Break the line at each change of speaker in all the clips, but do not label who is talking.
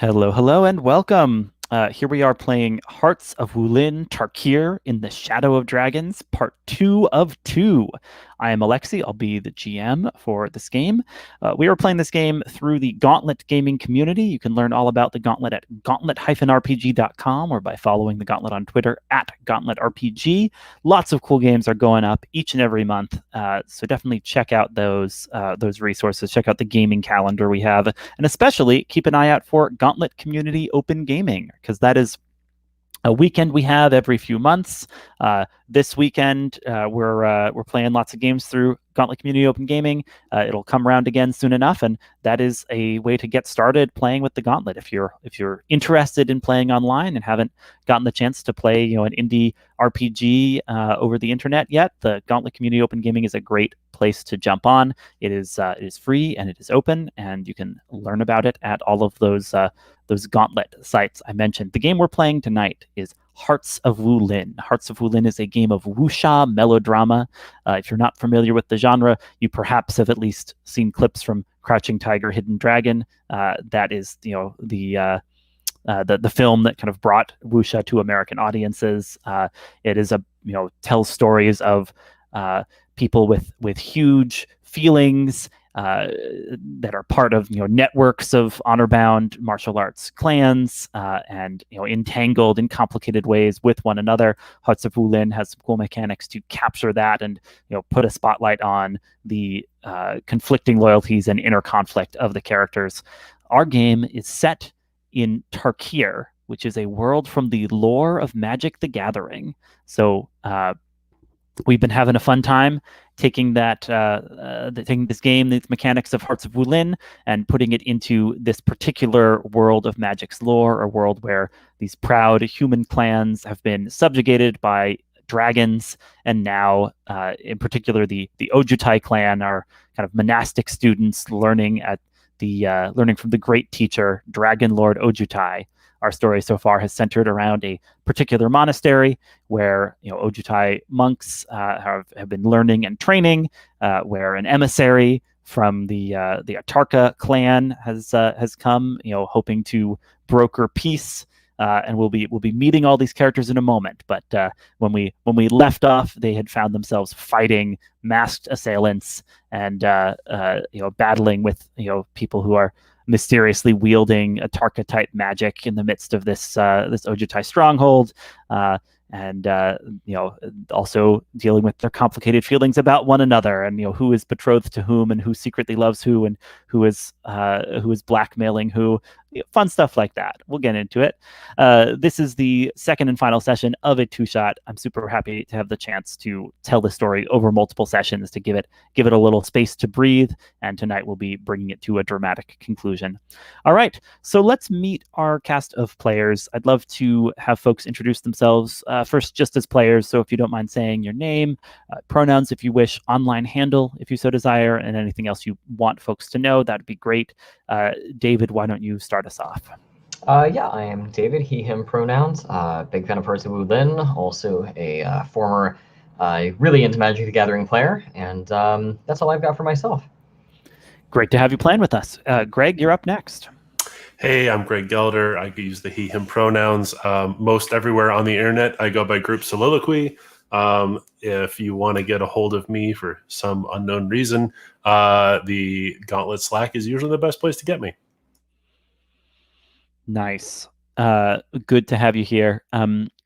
Hello, hello, and welcome. Here we are playing Hearts of Wulin Tarkir in the Shadow of Dragons, part 2 of 2. I am Alexi. I'll be the GM for this game. We are playing this game through the Gauntlet gaming community. You can learn all about the Gauntlet at gauntlet-rpg.com or by following the Gauntlet on Twitter at GauntletRPG. Lots of cool games are going up each and every month, so definitely check out those resources. Check out the gaming calendar we have, and especially keep an eye out for Gauntlet Community Open Gaming, because that is a weekend we have every few months. This weekend, we're playing lots of games through Gauntlet Community Open Gaming. It'll come around again soon enough, and that is a way to get started playing with the Gauntlet. If you're interested in playing online and haven't gotten the chance to play, an indie RPG over the internet yet, the Gauntlet Community Open Gaming is a great place to jump on. It is free and it is open, and you can learn about it at all of those Gauntlet sites I mentioned. The game we're playing tonight is Hearts of Wulin. Hearts of Wulin is a game of wuxia melodrama. If you're not familiar with the genre, you perhaps have at least seen clips from Crouching Tiger, Hidden Dragon. That is, the film that kind of brought wuxia to American audiences. It is tells stories of people with huge feelings that are part of networks of honor-bound martial arts clans and entangled in complicated ways with one another. Hearts of Wulin has some cool mechanics to capture that and put a spotlight on the conflicting loyalties and inner conflict of the characters. Our game is set in Tarkir, which is a world from the lore of Magic: The Gathering. So we've been having a fun time taking taking this game, the mechanics of Hearts of Wulin, and putting it into this particular world of Magic's lore, a world where these proud human clans have been subjugated by dragons, and now, in particular, the Ojutai clan are kind of monastic students learning from the great teacher Dragonlord Ojutai. Our story so far has centered around a particular monastery where Ojutai monks have been learning and training, where an emissary from the Tarkir clan has come, hoping to broker peace. And we'll be meeting all these characters in a moment. But when we left off, they had found themselves fighting masked assailants and battling with people who are mysteriously wielding a Tarkir-type magic in the midst of this Ojutai stronghold, and also dealing with their complicated feelings about one another, and who is betrothed to whom, and who secretly loves who, and who is blackmailing who. Fun stuff like that. We'll get into it. This is the second and final session of a two-shot. I'm super happy to have the chance to tell the story over multiple sessions to give it a little space to breathe. And tonight we'll be bringing it to a dramatic conclusion. All right, so let's meet our cast of players. I'd love to have folks introduce themselves first, just as players. So if you don't mind saying your name, pronouns if you wish, online handle if you so desire, and anything else you want folks to know, that'd be great. David, why don't you start us off?
Yeah, I am David, he, him pronouns. Big fan of Hearts of Wulin, also a former really into Magic the Gathering player, and that's all I've got for myself.
Great to have you playing with us. Greg, you're up next.
Hey, I'm Greg Gelder. I use the he, him pronouns. Most everywhere on the internet, I go by group soliloquy. If you want to get a hold of me for some unknown reason, the Gauntlet Slack is usually the best place to get me.
Nice. Good to have you here.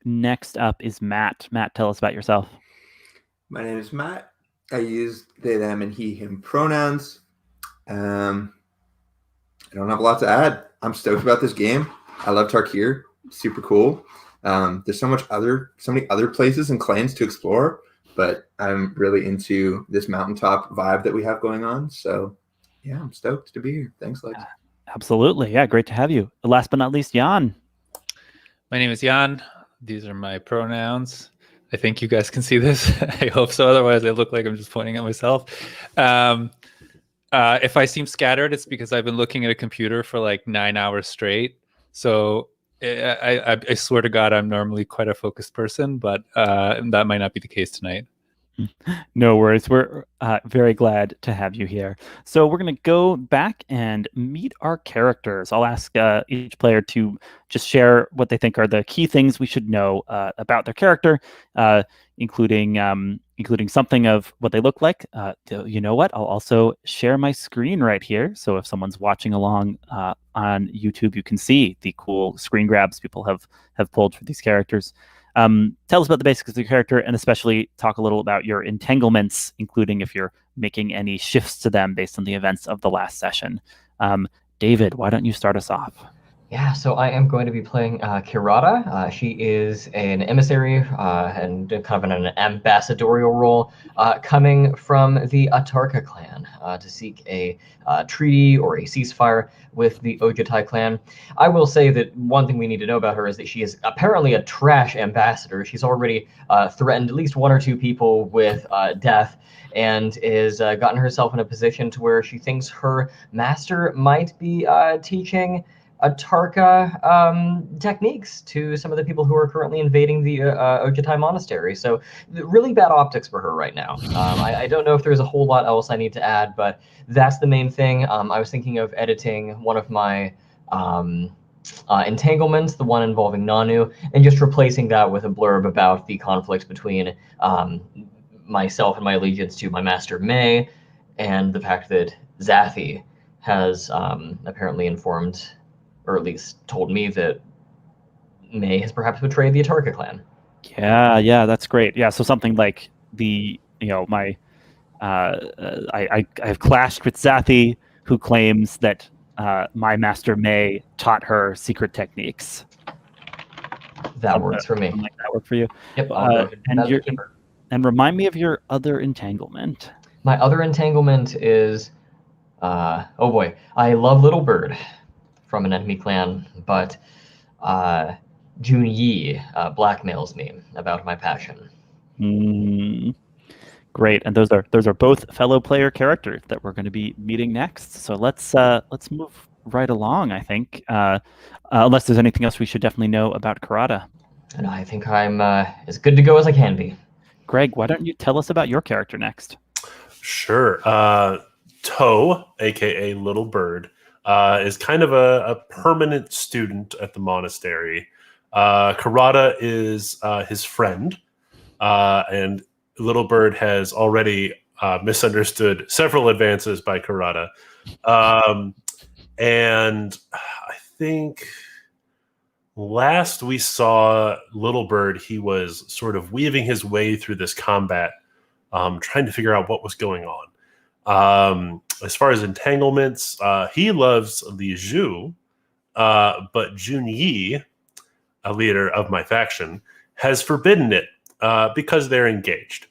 Next up is Matt. Matt, tell us about yourself.
My name is Matt. I use they, them, and he, him pronouns. I don't have a lot to add. I'm stoked about this game. I love Tarkir. Super cool. There's so many other places and clans to explore, but I'm really into this mountaintop vibe that we have going on. So yeah, I'm stoked to be here. Thanks, Lex.
Absolutely. Yeah, great to have you. Last but not least, Jan.
My name is Jan. These are my pronouns. I think you guys can see this. I hope so. Otherwise, I look like I'm just pointing at myself. If I seem scattered, it's because I've been looking at a computer for like 9 hours straight. So I swear to God, I'm normally quite a focused person, but that might not be the case tonight.
No worries. We're very glad to have you here. So we're going to go back and meet our characters. I'll ask each player to just share what they think are the key things we should know about their character, including something of what they look like. You know what? I'll also share my screen right here. So if someone's watching along on YouTube, you can see the cool screen grabs people have pulled for these characters. Tell us about the basics of your character, and especially talk a little about your entanglements, including if you're making any shifts to them based on the events of the last session. David, why don't you start us off?
Yeah, so I am going to be playing Kirada. She is an emissary and kind of in an ambassadorial role coming from the Atarka clan to seek a treaty or a ceasefire with the Ojutai clan. I will say that one thing we need to know about her is that she is apparently a trash ambassador. She's already threatened at least one or two people with death, and is gotten herself in a position to where she thinks her master might be teaching Atarka techniques to some of the people who are currently invading the Ojutai monastery. So really bad optics for her right now. I don't know if there's a whole lot else I need to add, but that's the main thing. I was thinking of editing one of my entanglements, the one involving Nanu, and just replacing that with a blurb about the conflict between myself and my allegiance to my master May, and the fact that Zathi has apparently informed, or at least told me, that May has perhaps betrayed the Atarka clan.
Yeah, that's great. Yeah, so something like my I have clashed with Zathi, who claims that my master May taught her secret techniques.
That works for me.
Something like that work for you?
Yep, I'll go ahead and keep her.
And remind me of your other entanglement.
My other entanglement is, oh boy, I love Little Bird from an enemy clan, but Junyi blackmails me about my passion.
Great, and those are both fellow player characters that we're going to be meeting next. So let's move right along. I think, unless there's anything else we should definitely know about Kirada.
And I think I'm as good to go as I can be.
Greg, why don't you tell us about your character next?
Sure. Toe, aka Little Bird, is kind of a permanent student at the monastery. Kirada is his friend, and Little Bird has already misunderstood several advances by Kirada. And I think last we saw Little Bird, he was sort of weaving his way through this combat, trying to figure out what was going on. As far as entanglements, he loves Li Zhu, but Junyi, a leader of my faction, has forbidden it because they're engaged.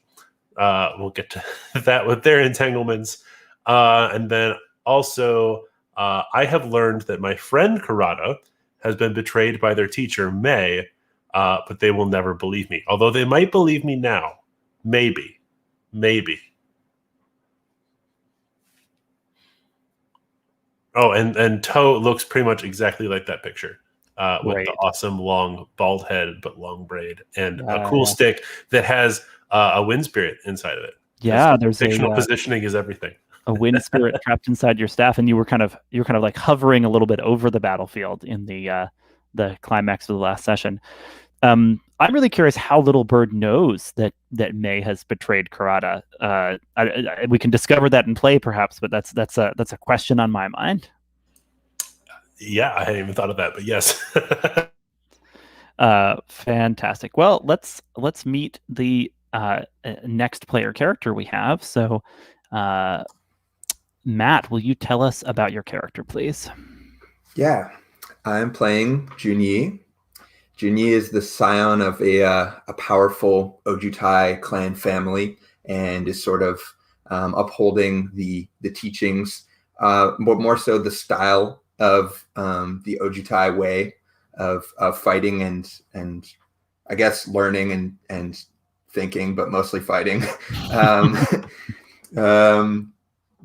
We'll get to that with their entanglements. And then also, I have learned that my friend Kirada has been betrayed by their teacher, May, but they will never believe me. Although they might believe me now. Maybe. Oh, and Toe looks pretty much exactly like that picture. With the awesome long bald head but long braid and a cool stick that has a wind spirit inside of it.
Yeah,
there's fictional positioning is everything.
A wind spirit trapped inside your staff, and you were kind of like hovering a little bit over the battlefield in the climax of the last session. I'm really curious how Little Bird knows that May has betrayed Kirada. We can discover that in play, perhaps, but that's a question on my mind.
Yeah, I hadn't even thought of that, but yes.
Fantastic. Well, let's meet the next player character we have. So, Matt, will you tell us about your character, please?
Yeah, I'm playing Junyi. Junyi is the scion of a powerful Ojutai clan family, and is sort of upholding the teachings, but more so the style of the Ojutai way of fighting and I guess learning and thinking, but mostly fighting.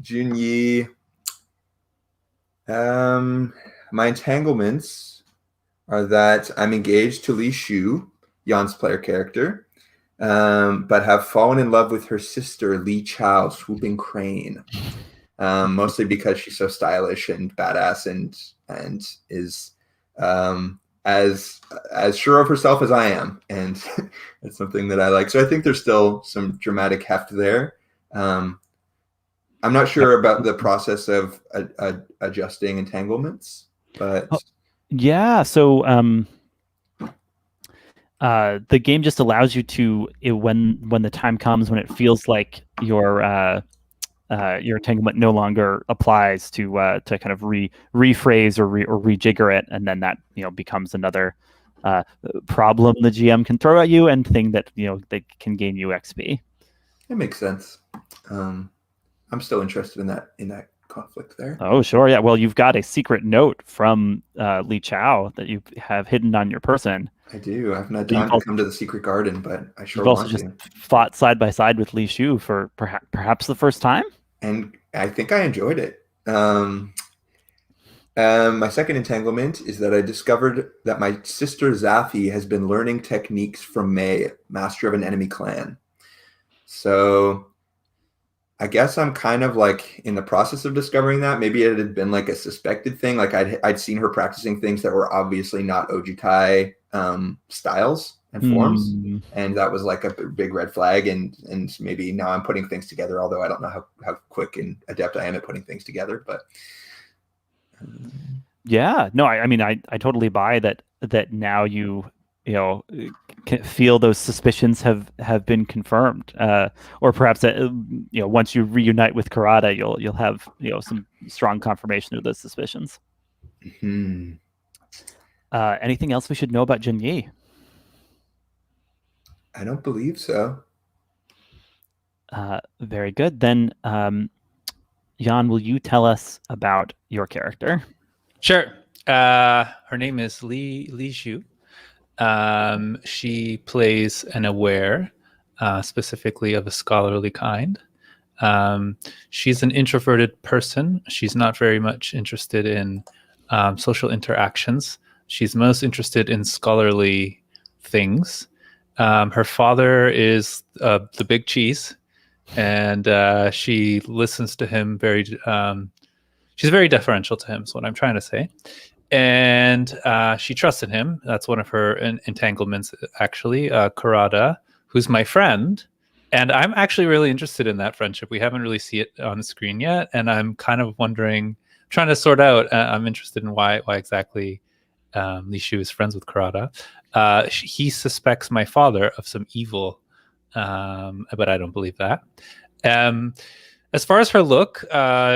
Junyi, my entanglements are that I'm engaged to Li Shu, Yan's player character. but have fallen in love with her sister, Li Chao, Swooping Crane. Mostly because she's so stylish and badass and is as sure of herself as I am, and it's something that I like. So I think there's still some dramatic heft there. I'm not sure about the process of adjusting entanglements, but
yeah. So the game just allows you to, when the time comes when it feels like your entanglement no longer applies, to kind of rephrase or rejigger it, and then that becomes another problem the GM can throw at you, and thing that they can gain you XP.
It makes sense. I'm still interested in that conflict there.
Oh, sure, yeah. Well, you've got a secret note from Li Chao that you have hidden on your person.
I do. I haven't had time to come to the secret garden, but I sure
want
to.
You've also just fought side by side with Li Shu for perhaps the first time?
And I think I enjoyed it. My second entanglement is that I discovered that my sister Zafi has been learning techniques from Mei, master of an enemy clan. So I guess I'm kind of like in the process of discovering that. Maybe it had been like a suspected thing. Like I'd seen her practicing things that were obviously not Ojutai styles and forms, and that was like a big red flag. And maybe now I'm putting things together, although I don't know how quick and adept I am at putting things together. But
yeah, no, I mean I totally buy that now you can feel those suspicions have been confirmed, or perhaps once you reunite with Kirada, you'll have some strong confirmation of those suspicions.
Mm-hmm.
Anything else we should know about Junyi?
I don't believe so.
Very good. Then, Jan, will you tell us about your character?
Sure. Her name is Li Shu. She plays an aware, specifically of a scholarly kind. She's an introverted person. She's not very much interested in social interactions. She's most interested in scholarly things. Her father is the big cheese, and she listens to him very. She's very deferential to him, is what I'm trying to say. And she trusted him. That's one of her entanglements, actually. Kirada, who's my friend. And I'm actually really interested in that friendship. We haven't really seen it on the screen yet. And I'm kind of wondering, trying to sort out, I'm interested in why exactly Li Shu is friends with Kirada. He suspects my father of some evil, but I don't believe that. As far as her look,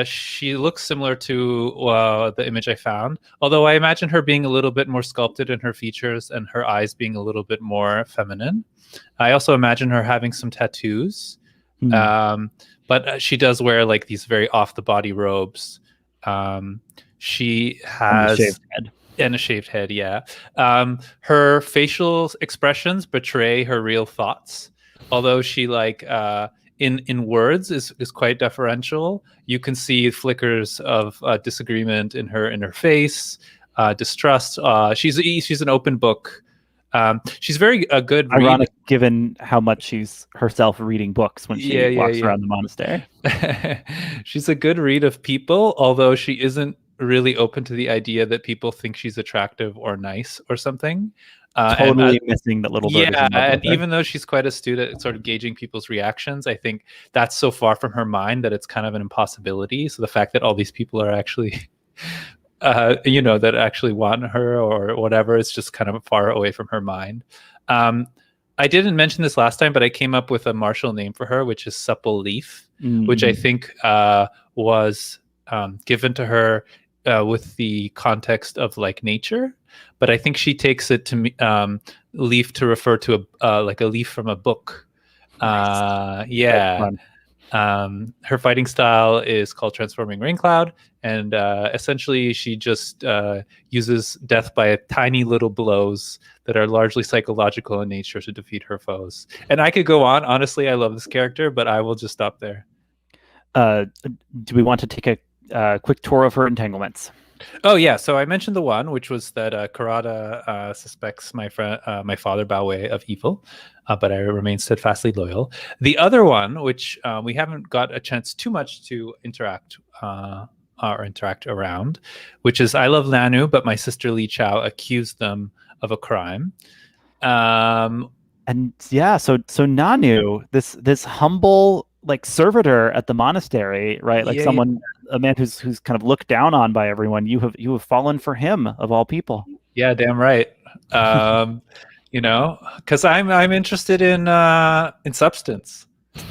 she looks similar to the image I found, although I imagine her being a little bit more sculpted in her features and her eyes being a little bit more feminine. I also imagine her having some tattoos, but she does wear like these very off-the-body robes. She has... And a shaved head, yeah. Her facial expressions betray her real thoughts, although she in words is quite deferential. You can see flickers of disagreement in her face, distrust. She's an open book. She's very a good
ironic
read,
given how much she's herself reading books when she walks around the monastery.
She's a good read of people, although she isn't really open to the idea that people think she's attractive or nice or something.
Totally missing that little bit.
Yeah, and even though she's quite astute at sort of gauging people's reactions, I think that's so far from her mind that it's kind of an impossibility. So the fact that all these people are actually, that actually want her or whatever, it's just kind of far away from her mind. I didn't mention this last time, but I came up with a martial name for her, which is Supple Leaf, which I think was given to her with the context of like nature, but I think she takes it to leaf to refer to a leaf from a book. Yeah. Her fighting style is called Transforming Rain Cloud, and essentially she just uses death by tiny little blows that are largely psychological in nature to defeat her foes. And I could go on. Honestly, I love this character, but I will just stop there.
Do we want to take a quick tour of her entanglements?
Oh yeah, so I mentioned the one which was that Kirada suspects my friend, my father Baoe of evil, but I remain steadfastly loyal. The other one, which we haven't got a chance too much to interact or interact around, which is I love Nanu, but my sister Li Chao accused them of a crime.
And yeah, so Nanu, this humble like servitor at the monastery, right? Like
Yeah,
a man who's kind of looked down on by everyone. You have fallen for him of all people.
yeah, damn right. You know, because I'm interested in substance.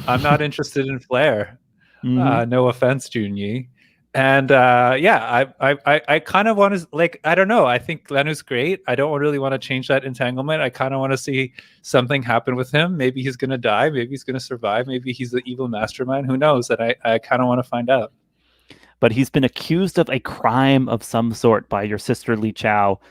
I'm not interested in flair.
Mhm.
No offense, Junyi. And yeah, I kind of want to like I don't know. I think Lenu's great. I don't really want to change that entanglement. I kind of want to see something happen with him. Maybe he's gonna die. Maybe he's gonna survive. Maybe he's the evil mastermind. Who knows? And I kind of want to find out.
But he's been accused of a crime of some sort by your sister Li Chao,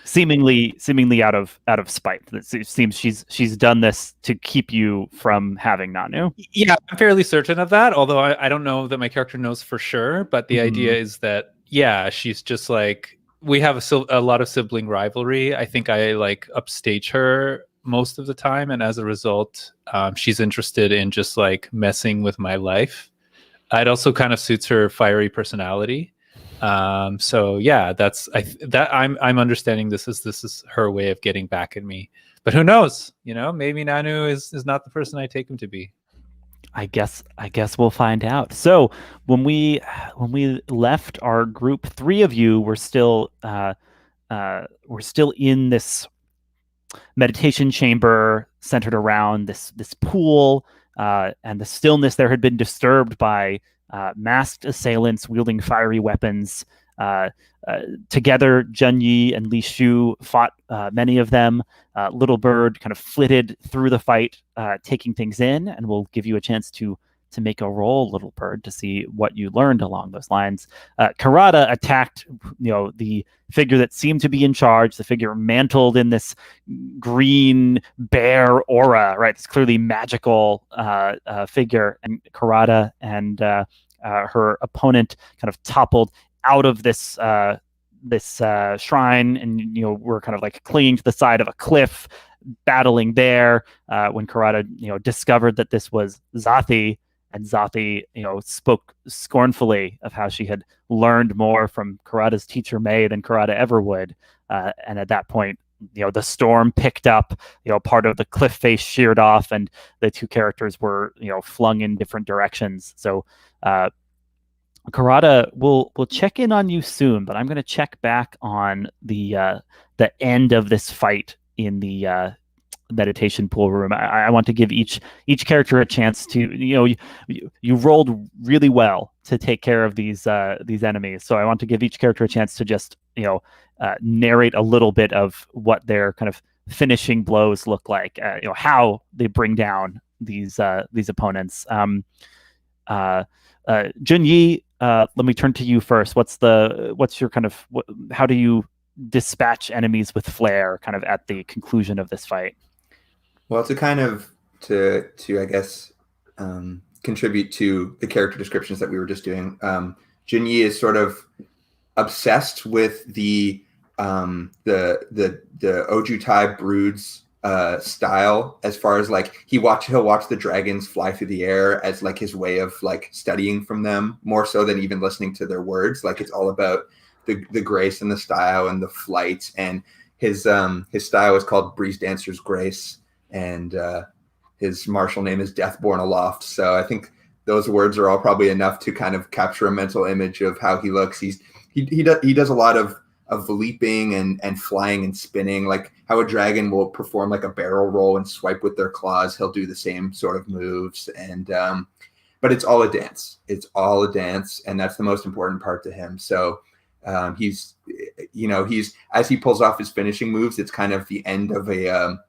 seemingly out of spite. It seems she's done this to keep you from having Nanu.
Yeah, I'm fairly certain of that. Although I don't know that my character knows for sure. But the idea is that yeah, she's just like we have a lot of sibling rivalry. I think I like upstage her most of the time, and as a result, she's interested in just like messing with my life. It also kind of suits her fiery personality. So yeah, I'm understanding this is her way of getting back at me. But who knows? You know, maybe Nanu is not the person I take him to be.
I guess we'll find out. So when we left our group, three of you were still in this meditation chamber centered around this pool, and the stillness there had been disturbed by masked assailants wielding fiery weapons. Together, Junyi and Li Shu fought many of them. Little Bird kind of flitted through the fight, taking things in, and we'll give you a chance to make a roll, Little Bird, to see what you learned along those lines. Kirada attacked, the figure that seemed to be in charge, the figure mantled in this green bear aura, right? It's clearly magical figure, and Kirada and her opponent kind of toppled out of this shrine, and we're kind of like clinging to the side of a cliff, battling there. When Kirada discovered that this was Zathi, and Zathi spoke scornfully of how she had learned more from Kirada's teacher May than Kirada ever would. And at that point, the storm picked up. Part of the cliff face sheared off, and the two characters were flung in different directions. So Kirada, we'll check in on you soon, but I'm going to check back on the end of this fight in the meditation pool room. I want to give each character a chance to you rolled really well to take care of these enemies, so I want to give each character a chance to just narrate a little bit of what their kind of finishing blows look like, how they bring down these opponents. Junyi, let me turn to you first. What's your kind of how do you dispatch enemies with flair kind of at the conclusion of this fight?
Well, to kind of to I guess contribute to the character descriptions that we were just doing, Junyi is sort of obsessed with the Ojutai broods style, as far as like he'll watch the dragons fly through the air as like his way of like studying from them, more so than even listening to their words. Like it's all about the grace and the style and the flight. And his style is called Breeze Dancer's Grace, and his martial name is Deathborn Aloft. So I think those words are all probably enough to kind of capture a mental image of how he looks. He does a lot of leaping and flying and spinning, like how a dragon will perform like a barrel roll and swipe with their claws. He'll do the same sort of moves, and but it's all a dance. It's all a dance, and that's the most important part to him. So he's as he pulls off his finishing moves, it's kind of the end of a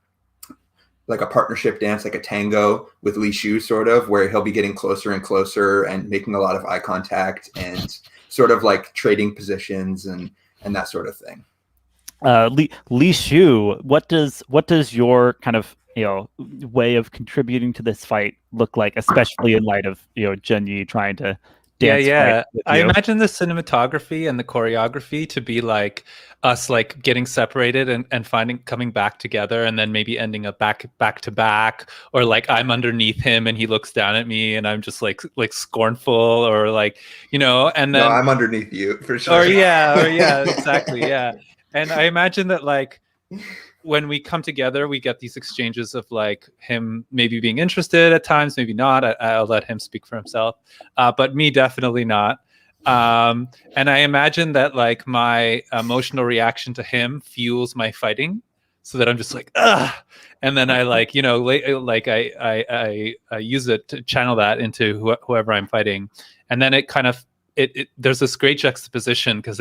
like a partnership dance, like a tango with Li Shu, sort of, where he'll be getting closer and closer and making a lot of eye contact and sort of like trading positions and that sort of thing.
Li Shu, what does your kind of way of contributing to this fight look like, especially in light of Junyi trying to dance
yeah.
fight with
I
you.
imagine the cinematography and the choreography to be like us like getting separated and coming back together, and then maybe ending up back to back, or like I'm underneath him and he looks down at me and I'm just like scornful, or like, and
No,
then
I'm underneath you for sure.
or yeah, exactly, yeah. And I imagine that like when we come together, we get these exchanges of like him maybe being interested at times, maybe not. I'll let him speak for himself, but me definitely not. And I imagine that like my emotional reaction to him fuels my fighting, so that I'm just like, ugh, and then I like, like I use it to channel that into whoever I'm fighting, and then it kind of there's this great juxtaposition because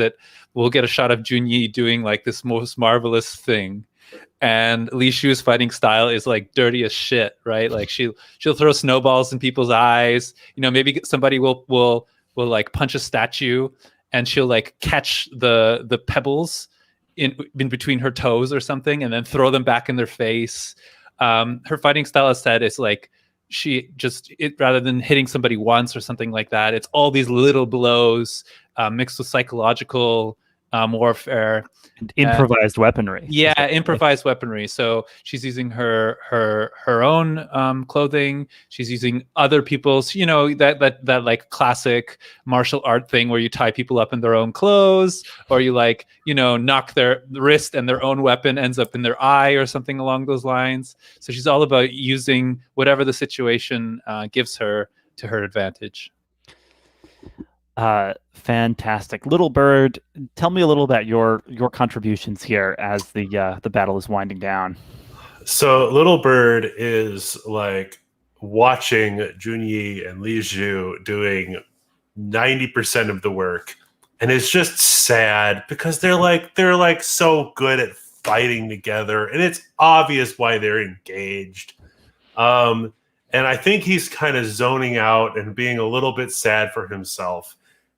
we'll get a shot of Junyi doing like this most marvelous thing, and Li Shu's fighting style is like dirty as shit, right? Like she'll throw snowballs in people's eyes. Maybe somebody will like punch a statue, and she'll like catch the pebbles in between her toes or something, and then throw them back in their face. Her fighting style, as said, is like rather than hitting somebody once or something like that, it's all these little blows mixed with psychological warfare.
And improvised weaponry.
Yeah, improvised weaponry. So she's using her own clothing. She's using other people's, that like classic martial art thing where you tie people up in their own clothes, or you like, knock their wrist and their own weapon ends up in their eye or something along those lines. So she's all about using whatever the situation gives her to her advantage.
Fantastic. Little Bird, tell me a little about your contributions here as the battle is winding down.
So Little Bird is like watching Junyi and Li Zhu doing 90% of the work, and it's just sad because they're like so good at fighting together, and it's obvious why they're engaged. And I think he's kind of zoning out and being a little bit sad for himself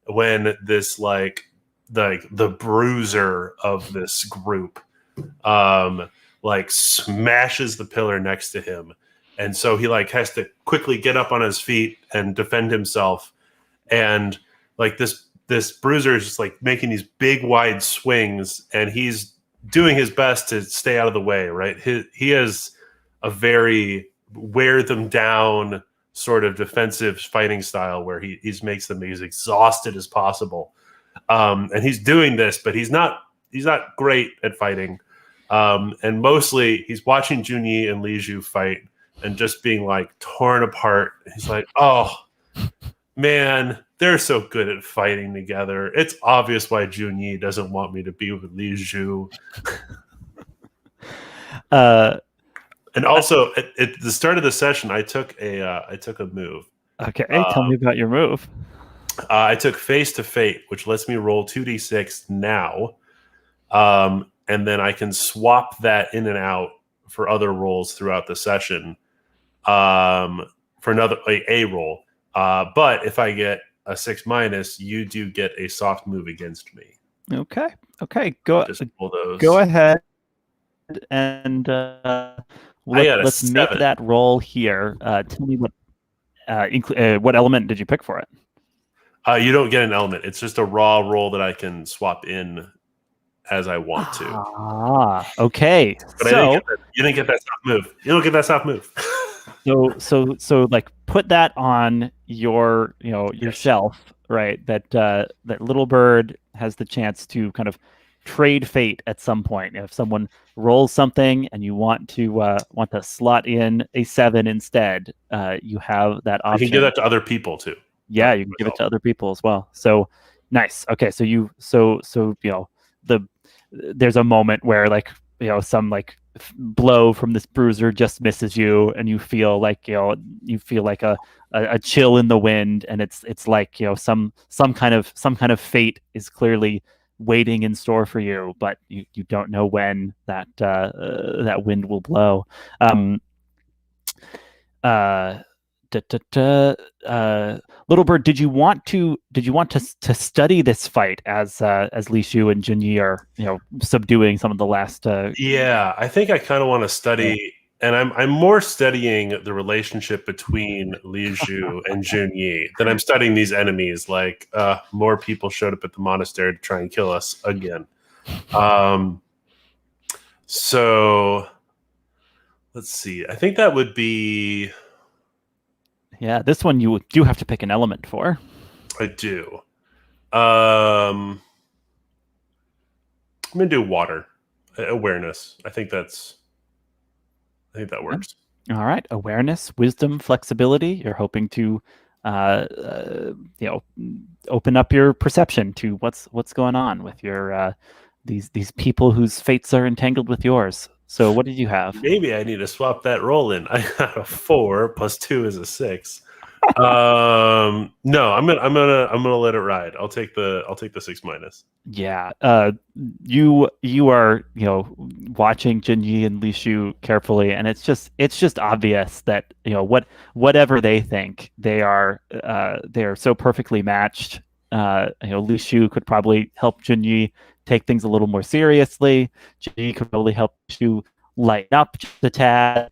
when this like the bruiser of this group like smashes the pillar next to him, and so he like has to quickly get up on his feet and defend himself, and like this bruiser is just like making these big wide swings, and he's doing his best to stay out of the way, right? He has a very wear them down sort of defensive fighting style where he makes them as exhausted as possible. And he's doing this, but he's not great at fighting. And mostly he's watching Junyi and Li Zhu fight and just being like torn apart. He's like, oh man, they're so good at fighting together. It's obvious why Junyi doesn't want me to be with Li Zhu. And also, at the start of the session, I took a move.
Okay, tell me about your move.
I took Face to Fate, which lets me roll 2d6 now, and then I can swap that in and out for other rolls throughout the session, for another a roll. But if I get a 6-, you do get a soft move against me.
Okay, go ahead and let's make that roll here. Tell me what element did you pick for it?
You don't get an element. It's just a raw roll that I can swap in as I want to.
Ah, okay.
But you didn't get that soft move. You don't get that soft move.
So like put that on yourself, right? That Little Bird has the chance to kind of trade fate at some point. If someone rolls something and you want to slot in a 7 instead, you have that option.
You can give that to other people too.
Yeah, you can give it to other people as well. So nice. Okay, so there's a moment where like some like blow from this bruiser just misses you, and you feel like a chill in the wind, and it's like some kind of fate is clearly waiting in store for you, but you don't know when that wind will blow. Little Bird, did you want to study this fight as Li Shu and Junyi are subduing some of the last?
Yeah, I think I kind of want to study and I'm more studying the relationship between Li Zhu and Junyi than I'm studying these enemies. Like more people showed up at the monastery to try and kill us again. So let's see. I think that would be.
Yeah, this one you do have to pick an element for.
I do. I'm gonna do water awareness. I think that works.
All right, awareness, wisdom, flexibility. You're hoping to, open up your perception to what's going on with your these people whose fates are entangled with yours. So, what did you have?
Maybe I need to swap that roll in. I got a 4 plus 2 is a 6. No, I'm gonna let it ride. I'll take the 6 minus.
Yeah, you are watching Junyi and Li Shu carefully, and it's just obvious that whatever they think, they are so perfectly matched. Li Shu could probably help Junyi take things a little more seriously. Junyi could probably help Shu lighten up just a tad.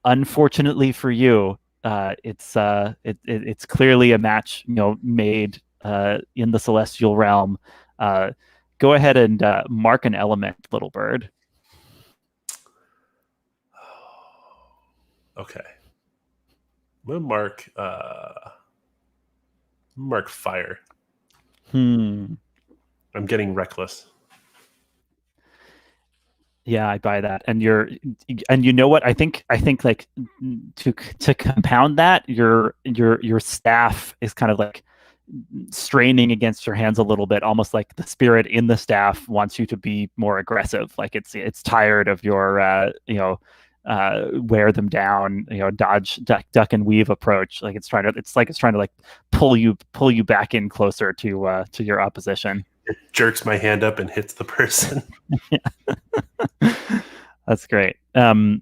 Unfortunately for you, it's clearly a match made in the celestial realm. Go ahead and mark an element, little bird.
Okay. I'm gonna mark fire. I'm getting reckless.
Yeah, I buy that. And you know what? I think like to compound that, your staff is kind of like straining against your hands a little bit, almost like the spirit in the staff wants you to be more aggressive. Like it's tired of your wear them down, dodge, duck and weave approach. Like it's trying to like pull you back in closer to your opposition.
It jerks my hand up and hits the person.
That's great. The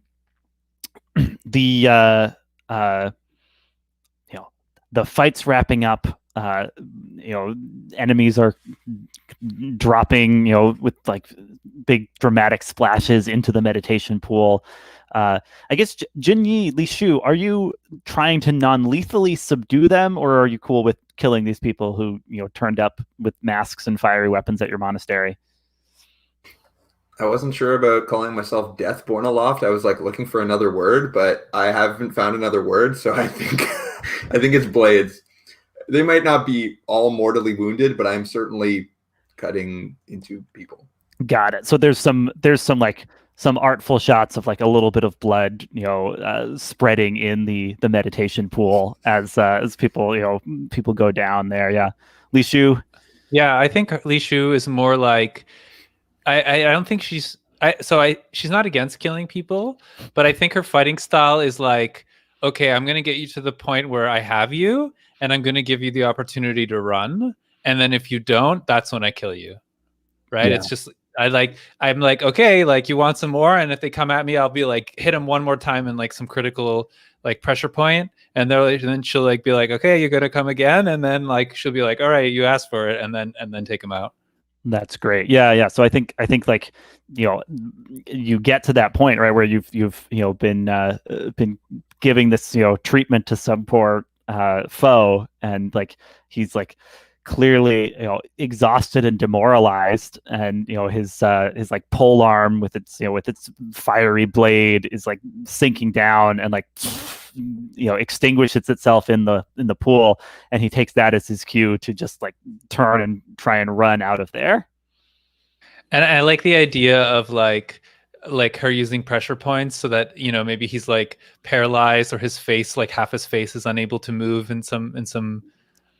fight's wrapping up. Enemies are dropping, with like big dramatic splashes into the meditation pool. I guess Junyi, Li Shu, are you trying to non-lethally subdue them, or are you cool with killing these people who turned up with masks and fiery weapons at your monastery?
I wasn't sure about calling myself Deathborn Aloft. I was like looking for another word, but I haven't found another word, so I think I think it's blades. They might not be all mortally wounded, but I'm certainly cutting into people.
Got it. So there's some like some artful shots of like a little bit of blood, spreading in the meditation pool as people people go down there. Yeah, Li Shu.
Yeah, I think Li Shu is more like I don't think she's not against killing people, but I think her fighting style is like, okay, I'm gonna get you to the point where I have you, and I'm gonna give you the opportunity to run, and then if you don't, that's when I kill you. Right? Yeah. It's just I'm like, okay, like you want some more, and if they come at me, I'll be like, hit them one more time in like some critical like pressure point, and then she'll like be like, okay, you're gonna come again, and then like she'll be like, all right, you asked for it, and then take them out.
That's great. Yeah. So I think like you get to that point, right, where you've been giving this treatment to some poor foe, and like he's like clearly exhausted and demoralized, and his like pole arm with its fiery blade is like sinking down and like extinguishes itself in the pool, and he takes that as his cue to just like turn and try and run out of there.
And I like the idea of like her using pressure points so that maybe he's like paralyzed, or his face, like half his face is unable to move in some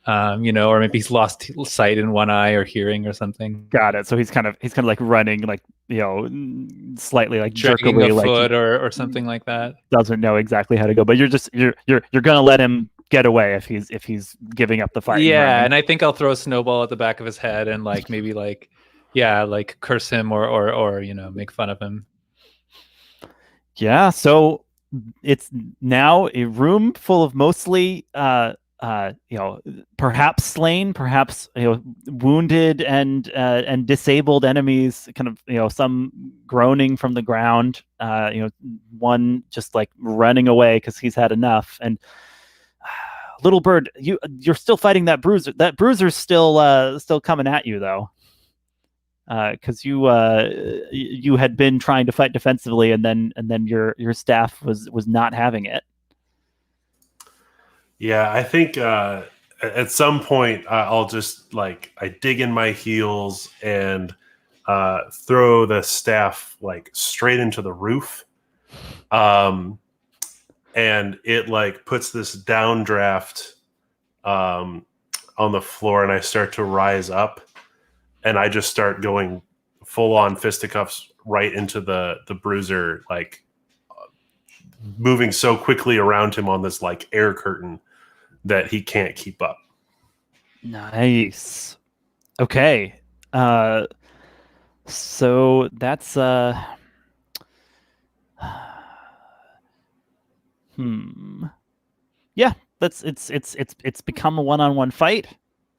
or maybe he's lost sight in one eye or hearing or something.
Got it. So he's kind of like running, like slightly like
dragging a foot or something like that.
Doesn't know exactly how to go, but you're gonna let him get away if he's giving up the fight.
Yeah, and I think I'll throw a snowball at the back of his head and like maybe like curse him or make fun of him.
Yeah. So it's now a room full of mostly perhaps slain, perhaps wounded and disabled enemies, kind of some groaning from the ground, one just like running away because he's had enough. And little bird, you're still fighting that bruiser. That bruiser's still coming at you though, because you had been trying to fight defensively, and then your staff was not having it.
Yeah, I think at some point I'll just I dig in my heels and throw the staff straight into the roof, and it puts this downdraft on the floor, and I start to rise up, and I just start going full on fisticuffs right into the bruiser, moving so quickly around him on this air curtain that he can't keep up.
Nice. Okay. So that's yeah, it's become a one-on-one fight.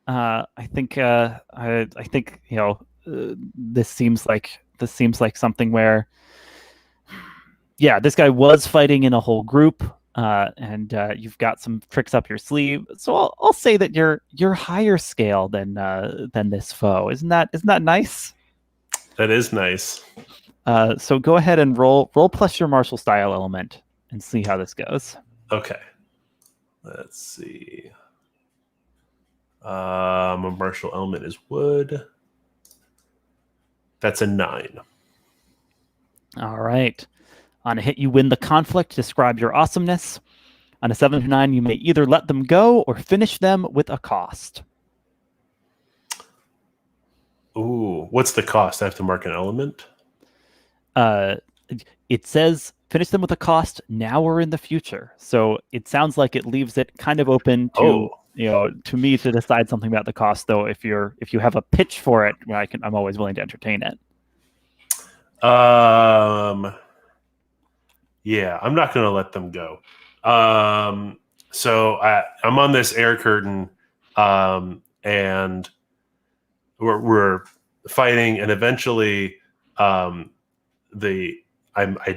I think this seems like something where this guy was fighting in a whole group. And you've got some tricks up your sleeve, so I'll say that you're higher scale than this foe. Isn't that nice?
That is nice.
So go ahead and roll plus your martial style element and see how this goes.
Okay. Let's see. My martial element is wood. That's a 9.
All right. On a hit, you win the conflict. Describe your awesomeness. On a 7 to 9, you may either let them go or finish them with a cost.
Ooh, what's the cost? I have to mark an element?
It says finish them with a cost now or in the future. So it sounds like it leaves it kind of open to to me to decide something about the cost. Though if you have a pitch for it, I'm always willing to entertain it.
Yeah, I'm not going to let them go. So I'm on this air curtain, and we're fighting, and eventually, I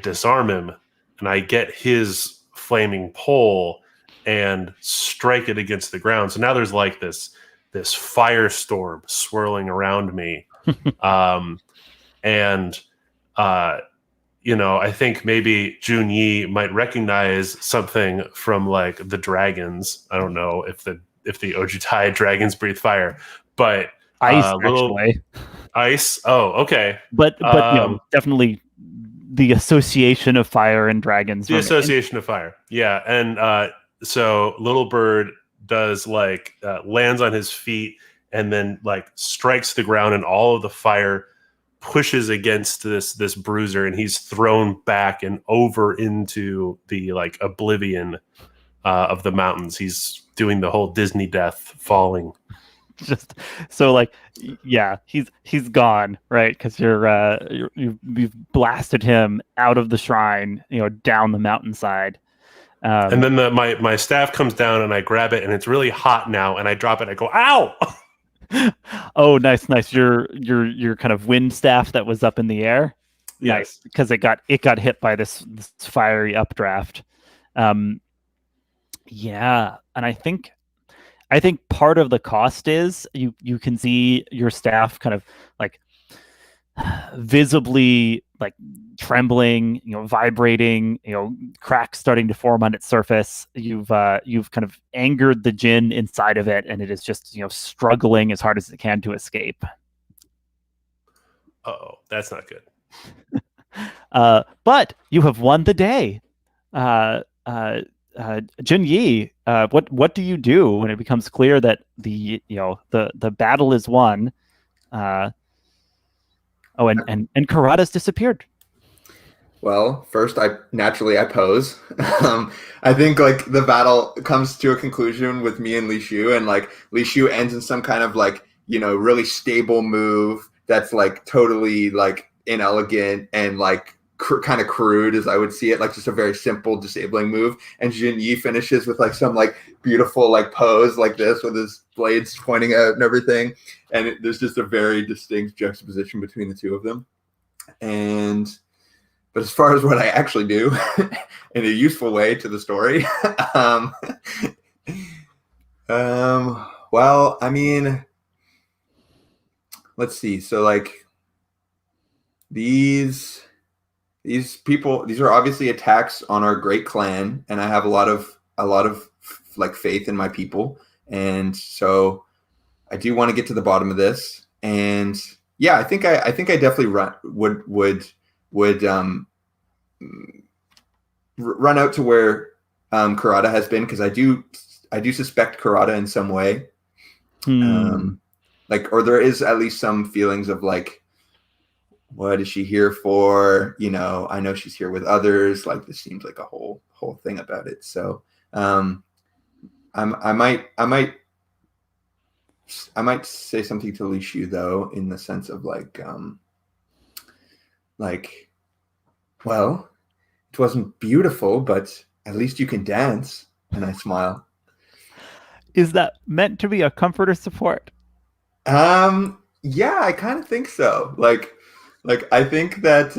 disarm him, and I get his flaming pole and strike it against the ground. So now there's this firestorm swirling around me, and I think maybe Junyi might recognize something from the dragons. I don't know if the Ojutai dragons breathe fire, but
ice actually.
Ice. Oh, okay.
But definitely the association of fire and dragons.
The association of fire. Yeah, and so little bird does lands on his feet and then strikes the ground, and all of the fire pushes against this bruiser, and he's thrown back and over into the oblivion of the mountains. He's doing the whole Disney death, falling.
Just so he's gone, right? Because you've blasted him out of the shrine, down the mountainside.
And then my staff comes down, and I grab it, and it's really hot now, and I drop it. I go, ow!
Oh, nice. Your kind of wind staff that was up in the air.
Yes,
nice, because it got hit by this fiery updraft. Yeah, and I think part of the cost is you can see your staff kind of visibly trembling, vibrating, cracks starting to form on its surface. You've kind of angered the djinn inside of it, and it is just struggling as hard as it can to escape.
Oh, that's not good.
But you have won the day. Junyi, what do you do when it becomes clear that the battle is won? And Kirada's disappeared.
Well, first I pose. I think the battle comes to a conclusion with me and Li Shu, and Li Shu ends in some kind of really stable move that's totally inelegant and kind of crude as I would see it, like just a very simple disabling move. And Junyi finishes with like some like beautiful like pose like this with his blades pointing out and everything. And there's just a very distinct juxtaposition between the two of them. But as far as what I actually do in a useful way to the story, well, I mean, let's see. So like these people, these are obviously attacks on our great clan, and I have a lot of like faith in my people, and so I do want to get to the bottom of this. And yeah, I think I definitely would run out to where Kirada has been, because I do suspect Kirada in some way. Like, or there is at least some feelings of like, what is she here for? You know, I know she's here with others. Like, this seems like a whole thing about it. So I might say something to Li Shu though, in the sense of like, well, it wasn't beautiful, but at least you can dance. And I smile.
Is that meant to be a comfort or support?
Yeah, I kind of think so. Like I think that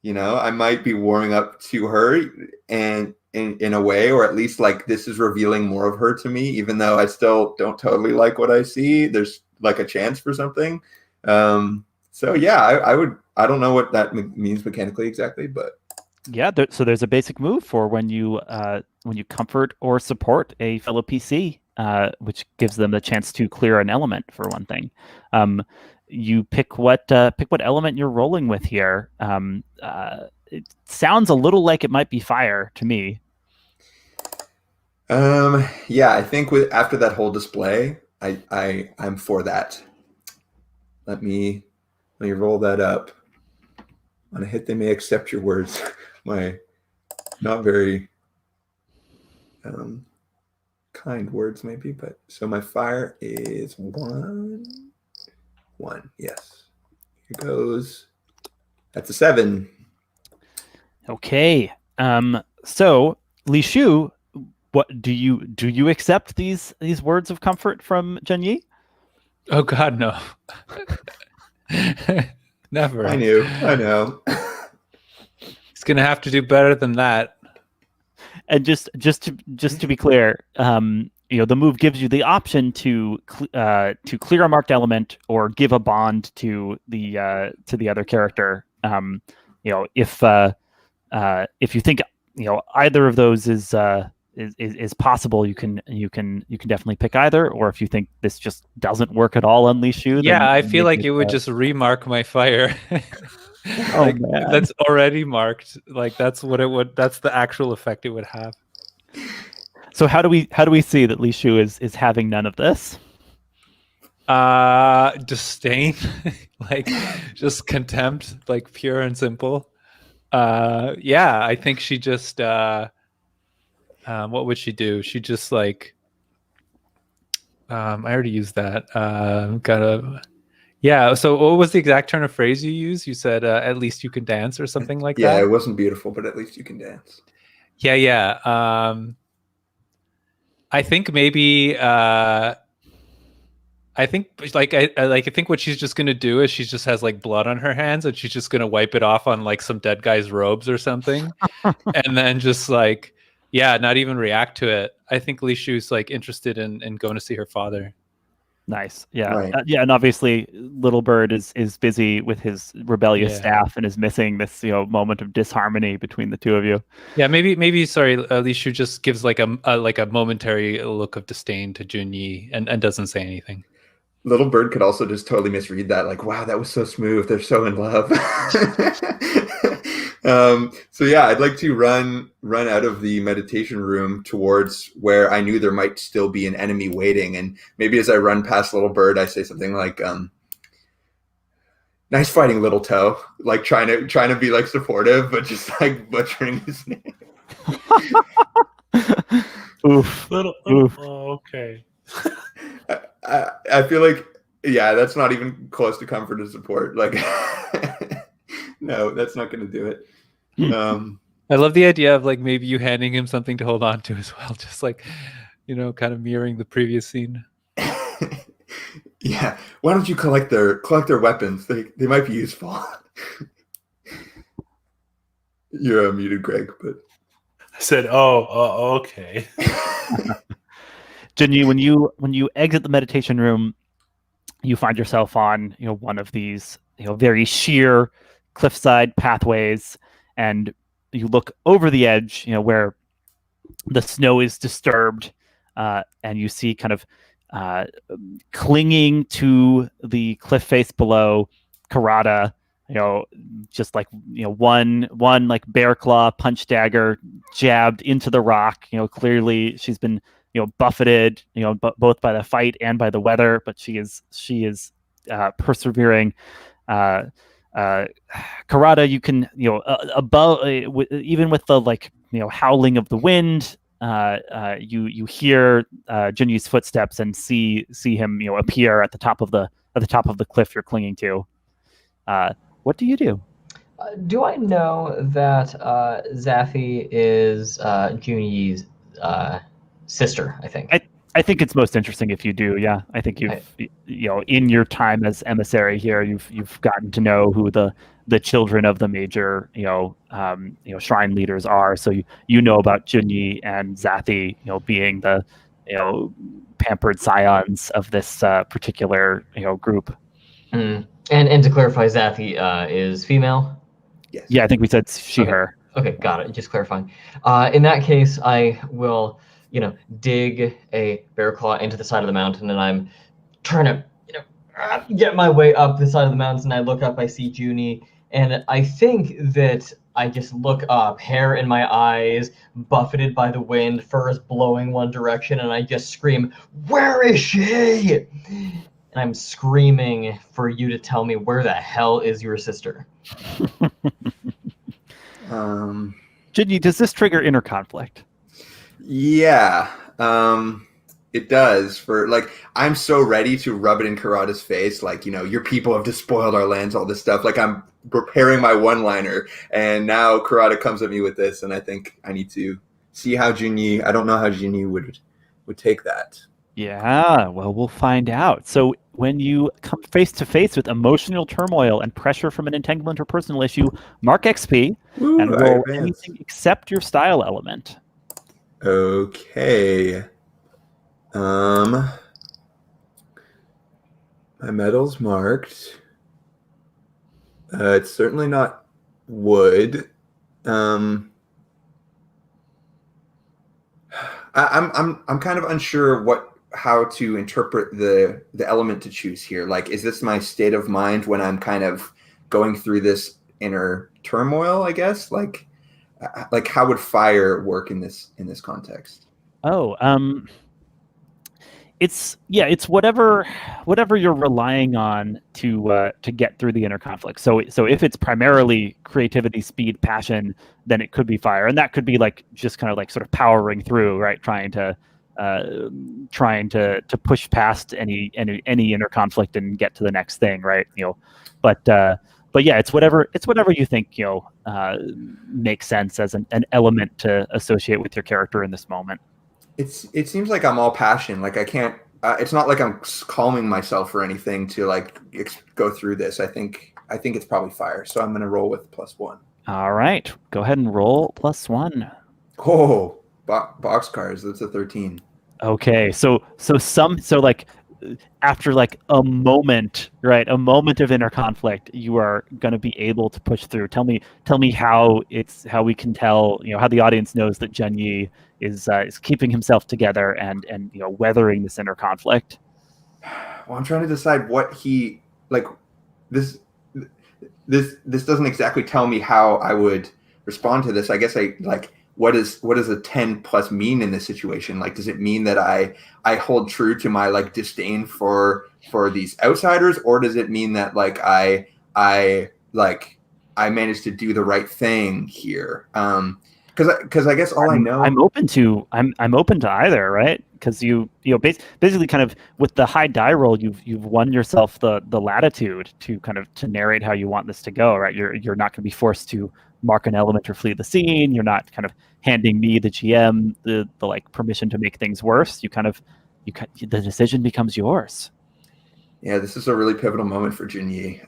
you know, I might be warming up to her, and in a way, or at least like this is revealing more of her to me, even though I still don't totally like what I see. There's like a chance for something. So yeah, I don't know what that means mechanically exactly, but
yeah. So there's a basic move for when you comfort or support a fellow PC, which gives them the chance to clear an element for one thing. You pick what element you're rolling with here. It sounds a little like it might be fire to me.
Yeah, I think after that whole display, I'm for that. Let me roll that up. On a hit, they may accept your words. My not very kind words, maybe, but so my fire is 1. Yes, here goes. That's a 7.
Okay. So Li Shu, what do you accept these words of comfort from Junyi?
Oh God, no. Never.
I know.
He's gonna have to do better than that.
And just to be clear, you know, the move gives you the option to clear a marked element or give a bond to the other character. You know, if you think, you know, either of those is possible, you can definitely pick either. Or if you think this just doesn't work at all on Li Shu,
Yeah, I feel like it would just remark my fire. Like,
man.
that's already marked. Like that's what it would. That's the actual effect it would have.
So how do we see that Li Shu is having none of this?
Disdain, like just contempt, like pure and simple. Yeah, I think she just. What would she do? She just like. I already used that. Yeah. So what was the exact turn of phrase you used? You said, "At least you can dance" or something like that.
Yeah, it wasn't beautiful, but at least you can dance.
Yeah. I think maybe. I think I think what she's just gonna do is she just has like blood on her hands and she's just gonna wipe it off on like some dead guy's robes or something, and then just like not even react to it. I think Li Shu's like interested in going to see her father.
Nice. Yeah.
Right.
Yeah. And obviously Little Bird is busy with his rebellious staff and is missing this, you know, moment of disharmony between the two of you.
Yeah. Maybe sorry. Li Shu just gives like a momentary look of disdain to Junyi and doesn't say anything.
Little Bird could also just totally misread that. Like, wow, that was so smooth. They're so in love. So yeah, I'd like to run out of the meditation room towards where I knew there might still be an enemy waiting. And maybe as I run past Little Bird, I say something like, nice fighting, Little Toe. Like trying to be like supportive, but just like butchering his name.
Oof. Oof.
Oh, okay.
I feel like, yeah, that's not even close to comfort and support. Like, No, that's not going to do it.
I love the idea of like maybe you handing him something to hold on to as well, just like, kind of mirroring the previous scene.
Yeah. Why don't you collect their weapons? They might be useful. You're muted, Greg, but
I said, "Oh, okay."
Junyi, when you exit the meditation room, you find yourself on one of these very sheer cliffside pathways, and you look over the edge, where the snow is disturbed, and you see kind of clinging to the cliff face below Kirada, just like one like bear claw punch dagger jabbed into the rock. Clearly she's been buffeted, both by the fight and by the weather, but she is persevering. Kirada, you can above, even with the howling of the wind, you hear Junyi's footsteps and see him appear at the top of the cliff you're clinging to. What do you do?
Do I know that Zafi is Junyi's sister? I think.
I think it's most interesting if you do. Yeah, I think in your time as emissary here, you've gotten to know who the children of the major shrine leaders are. So you know about Junyi and Zathi, being the pampered scions of this particular group.
Mm. And to clarify, Zathi is female.
yes.
Yeah, I think we said she,
Okay.
her.
Okay, got it. Just clarifying. In that case, I will, dig a bear claw into the side of the mountain, and I'm trying to, get my way up the side of the mountain. And I look up, I see Junyi, and I think that I just look up, hair in my eyes, buffeted by the wind, furs blowing one direction, and I just scream, "Where is she?" And I'm screaming for you to tell me where the hell is your sister.
Junyi, does this trigger inner conflict?
Yeah, it does. For I'm so ready to rub it in Kirada's face, your people have despoiled our lands, all this stuff. I'm preparing my one-liner, and now Kirada comes at me with this, and I think I need to see how Junyi. I don't know how Junyi would take that.
Yeah, well, we'll find out. So when you come face to face with emotional turmoil and pressure from an entanglement or personal issue, mark XP and roll anything except your style element.
Okay. My medal's marked. It's certainly not wood. I'm kind of unsure how to interpret the element to choose here. Is this my state of mind when I'm kind of going through this inner turmoil, I guess? How would fire work in this context?
Oh, it's whatever you're relying on to get through the inner conflict. So if it's primarily creativity, speed, passion, then it could be fire, and that could be just kind of sort of powering through, right? Trying to push past any inner conflict and get to the next thing, right? But yeah, it's whatever you think makes sense as an element to associate with your character in this moment.
It seems like I'm all passion. I can't. It's not like I'm calming myself or anything to go through this. I think it's probably fire. So I'm going to roll with +1.
All right, go ahead and roll +1.
Oh, boxcars. That's a 13.
Okay, so after a moment, right? A moment of inner conflict, you are going to be able to push through. Tell me how we can tell, how the audience knows that Junyi is keeping himself together and weathering this inner conflict.
Well, I'm trying to decide what he this doesn't exactly tell me how I would respond to this. I guess what does a 10+ mean in this situation? Does it mean that I hold true to my disdain for these outsiders, or does it mean that I managed to do the right thing here? Because I guess all I know.
I'm open to either, right? Because basically kind of with the high die roll, you've won yourself the latitude to kind of to narrate how you want this to go, right? You're not going to be forced to mark an element or flee the scene. You're not kind of handing me, the GM, the like permission to make things worse. The decision becomes yours.
Yeah, this is a really pivotal moment for Junyi.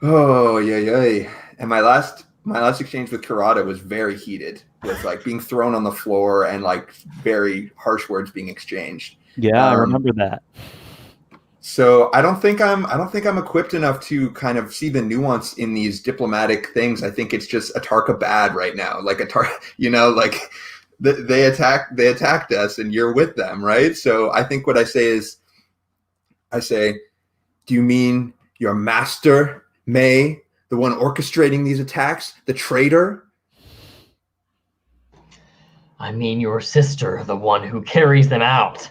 Oh yeah. And my last exchange with Kirada was very heated, with like being thrown on the floor and like very harsh words being exchanged.
Yeah, I remember that.
So I don't think I'm equipped enough to kind of see the nuance in these diplomatic things. I think it's just Atarka bad right now. Like like they attacked us and you're with them, right? So I think what I say is, do you mean your master, May, the one orchestrating these attacks, the traitor?
I mean your sister, the one who carries them out.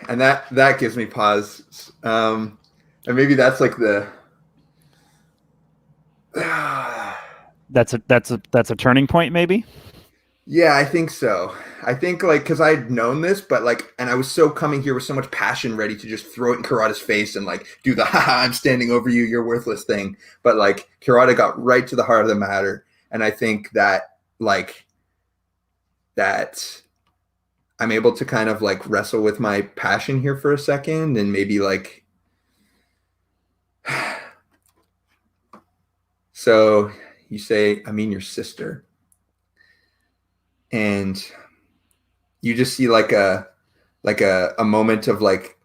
And that gives me pause. And maybe that's like the
That's a turning point, maybe.
Yeah, I think so. I think like because I'd known this, but like, and I was so coming here with so much passion, ready to just throw it in Kirada's face and like do the "haha, I'm standing over you, you're worthless" thing. But like Kirada got right to the heart of the matter, and I think that I'm able to kind of like wrestle with my passion here for a second, and maybe like. So you say, I mean your sister. And you just see like a moment of like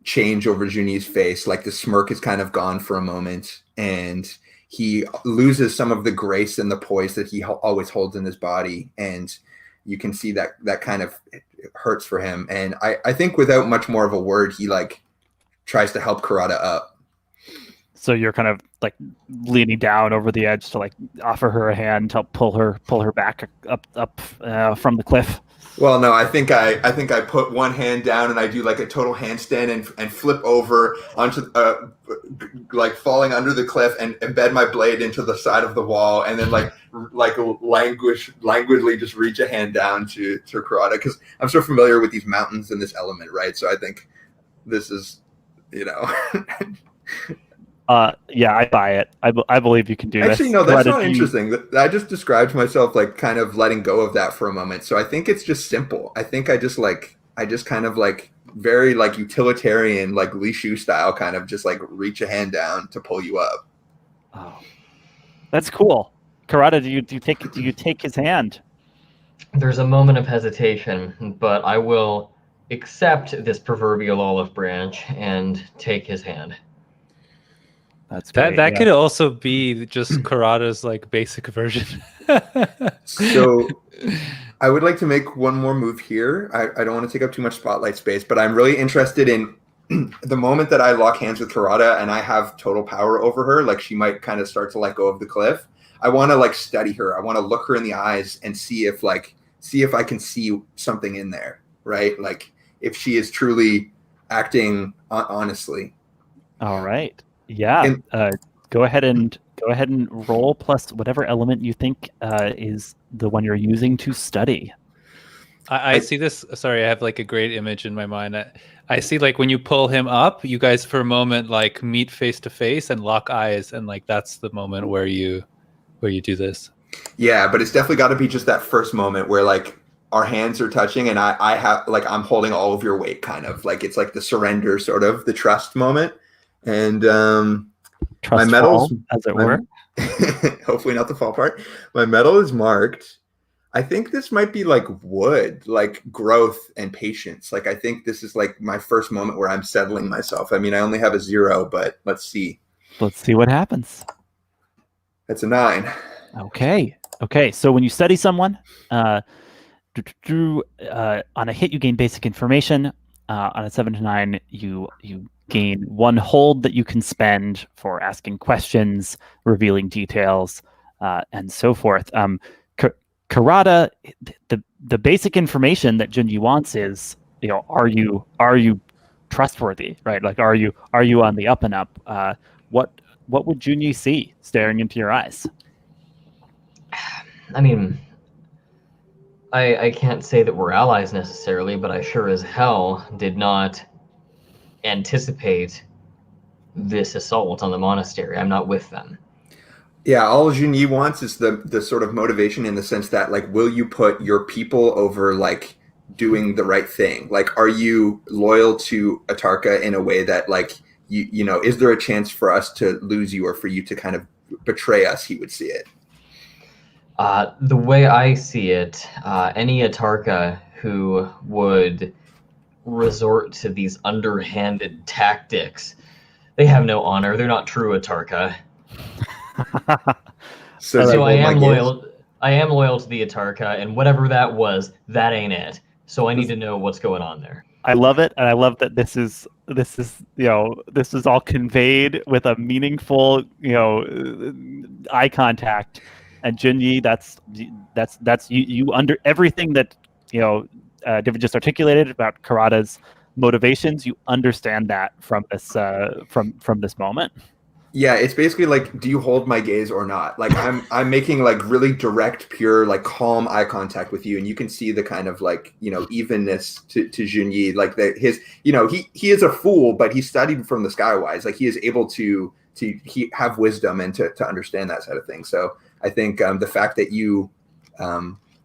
change over Junyi's face. Like the smirk is kind of gone for a moment, and he loses some of the grace and the poise that he always holds in his body. And you can see that kind of hurts for him. And I think without much more of a word, he like tries to help Kirada up.
So you're kind of like leaning down over the edge to like offer her a hand to help pull her back up from the cliff.
Well, no, I think I put one hand down and I do like a total handstand and flip over onto like falling under the cliff and embed my blade into the side of the wall, and then like languidly just reach a hand down to Kirada, because I'm so familiar with these mountains and this element, right? So I think this is,
Yeah, I buy it. I believe you can do this.
Actually, no, that's not interesting. I just described myself like kind of letting go of that for a moment. So I think it's just simple. I think I just kind of like very like utilitarian, like Li Shu style, kind of just like reach a hand down to pull you up.
Oh, that's cool. Kirada, do you take his hand?
There's a moment of hesitation, but I will accept this proverbial olive branch and take his hand.
That's great,
that could also be just Kirada's like basic version.
So I would like to make one more move here. I don't want to take up too much spotlight space, but I'm really interested in the moment that I lock hands with Kirada and I have total power over her. Like she might kind of start to let go of the cliff. I want to like study her. I want to look her in the eyes and see if I can see something in there, right? Like if she is truly acting honestly.
All right. Yeah. Go ahead and roll plus whatever element you think is the one you're using to study.
I see this. Sorry, I have like a great image in my mind. I see like when you pull him up, you guys for a moment like meet face to face and lock eyes, and like that's the moment where you do this.
Yeah, but it's definitely got to be just that first moment where like our hands are touching and I have like I'm holding all of your weight, kind of like it's like the surrender, sort of the trust moment. And
Trust
my medals,
as it were.
Hopefully not the fall part. My medal is marked. I think this might be like wood, like growth and patience. Like I think this is like my first moment where I'm settling myself. I mean, I only have a 0, but let's see.
Let's see what happens.
That's a 9.
Okay. So when you study someone, on a hit you gain basic information. On a 7 to 9, you gain 1 hold that you can spend for asking questions, revealing details, and so forth. Kirada, the basic information that Junyi wants is, are you trustworthy, right? Like, are you on the up and up? What would Junyi see staring into your eyes?
I mean, I can't say that we're allies necessarily, but I sure as hell did not anticipate this assault on the monastery. I'm not with them.
Yeah, all Junyi wants is the sort of motivation in the sense that, like, will you put your people over, like, doing the right thing? Like, are you loyal to Atarka in a way that, like, you know, is there a chance for us to lose you or for you to kind of betray us? He would see it.
The way I see it, any Atarka who would resort to these underhanded tactics, they have no honor. They're not true Atarka.
So,
So I
hold my
am
gaze.
loyal. I am loyal to the Atarka, and whatever that was, that ain't it. So I need to know what's going on there.
I love it, and I love that this is this is all conveyed with a meaningful eye contact. And Junyi, that's you under everything that David just articulated about Kirada's motivations. You understand that from this from this moment.
Yeah, it's basically like, do you hold my gaze or not? Like, I'm making, like, really direct, pure, like, calm eye contact with you, and you can see the kind of, like, evenness to Junyi. Like, his he is a fool, but he studied from the Skywise. Like, he is able to have wisdom and to understand that side of things. So I think the fact that you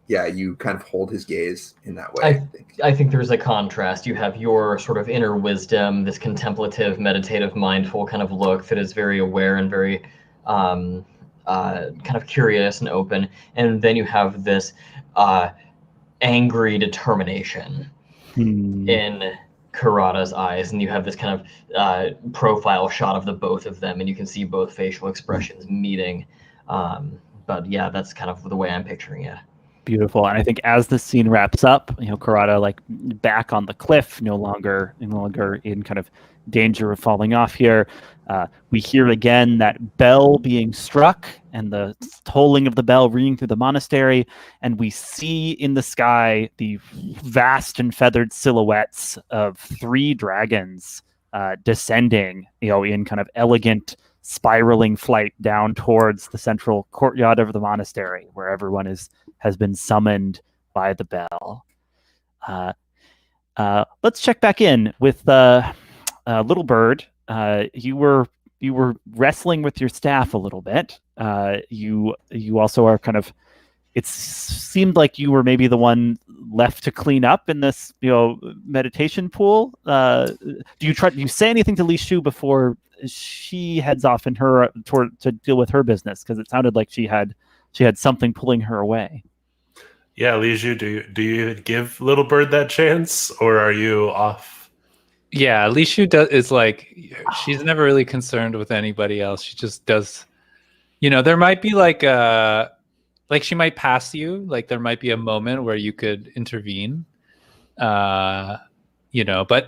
you kind of hold his gaze in that way.
I think there's a contrast. You have your sort of inner wisdom, this contemplative, meditative, mindful kind of look that is very aware and very kind of curious and open. And then you have this angry determination in Kirada's eyes. And you have this kind of profile shot of the both of them. And you can see both facial expressions meeting. But yeah, that's kind of the way I'm picturing it.
Beautiful. And I think as the scene wraps up, Kirada, like, back on the cliff, no longer in kind of danger of falling off here. We hear again that bell being struck and the tolling of the bell ringing through the monastery, and we see in the sky the vast and feathered silhouettes of 3 dragons descending, in kind of elegant spiraling flight down towards the central courtyard of the monastery, where everyone has been summoned by the bell. Let's check back in with Little Bird. You were wrestling with your staff a little bit. You also are kind of. It seemed like you were maybe the one left to clean up in this meditation pool. Do you say anything to Li Shu before she heads off to deal with her business? Because it sounded like she had something pulling her away.
Yeah, Li Shu, do you give Little Bird that chance, or are you off?
Yeah, Li Shu is like, she's never really concerned with anybody else. She just does, there might be like she might pass you. Like, there might be a moment where you could intervene, but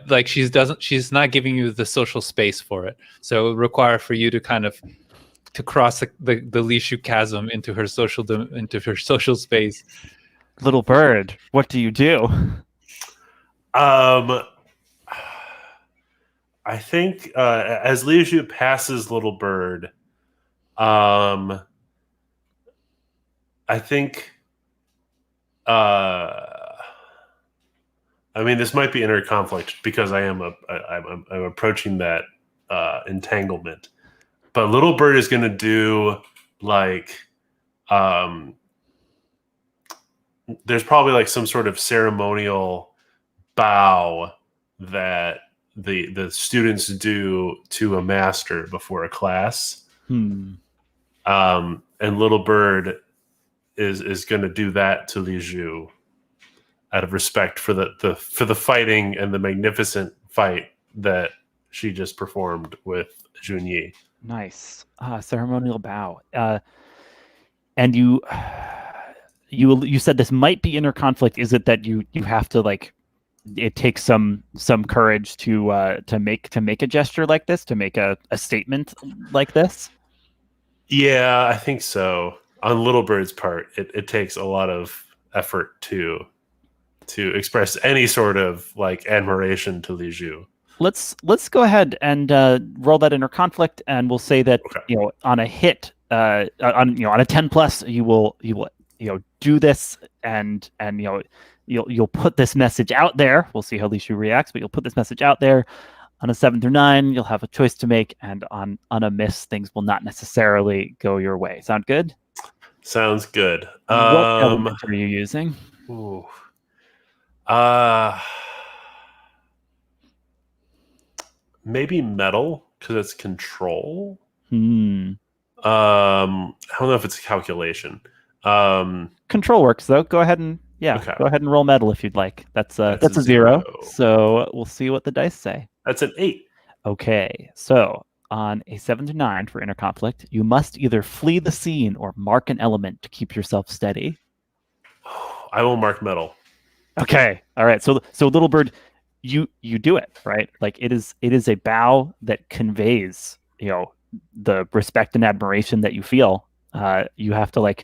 like she's not giving you the social space for it. So it would require for you to kind of to cross the Li Shu chasm into her social space.
Little Bird, what do you do?
I think as Li Shu passes Little Bird, I think I mean, this might be inner conflict because I'm approaching that entanglement, but Little Bird is going to do like there's probably like some sort of ceremonial bow that the students do to a master before a class. And Little Bird is going to do that to Li Shu out of respect for the fighting and the magnificent fight that she just performed with Junyi.
Nice. Ceremonial bow. And you said this might be inner conflict. Is it that you have to, like, it takes some courage to make a gesture like this, to make a statement like this?
Yeah, I think so. On Little Bird's part, it takes a lot of effort to express any sort of like admiration to Li Shu.
Let's go ahead and roll that inner conflict, and we'll say that
Okay.
On a hit, on a 10 plus, you will do this, and you'll put this message out there. We'll see how Lishu reacts, but you'll put this message out there. On a 7 through 9, you'll have a choice to make, and on a miss, things will not necessarily go your way. Sound good?
Sounds good.
What element are you using?
Ooh. Maybe metal, because it's control. I don't know if it's a calculation.
Control works though. Go ahead and
Okay.
Go ahead and roll metal if you'd like. That's a 0. So we'll see what the dice say.
That's an 8.
Okay, so on a 7 to 9 for inner conflict, you must either flee the scene or mark an element to keep yourself steady.
I will mark metal.
Okay, all right. So Little Bird, you do it, right? Like it is a bow that conveys the respect and admiration that you feel. You have to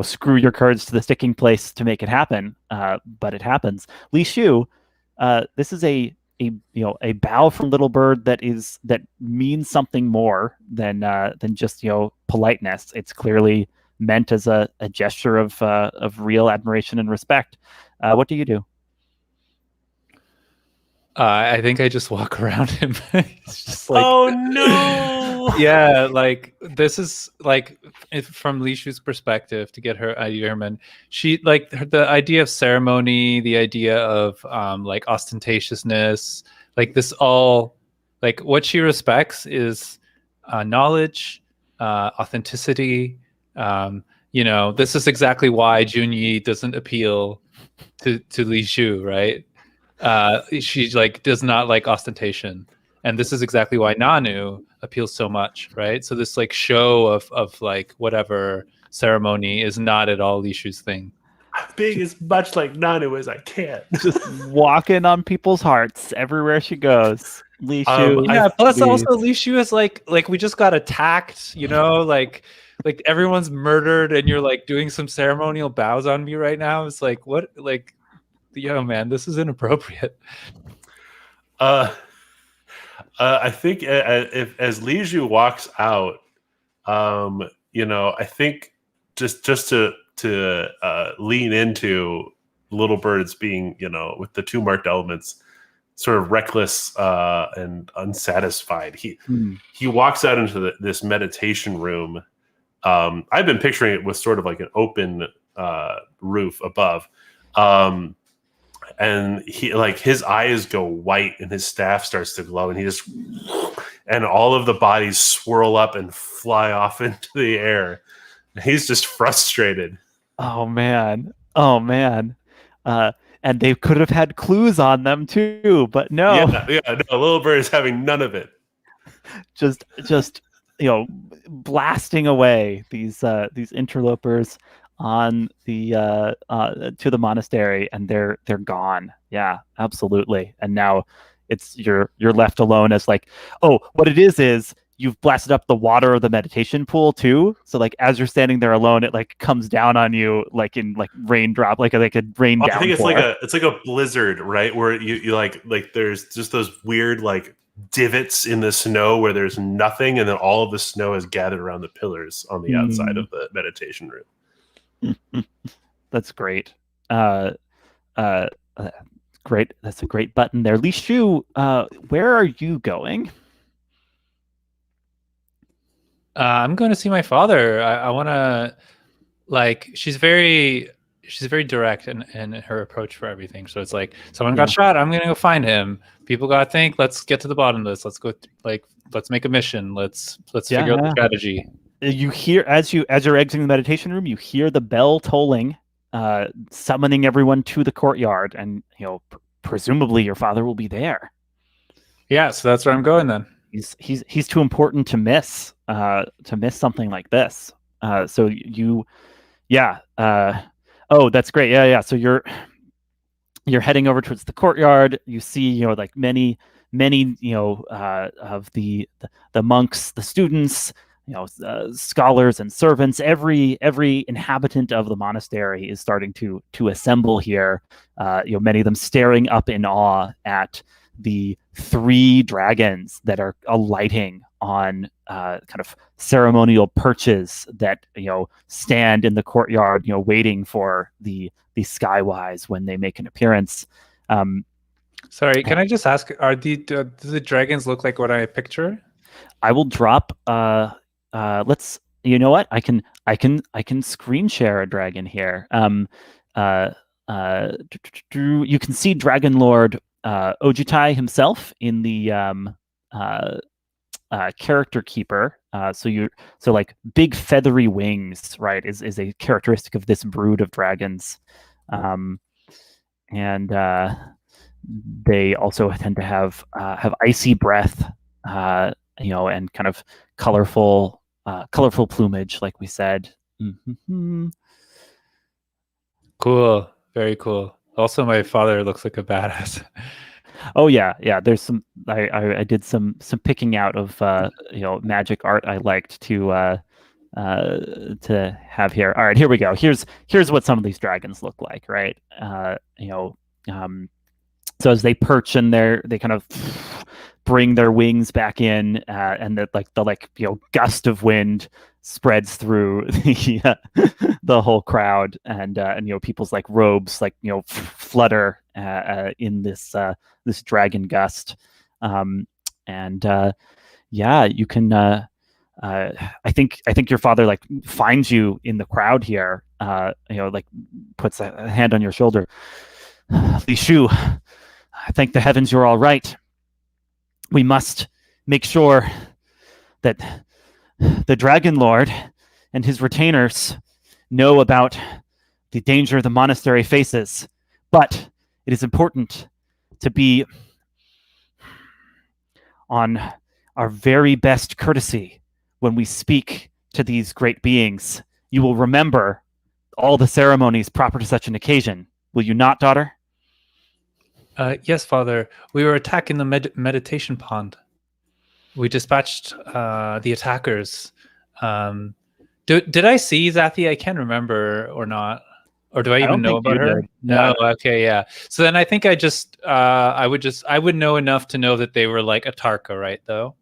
screw your cards to the sticking place to make it happen, but it happens. Li Shu, this is a bow from Little Bird that means something more than just politeness. It's clearly meant as a gesture of real admiration and respect. What do you do?
I think I just walk around him. It's just like,
oh no!
Yeah, like this is like from Lishu's perspective to get her Ironman. She the idea of ceremony, the idea of like ostentatiousness, like this all like what she respects is knowledge, authenticity. This is exactly why Junyi doesn't appeal to Lishu, right? She does not like ostentation, and this is exactly why Nanu appeals so much, right? So this show of whatever ceremony is not at all Lishu's thing.
I'm being as much like Nanu as I can.
Just walking on people's hearts everywhere she goes. Lishu.
Plus also Lishu is like we just got attacked, like everyone's murdered, and you're doing some ceremonial bows on me right now. It's like what yo, man, this is inappropriate.
I think as Lishu walks out, I think just to lean into Little Bird's being, with the 2 marked elements, sort of reckless and unsatisfied. He walks out into this meditation room. I've been picturing it with sort of like an open roof above. And he his eyes go white and his staff starts to glow, and all of the bodies swirl up and fly off into the air. And he's just frustrated.
Oh man. And they could have had clues on them too, but no.
Yeah, no, Little Bird is having none of it.
Just blasting away these interlopers on the to the monastery, and they're gone. Yeah, absolutely. And now you're left alone as what it is you've blasted up the water of the meditation pool too. So as you're standing there alone, it comes down on you in raindrop, like a rain downpour.
I think it's like a blizzard, right? Where you there's just those weird divots in the snow where there's nothing, and then all of the snow is gathered around the pillars on the outside of the meditation room.
That's great. Great. That's a great button there. Lishu, where are you going?
I'm going to see my father. I want to she's very direct in her approach for everything. So it's someone got shot, I'm going to go find him. People got to think, let's get to the bottom of this. Let's go let's make a mission. Let's figure out the strategy. You
hear as you're exiting the meditation room, you hear the bell tolling, summoning everyone to the courtyard, and presumably your father will be there.
Yeah, so that's where I'm going then.
He's too important to miss something like this. So that's great. Yeah. So you're heading over towards the courtyard. You see many of the monks, the students, scholars and servants. Every inhabitant of the monastery is starting to assemble here. Many of them staring up in awe at the 3 dragons that are alighting on kind of ceremonial perches that stand in the courtyard, waiting for the Skywise when they make an appearance.
Sorry, can I just ask? Do the dragons look like what I picture?
I will drop. Let's. You know what? I can screen share a dragon here. You can see Dragonlord Ojutai himself in the character keeper. So like big feathery wings, right? Is a characteristic of this brood of dragons, and they also tend to have icy breath, and kind of colorful plumage, like we said. Mm-hmm.
Cool, very cool. Also, my father looks like a badass.
Oh yeah. There's some. I did some picking out of magic art I liked to have here. All right, here we go. Here's what some of these dragons look like, right? So as they perch in there, they kind of bring their wings back in, and the gust of wind spreads through the whole crowd, and people's robes flutter in this dragon gust, and you can. I think your father finds you in the crowd here. Puts a hand on your shoulder. Li Shu, I thank the heavens you're all right. We must make sure that the Dragonlord and his retainers know about the danger the monastery faces, but it is important to be on our very best courtesy when we speak to these great beings. You will remember all the ceremonies proper to such an occasion. Will you not, daughter?
Yes, Father. We were attacking the meditation pond. We dispatched the attackers. Did I see Zathi? I can't remember or not. Or do I even know about her? No. Okay, yeah. So then I think I would know enough to know that they were like a Tarka, right? Though.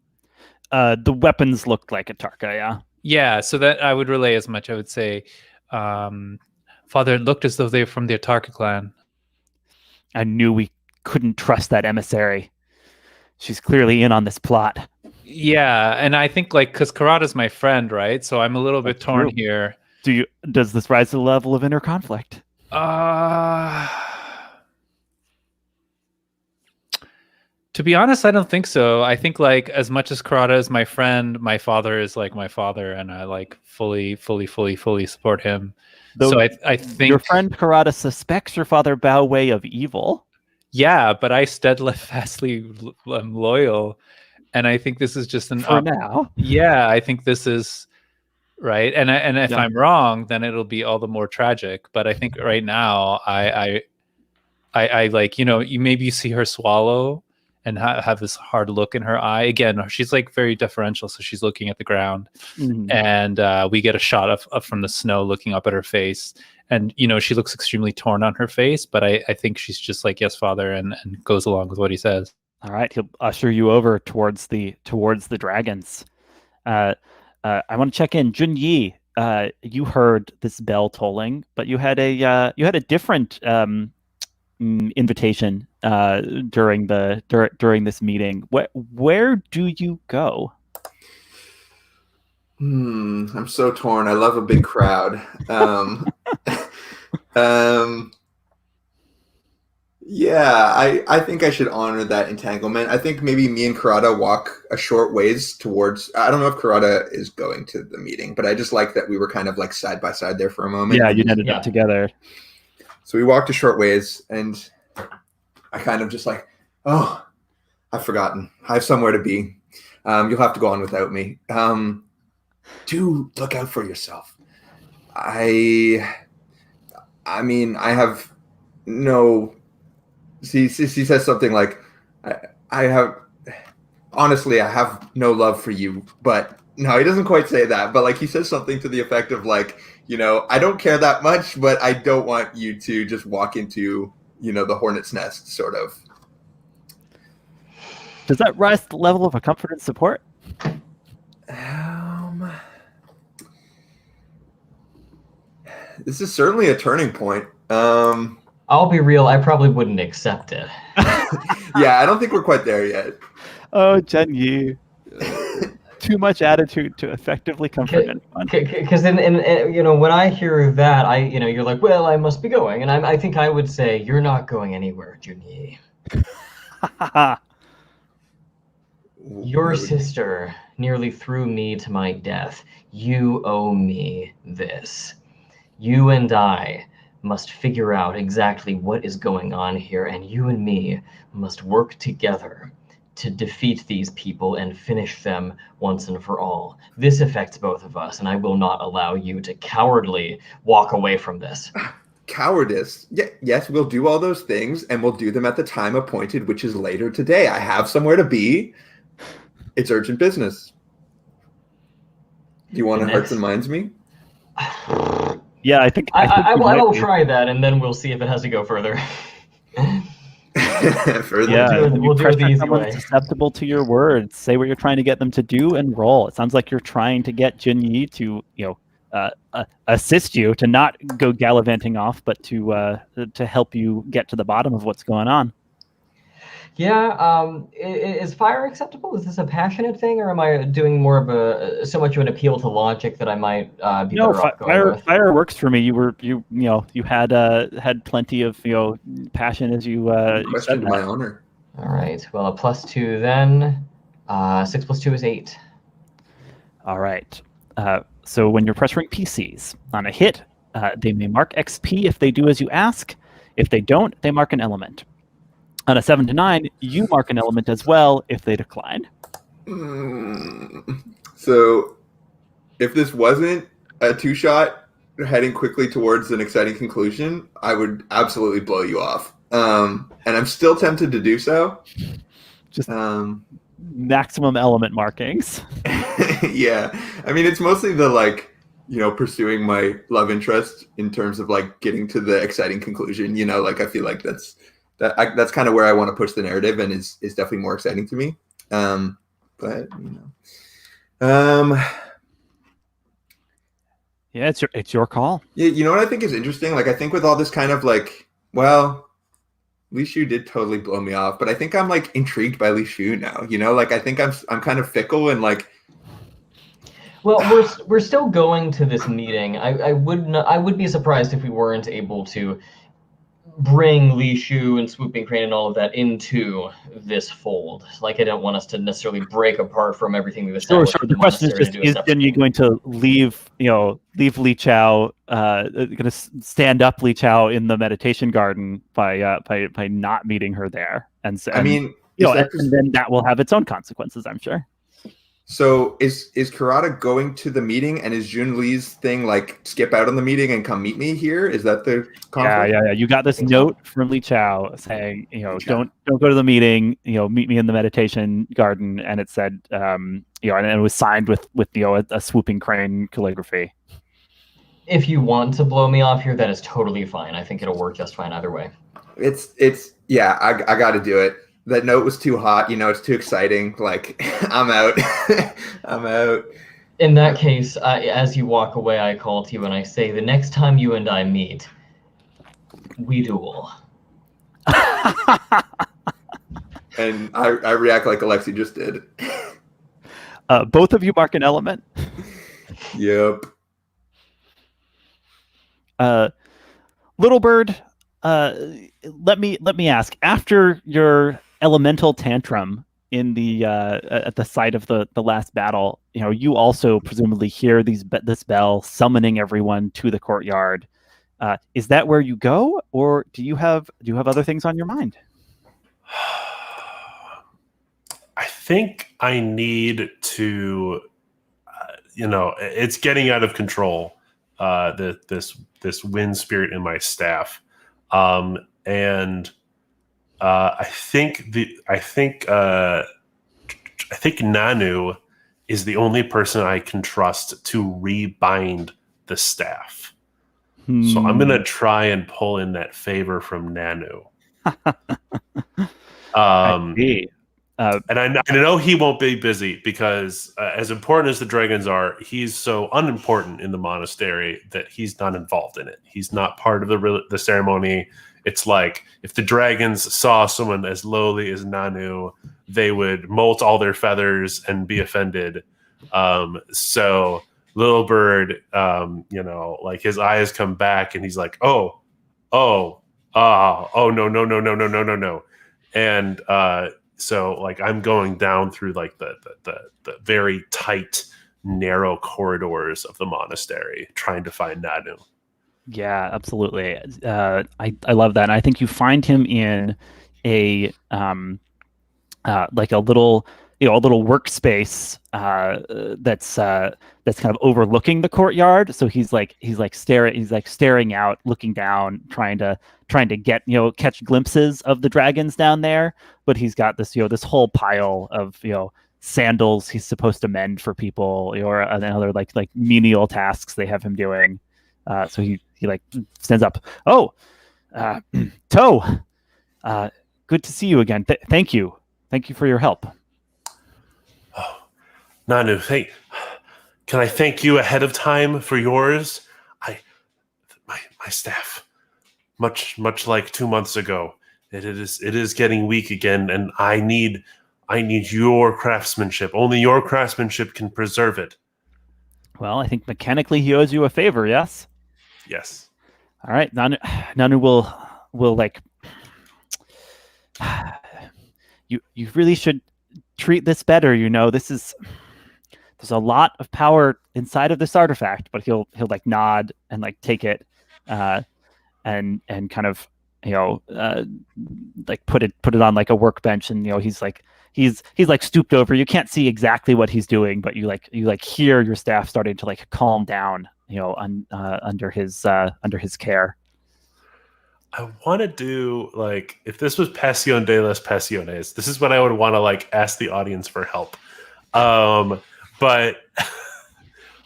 The weapons looked like a Tarka, yeah.
Yeah, so that I would relay as much. I would say, Father, it looked as though they were from the Tarka clan.
I knew we couldn't trust that emissary. She's clearly in on this plot.
Yeah, and I think because Kirada's my friend, right? So I'm a little bit torn here.
Does this rise to the level of inner conflict?
To be honest, I don't think so. I think as much as Kirada is my friend, my father is my father, and I fully support him.
Though
so I think
your friend Kirada suspects your father Bao Wei of evil.
Yeah, but I steadfastly am loyal, and I think this is just
for now.
Yeah, I think this is right, and if I'm wrong, then it'll be all the more tragic. But I think right now, I maybe you see her swallow and have this hard look in her eye. Again, she's very deferential, so she's looking at the ground, and we get a shot of from the snow looking up at her face. And, she looks extremely torn on her face, but I think she's just yes, Father, and goes along with what he says.
All right. He'll usher you over towards the dragons. I want to check in. Junyi, you heard this bell tolling, but you had a different invitation during this meeting. Where do you go?
I'm so torn. I love a big crowd. Yeah, I think I should honor that entanglement. I think maybe me and Kirada walk a short ways towards. I don't know if Kirada is going to the meeting, but I just like that we were kind of side by side there for a moment.
Yeah, you ended up together.
So we walked a short ways, and I kind of just oh, I've forgotten. I have somewhere to be. You'll have to go on without me. Do look out for yourself. I mean, I have no. She says something I have no love for you, but no, he doesn't quite say that. But he says something to the effect of I don't care that much, but I don't want you to just walk into the hornet's nest, sort of.
Does that rise to the level of a comfort and support?
This is certainly a turning point.
I'll be real, I probably wouldn't accept it.
Yeah, I don't think we're quite there yet.
Oh, Junyi. Too much attitude to effectively comfort anyone.
Because when I hear that, you're like, well, I must be going, and I think I would say, you're not going anywhere, Junyi. Your sister nearly threw me to my death. You owe me this. You and I must figure out exactly what is going on here, and you and me must work together to defeat these people and finish them once and for all. This affects both of us, and I will not allow you to cowardly walk away from this.
Cowardice. Yeah, yes, we'll do all those things, and we'll do them at the time appointed, which is later today. I have somewhere to be. It's urgent business. Do you want to hearts and minds me?
Yeah, I think
I will try that, and then we'll see if it has to go further.
We'll do it the easy way. Susceptible to your words. Say what you're trying to get them to do and roll. It sounds like you're trying to get Junyi to, assist you, to not go gallivanting off, but to help you get to the bottom of what's going on.
Yeah, is fire acceptable? Is this a passionate thing, or am I doing more of so much of an appeal to logic that I might be better off going with?
Fire works for me. You had plenty of passion as you
questioned my honor.
All right. Well, a +2 then. 6 + 2 is 8.
All right. So when you're pressuring PCs on a hit, they may mark XP if they do as you ask. If they don't, they mark an element. On a 7 to 9, you mark an element as well if they decline.
So if this wasn't a 2-shot heading quickly towards an exciting conclusion, I would absolutely blow you off. And I'm still tempted to do so.
Just maximum element markings.
Yeah. I mean, it's mostly the pursuing my love interest in terms of getting to the exciting conclusion. I feel like that's kind of where I want to push the narrative, and is definitely more exciting to me.
Yeah, it's your call.
Yeah, you know what I think is interesting? I think with all this kind of Li Shu did totally blow me off, but I think I'm intrigued by Li Shu now. I think I'm kind of fickle and
Well, we're still going to this meeting. I would be surprised if we weren't able to bring Li Shu and Swooping Crane and all of that into this fold. I don't want us to necessarily break apart from everything we've established.
Sure. The question is just: is Junyi going to leave Li Chao, going to stand up Li Chao in the meditation garden by not meeting her there? And then that will have its own consequences, I'm sure.
So is Kirada going to the meeting, and is Jun Li's thing skip out on the meeting and come meet me here? Is that the conflict?
Yeah. You got this note from Li Chao saying, don't go to the meeting, meet me in the meditation garden, and it said, and it was signed with a Swooping Crane calligraphy.
If you want to blow me off here, that is totally fine. I think it'll work just fine either way.
I got to do it. That note was too hot, it's too exciting. I'm out. I'm out.
In that case, as you walk away, I call to you and I say, the next time you and I meet, we duel.
And I react like Alexi just did.
Both of you mark an element.
Yep.
Little Bird, let me ask, after your elemental tantrum in the at the site of the last battle, you also presumably hear this bell summoning everyone to the courtyard. Is that where you go, or do you have other things on your mind?
I think I need to, it's getting out of control. This wind spirit in my staff, and I think Nanu is the only person I can trust to rebind the staff. So I'm gonna try and pull in that favor from Nanu.
I see.
And I know he won't be busy because as important as the dragons are, he's so unimportant in the monastery that he's not involved in it. He's not part of the ceremony. It's like if the dragons saw someone as lowly as Nanu, they would molt all their feathers and be offended. So Little Bird, like his eyes come back and he's like, oh, no. And so like I'm going down through like the very tight, narrow corridors of the monastery trying to find Nanu.
Yeah, absolutely. I love that. And I think you find him in a like a little workspace that's kind of overlooking the courtyard. So he's staring out, looking down, trying to get catch glimpses of the dragons down there. But he's got this this whole pile of sandals he's supposed to mend for people, or other like menial tasks they have him doing. So he like stands up. Oh, Toe, good to see you again. Thank you for your help.
Oh, Nanu, can I thank you ahead of time for yours? My staff, much like 2 months ago, it is getting weak again, and I need your craftsmanship. Only your craftsmanship can preserve it. Well,
I think mechanically he owes you a favor. Yes.
Yes.
All right, Nanu will like. You really should treat this better. There's a lot of power inside of this artifact, but he'll like nod and like take it, and kind of like put it on like a workbench, and he's like stooped over. You can't see exactly what he's doing, but you hear your staff starting to like calm down, under his care.
I want to do like, if this was Pasión de las Pasiones, this is when I would want to like ask the audience for help. But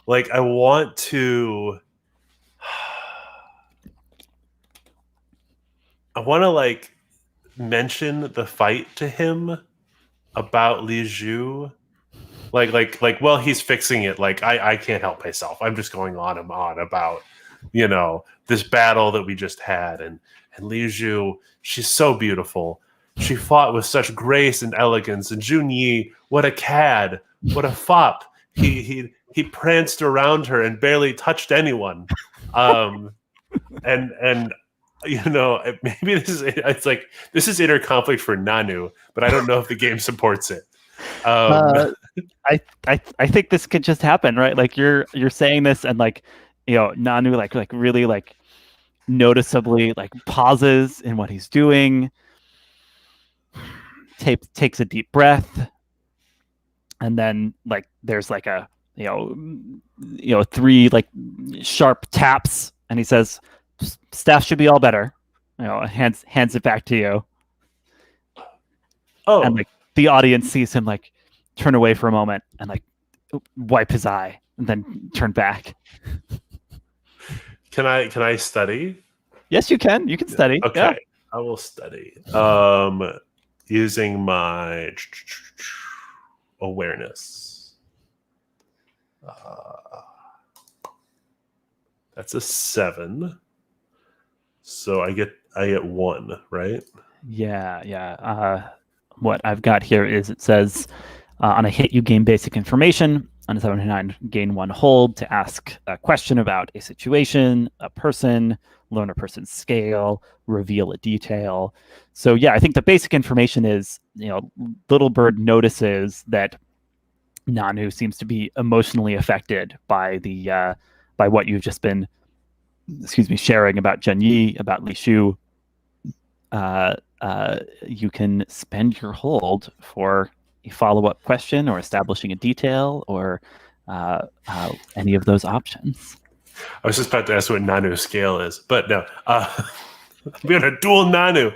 like I want to like mention the fight to him about Li Zhu. Like well, he's fixing it. Like I can't help myself. I'm just going on and on about this battle that we just had, and Li Zhu, she's so beautiful. She fought with such grace and elegance, and Junyi, what a cad, what a fop. He pranced around her and barely touched anyone. And maybe this is inner conflict for Nanu, but I don't know if the game supports it.
I think this could just happen, right? Like you're saying this, and like Nanu like really like noticeably like pauses in what he's doing, takes a deep breath, and then like there's like a 3 like sharp taps, and he says, "Staff should be all better." Hands it back to you.
Oh,
and like the audience sees him like turn away for a moment and like wipe his eye and then turn back.
Can I study?
Yes, you can. You can study.
Okay,
yeah.
I will study. Using my awareness. That's a 7. So I get 1, right?
Yeah. What I've got here is it says on a hit you gain basic information. On a 7-9, gain 1 hold to ask a question about a situation, a person, learn a person's scale, reveal a detail. So yeah, I think the basic information is, Little Bird notices that Nanu seems to be emotionally affected by the by what you've just been, sharing about Junyi, about Li Shu. You can spend your hold for a follow-up question or establishing a detail or any of those options.
I was just about to ask what Nanu's scale is, but no. We're gonna dual Nanu.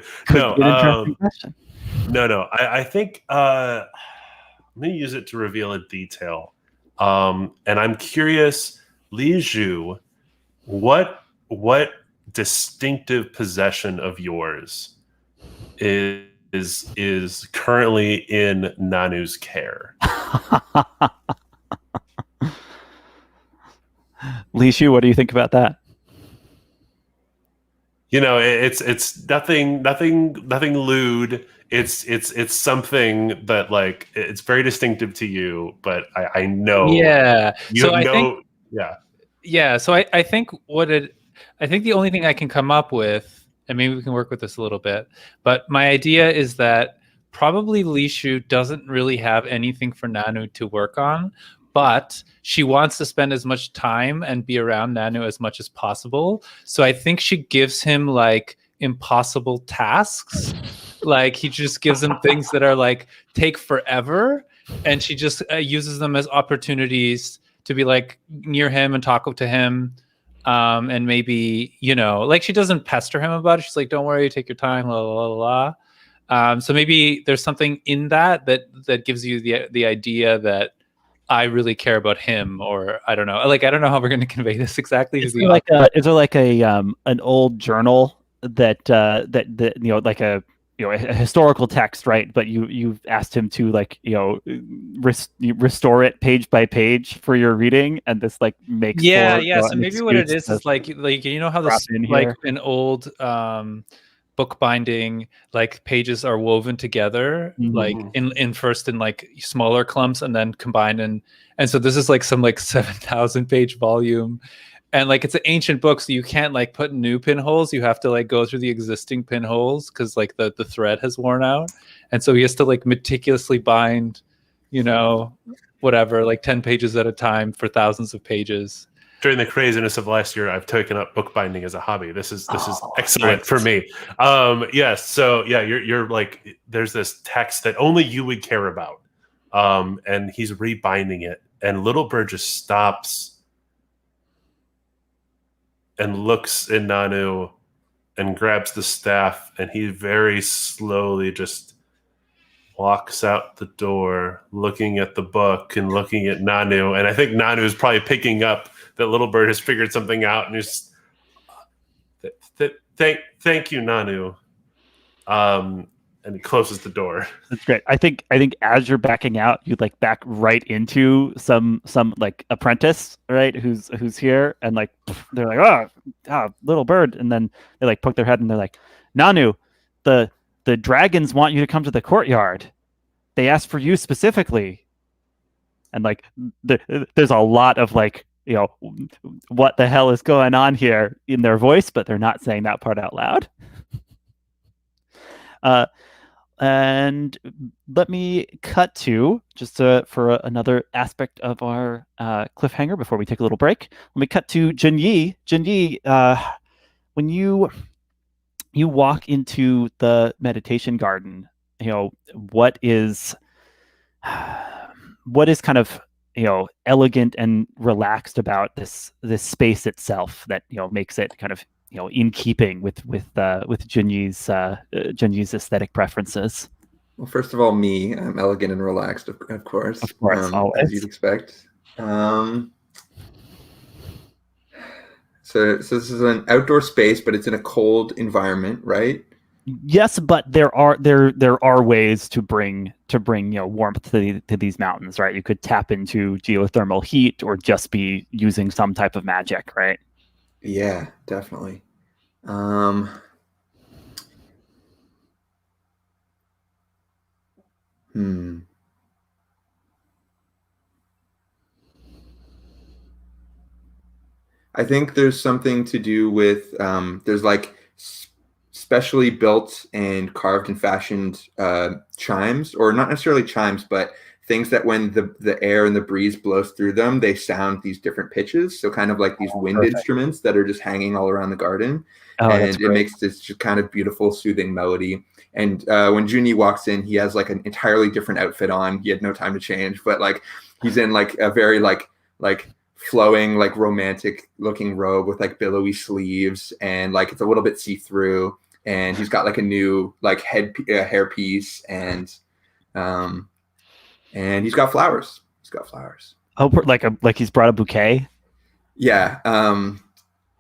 No. I think I'm gonna use it to reveal a detail. And I'm curious, Li Zhu, what distinctive possession of yours is is currently in Nanu's care.
Lishu, what do you think about that?
You know, it's nothing lewd. It's something that like it's very distinctive to you, but I know
Yeah.
you
So
have
I think
yeah.
Yeah, so I think I think the only thing I can come up with, and maybe we can work with this a little bit, but my idea is that probably Lishu doesn't really have anything for Nanu to work on, but she wants to spend as much time and be around Nanu as much as possible. So I think she gives him like impossible tasks. Like he just gives him things that are like take forever, and she just uses them as opportunities to be like near him and talk to him, and maybe, you know, like she doesn't pester him about it. She's like, don't worry, take your time, la la la la. So maybe there's something in that gives you the idea that I really care about him, or I don't know. Like I don't know how we're going to convey this exactly.
Is there like a an old journal that you know, like a a historical text, right? But you've asked him to like restore it page by page for your reading, and this like makes
yeah.
for
So
an
maybe what it
excuse
is like you know how
drop
this
in
like
here.
an old book binding, like pages are woven together, like in first in like smaller clumps and then combined, and so this is like some like 7,000 page volume, and like it's an ancient book, so you can't like put new pinholes. You have to like go through the existing pinholes because like the thread has worn out, and so he has to like meticulously bind, you know, whatever, like 10 pages at a time for thousands of pages.
During the craziness of last year, I've taken up bookbinding as a hobby. This is excellent
nice.
for me. Yes, so yeah, you're like, there's this text that only you would care about, and he's rebinding it, and Little Bird just stops and looks in Nanu and grabs the staff, and he very slowly just walks out the door, looking at the book and looking at Nanu. And I think Nanu is probably picking up that Little Bird has figured something out, and he's thank you, Nanu. And he closes the door.
That's great. I think as you're backing out, you like back right into some like apprentice, right? Who's here, and like they're like, oh, Little Bird, and then they like poke their head and they're like, Nanu, the dragons want you to come to the courtyard. They asked for you specifically. And like there's a lot of like, you know, what the hell is going on here in their voice, but they're not saying that part out loud. And let me cut to just for another aspect of our cliffhanger before we take a little break. Let me cut to Junyi. Junyi, when you walk into the meditation garden, you know, what is kind of, you know, elegant and relaxed about this space itself that, you know, makes it kind of, you know, in keeping with Junyi's aesthetic preferences.
Well, first of all, I'm elegant and relaxed, of course.
Of course, always.
As you'd expect. So this is an outdoor space, but it's in a cold environment, right?
Yes, but there are ways to bring you know, warmth to these mountains, right? You could tap into geothermal heat, or just be using some type of magic, right?
Yeah, definitely. I think there's something to do with there's like specially built and carved and fashioned chimes, or not necessarily chimes, but things that when the air and the breeze blows through them, they sound these different pitches. So kind of like these wind instruments that are just hanging all around the garden. And it makes this just kind of beautiful, soothing melody. And when Junyi walks in, he has like an entirely different outfit on. He had no time to change, but like he's in like a very like flowing, like romantic looking robe with like billowy sleeves, and like it's a little bit see-through. And he's got like a new like hairpiece, and he's got flowers. Oh,
like he's brought a bouquet.
Yeah.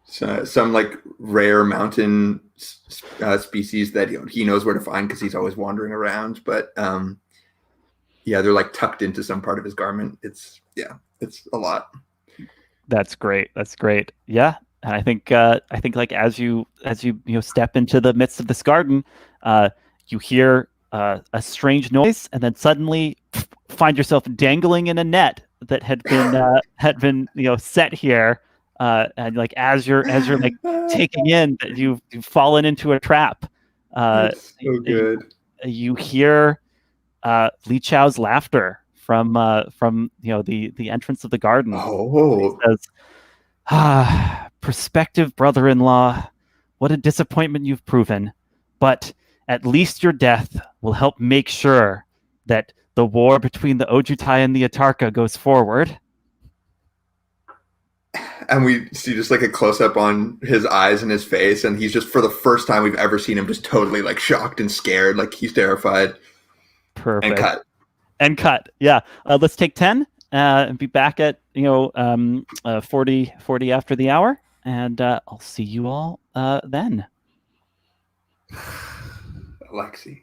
some like rare mountain species that he knows where to find because he's always wandering around. But yeah, they're like tucked into some part of his garment. It's a lot.
That's great. That's great. Yeah, and I think like as you step into the midst of this garden, you hear a strange noise, and then suddenly find yourself dangling in a net that had been set here, and like as you're like taking in that you've fallen into a trap.
That's so good.
You hear Li Chao's laughter from the entrance of the garden.
Oh,
He says, prospective brother-in-law, what a disappointment you've proven. But at least your death will help make sure that the war between the Ojutai and the Atarka goes forward.
and we see just like a close up on his eyes and his face, and he's just, for the first time we've ever seen him, just totally like shocked and scared, like he's terrified.
Perfect.
And cut.
Yeah. Let's take 10 and be back at 40 after the hour, and I'll see you all then.
Alexi.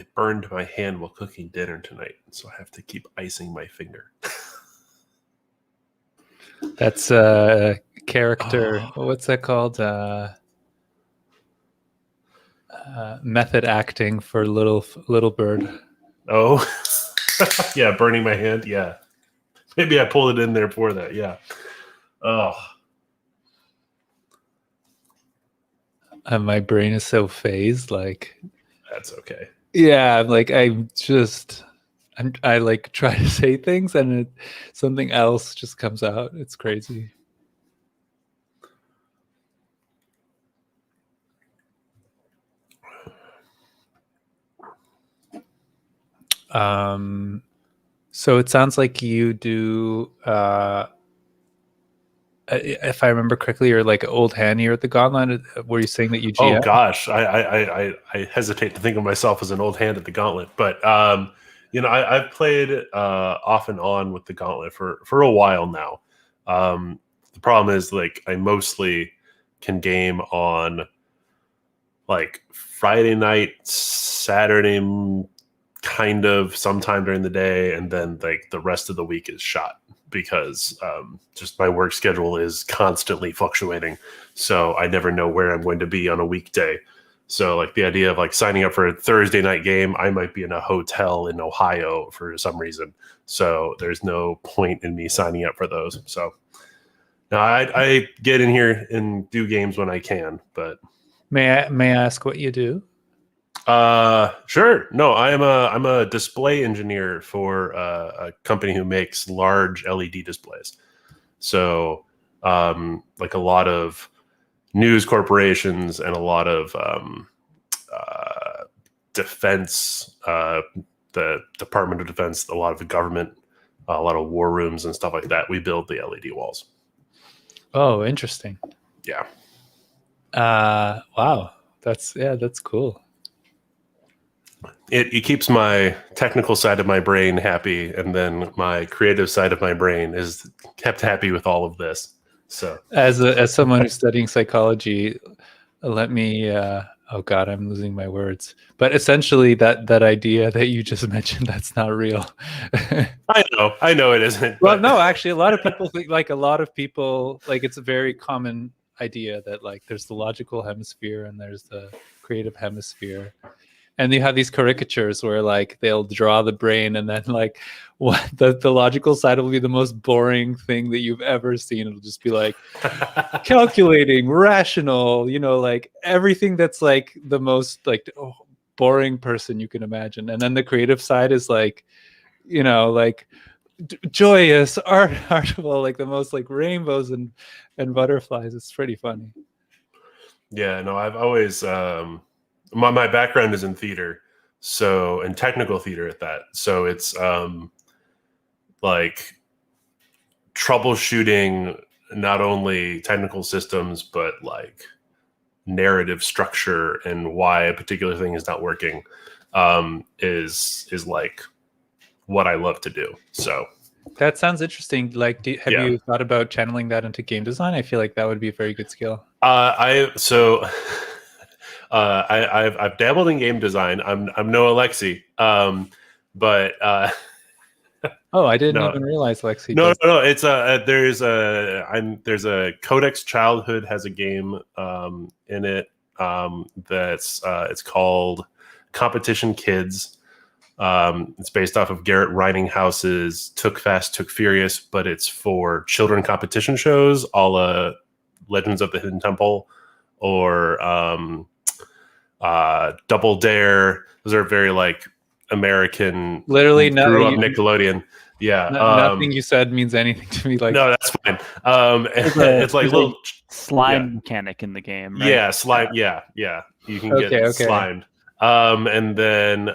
I burned my hand while cooking dinner tonight, so I have to keep icing my finger.
That's a character. What's that called? Method acting for little bird.
Oh, yeah, burning my hand. Yeah, maybe I pulled it in there for that. Yeah. Oh,
And my brain is so phased. Like,
that's okay.
yeah, I'm like I like try to say things and something else just comes out. It's crazy. So it sounds like you do. If I remember correctly, you're like an old hand here at the Gauntlet. Were you saying that you GM?
Oh gosh, I hesitate to think of myself as an old hand at the Gauntlet, but I've played off and on with the Gauntlet for a while now. The problem is like I mostly can game on like Friday night, Saturday, kind of sometime during the day, and then like the rest of the week is shot because just my work schedule is constantly fluctuating. So I never know where I'm going to be on a weekday. So like the idea of like signing up for a Thursday night game, I might be in a hotel in Ohio for some reason. So there's no point in me signing up for those. So now I get in here and do games when I can, but
May I ask what you do?
Sure. No, I'm a display engineer for a company who makes large LED displays. So, like a lot of news corporations and a lot of defense, the Department of Defense, a lot of the government, a lot of war rooms and stuff like that. We build the LED walls.
Oh, interesting.
Yeah.
Wow. That's cool.
It keeps my technical side of my brain happy, and then my creative side of my brain is kept happy with all of this. So,
As someone who's studying psychology, let me. Oh God, I'm losing my words. But essentially, that idea that you just mentioned, that's not real.
I know it isn't.
Well,
but...
no, actually, a lot of people think like it's a very common idea that like there's the logical hemisphere and there's the creative hemisphere. And you have these caricatures where like they'll draw the brain and then like what the logical side will be the most boring thing that you've ever seen. It'll just be like calculating, rational, like everything that's like the most like boring person you can imagine. And then the creative side is like, like joyous, artful, like the most like rainbows and butterflies. It's pretty funny.
Yeah, no, I've always my background is in theater, so and technical theater at that. So it's like troubleshooting not only technical systems but like narrative structure and why a particular thing is not working is like what I love to do. So
that sounds interesting. Like, have you thought about channeling that into game design? I feel like that would be a very good skill.
I've dabbled in game design. I'm no Alexi, but
oh, I didn't even realize Alexi.
No. It's there's a Codex Childhood has a game in it that's it's called Competition Kids. It's based off of Garrett Reininghaus's Took Fast, Took Furious, but it's for children competition shows, a la Legends of the Hidden Temple or Double Dare. Those are very like American.
Literally,
grew up Nickelodeon. Yeah,
nothing you said means anything to me. Like,
no, that's fine. It's like a little
slime mechanic in the game. Right?
Yeah, slime. Yeah, you can get slimed. And then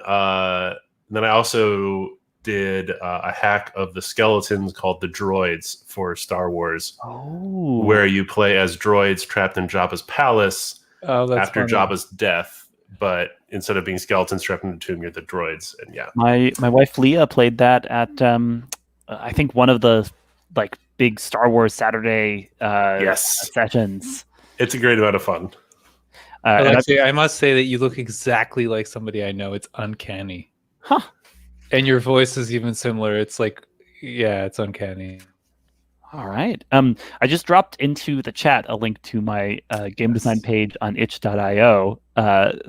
I also did a hack of the skeletons called the Droids for Star Wars, where you play as droids trapped in Jabba's palace after Jabba's death. But instead of being skeletons trapped in the tomb, you're the droids. And yeah,
my wife Leah played that at I think one of the like big Star Wars Saturday sessions.
It's a great amount of fun.
Alexei, I must say that you look exactly like somebody I know. It's uncanny.
Huh.
And your voice is even similar. It's like, yeah, it's uncanny.
All right. I just dropped into the chat a link to my game design page on itch.io.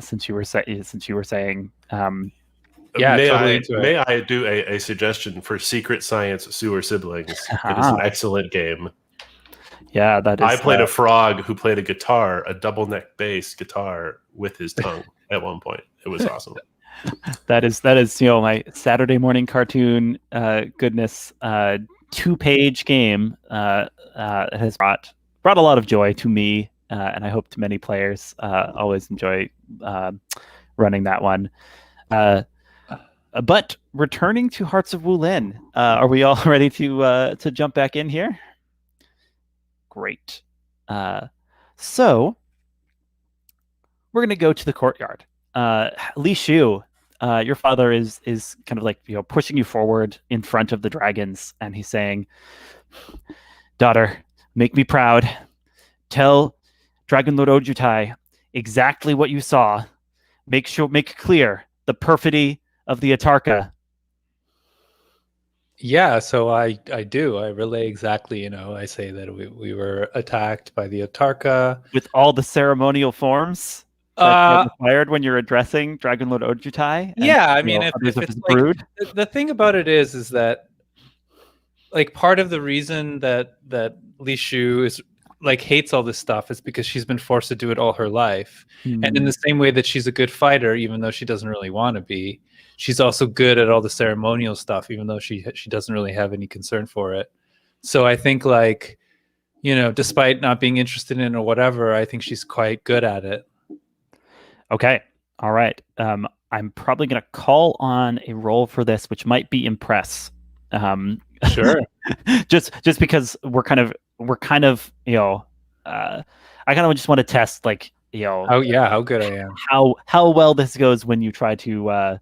Since you were saying,
Yeah,
may
totally
I
into it.
may I do a suggestion for Secret Science Sewer Siblings? It is an excellent game.
Yeah, that is.
I played a frog who played a guitar, a double neck bass guitar with his tongue at one point. It was awesome.
That is my Saturday morning cartoon goodness. 2-page game has brought a lot of joy to me, and I hope to many players. Always enjoy running that one. But returning to Hearts of Wulin, are we all ready to jump back in here? Great. So we're going to go to the courtyard. Li Shu, your father is kind of like, pushing you forward in front of the dragons, and he's saying, "Daughter, make me proud. Tell Dragonlord Ojutai exactly what you saw. Make clear the perfidy of the Atarka."
Yeah, so I do. I relay exactly, I say that we were attacked by the Atarka.
With all the ceremonial forms that get required when you're addressing Dragonlord Ojutai.
Yeah, I mean, if it's like,
brood.
The thing about it is that, like, part of the reason that Li Shu is like hates all this stuff is because she's been forced to do it all her life. And in the same way that she's a good fighter, even though she doesn't really want to be, she's also good at all the ceremonial stuff, even though she doesn't really have any concern for it. So I think, like, despite not being interested in it or whatever, I think she's quite good at it.
Okay. All right. I'm probably going to call on a roll for this, which might be impress.
Sure.
just because we're kind of I kind of just want to test, like,
how good I am,
how well this goes when you try to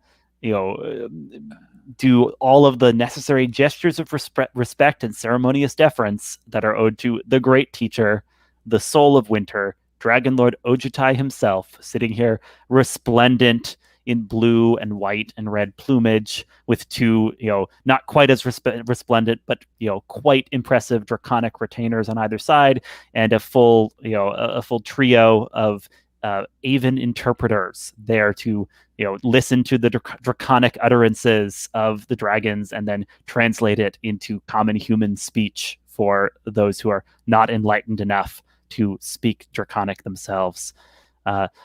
do all of the necessary gestures of respect and ceremonious deference that are owed to the great teacher, the soul of winter, Dragonlord Ojutai himself, sitting here resplendent in blue and white and red plumage, with two, not quite as resplendent, but quite impressive draconic retainers on either side, and a full trio of Aven interpreters there to listen to the draconic utterances of the dragons and then translate it into common human speech for those who are not enlightened enough to speak draconic themselves.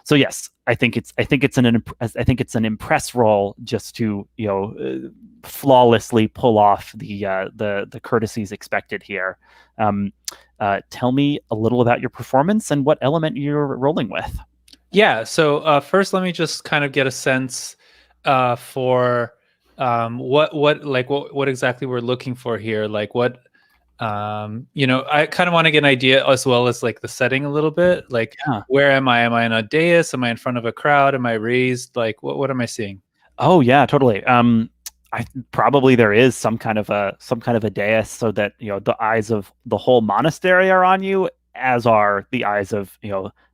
So yes, I think it's an impress roll, just to flawlessly pull off the courtesies expected here. Tell me a little about your performance and what element you're rolling with.
Yeah. So first, let me just kind of get a sense for what exactly we're looking for here. Like, what I kind of want to get an idea, as well as like the setting a little bit. Like, where am I? Am I on a dais? Am I in front of a crowd? Am I raised? Like, what am I seeing?
Oh yeah, totally. I probably there is some kind of a dais, so that the eyes of the whole monastery are on you, as are the eyes of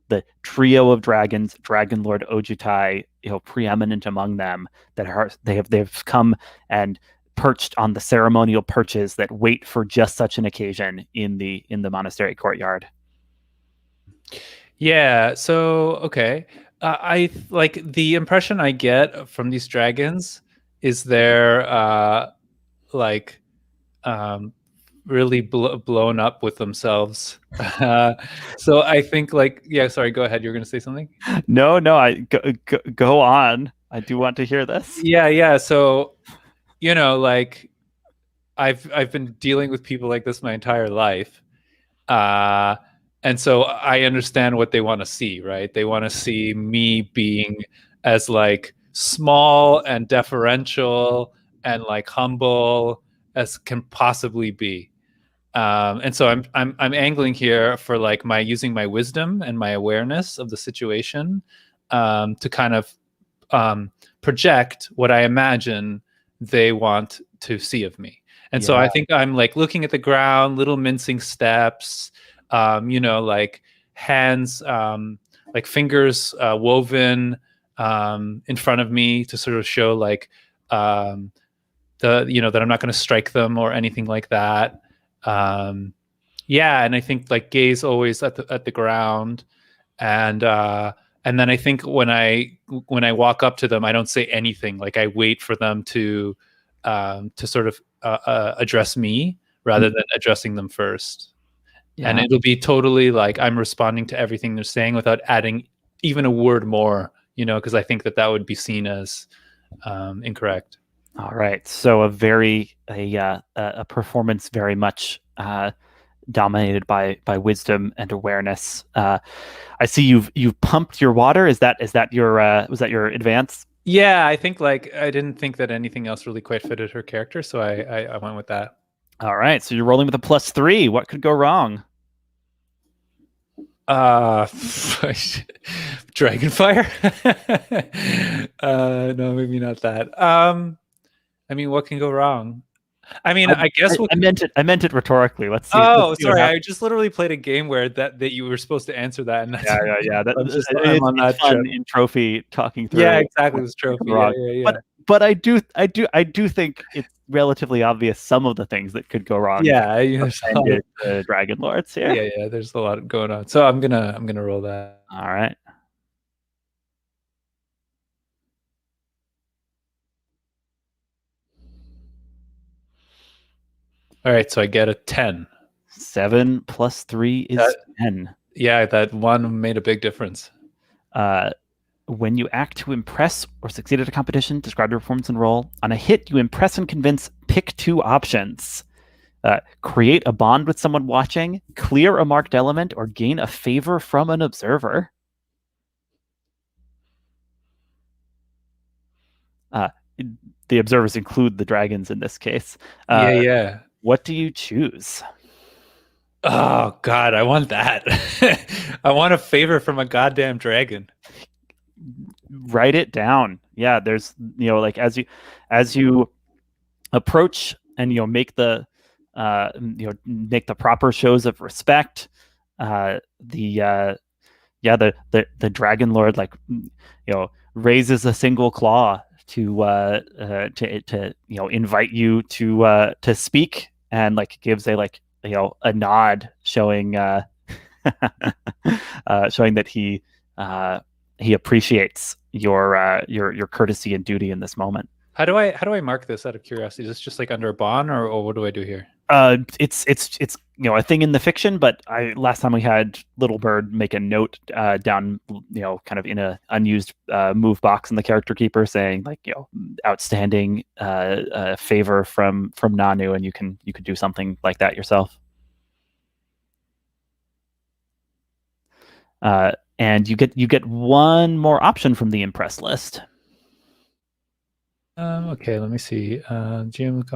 the trio of dragons, Dragonlord Ojutai, preeminent among them, that they've come and perched on the ceremonial perches that wait for just such an occasion in the monastery courtyard.
Yeah. So okay, I like the impression I get from these dragons is they're really blown up with themselves. So I think, like, yeah. Sorry, go ahead. You're going to say something?
No. I go on. I do want to hear this.
Yeah. So, like, I've been dealing with people like this my entire life, and so I understand what they want to see. Right? They want to see me being as, like, small and deferential and, like, humble as can possibly be. And so I'm angling here for, like, using my wisdom and my awareness of the situation to kind of project what I imagine they want to see of me. And so I think I'm, like, looking at the ground, little mincing steps, like hands like fingers woven in front of me to sort of show like that I'm not going to strike them or anything like that. And I think like gaze always at the ground, and then I think when I walk up to them, I don't say anything. Like I wait for them to sort of address me rather than addressing them first.
Yeah.
And it'll be totally like I'm responding to everything they're saying without adding even a word more, because I think that would be seen as incorrect.
All right. So a performance very much dominated by wisdom and awareness. I see you've pumped your water. Is that your was that your advance?
Yeah, I think like I didn't think that anything else really quite fitted her character, so I went with that.
All right. So you're rolling with a +3. What could go wrong?
Dragonfire? No, maybe not that. I mean, what can go wrong? I mean, I guess
I meant it rhetorically. Let's see.
Oh,
let's see
sorry. I just literally played a game where that you were supposed to answer that, and that's,
yeah.
I'm on that
fun
trip.
in trophy talking through.
Yeah, exactly. It was trophy. Yeah.
But I do think it's relatively obvious some of the things that could go wrong.
Yeah, there's a lot
of Dragonlords here.
Yeah. There's a lot going on. So I'm gonna roll that.
All right.
All right, so I get a 10.
7 + 3 is 10.
Yeah, that one made a big difference.
When you act to impress or succeed at a competition, describe your performance and roll. On a hit, you impress and convince. Pick 2 options. Create a bond with someone watching, clear a marked element, or gain a favor from an observer. The observers include the dragons in this case.
Yeah.
What do you choose?
Oh God, I want that. I want a favor from a goddamn dragon.
Write it down. Yeah, there's like as you approach and make the proper shows of respect. The Dragonlord raises a single claw to invite you to speak, and gives a nod showing showing that he appreciates your courtesy and duty in this moment.
How do I mark this out of curiosity? Is this just under a bond, or what do I do here?
It's a thing in the fiction, but last time we had Little Bird make a note down kind of in a unused move box in the character keeper saying outstanding favor from Nanu, and you can do something like that yourself. And you get one more option from the impress list.
Okay, let me see. GM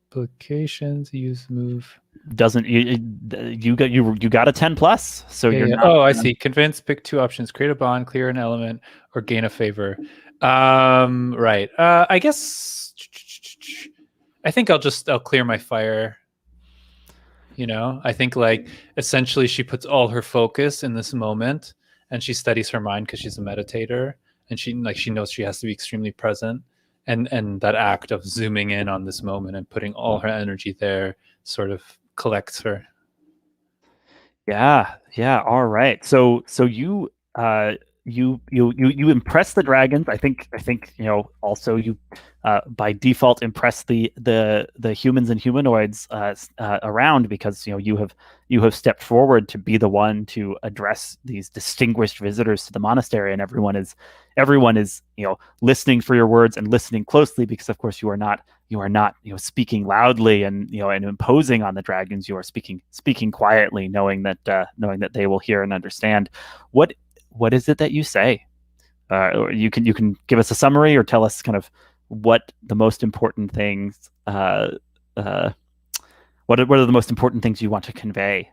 complications, use move.
Doesn't you got a 10+? So you're not.
Oh, I see. Convince. Pick 2 options: create a bond, clear an element, or gain a favor. Right. I guess. I think I'll clear my fire. I think essentially she puts all her focus in this moment, and she studies her mind because she's a meditator, and she knows she has to be extremely present. And that act of zooming in on this moment and putting all her energy there sort of collects her.
Yeah. All right. So you impress the dragons. I think also you by default impress the humans and humanoids around, because you have stepped forward to be the one to address these distinguished visitors to the monastery, and everyone is listening for your words and listening closely, because of course you are not speaking loudly and and imposing on the dragons. You are speaking quietly, knowing that they will hear and understand. What is it that you say? Or you can give us a summary, or tell us kind of what the most important things. What are the most important things you want to convey?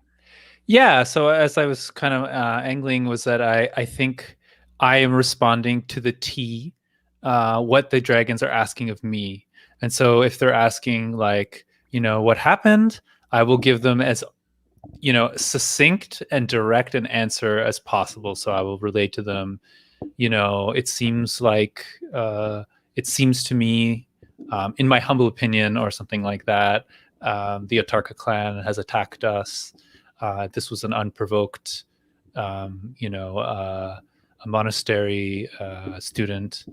Yeah. So as I was kind of angling, was that I think I am responding to the T, what the dragons are asking of me. And so if they're asking what happened, I will give them as succinct and direct an answer as possible. So I will relate to them. It seems to me, in my humble opinion, or something like that, the Atarka clan has attacked us. This was an unprovoked, a monastery student,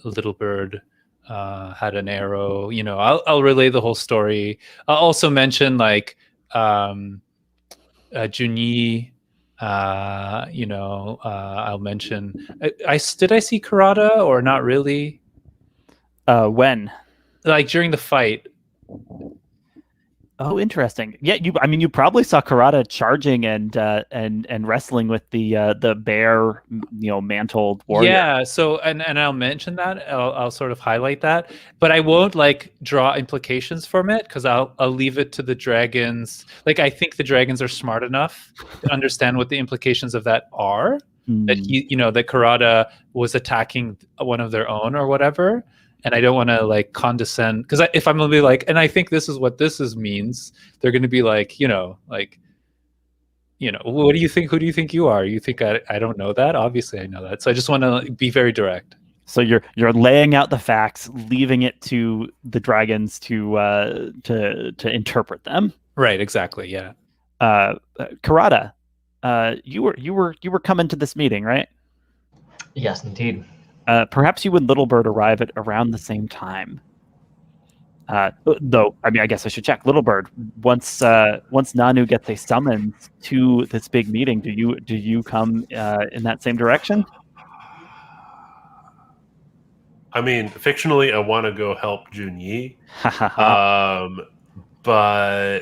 little bird, had an arrow. I'll relay the whole story. I'll also mention Junyi. I'll mention. Did I see Kirada or not really?
When?
Like during the fight.
Oh, interesting. Yeah, you probably saw Kirada charging and wrestling with the bear, mantled warrior.
Yeah. So and I'll mention that. I'll sort of highlight that, but I won't draw implications from it because I'll leave it to the dragons. I think the dragons are smart enough to understand what the implications of that are. That that Kirada was attacking one of their own or whatever. And I don't want to condescend, because if I'm gonna be and I think this is what this means, they're gonna be what do you think? Who do you think you are? You think I don't know that? Obviously, I know that. So I just want to be very direct.
So you're laying out the facts, leaving it to the dragons to interpret them.
Right. Exactly. Yeah.
Kirada, you were coming to this meeting, right?
Yes, indeed.
Perhaps you and Littlebird arrive at around the same time. Though, I guess I should check. Littlebird, once Nanu gets a summons to this big meeting, do you come in that same direction?
Fictionally, I want to go help Junyi, but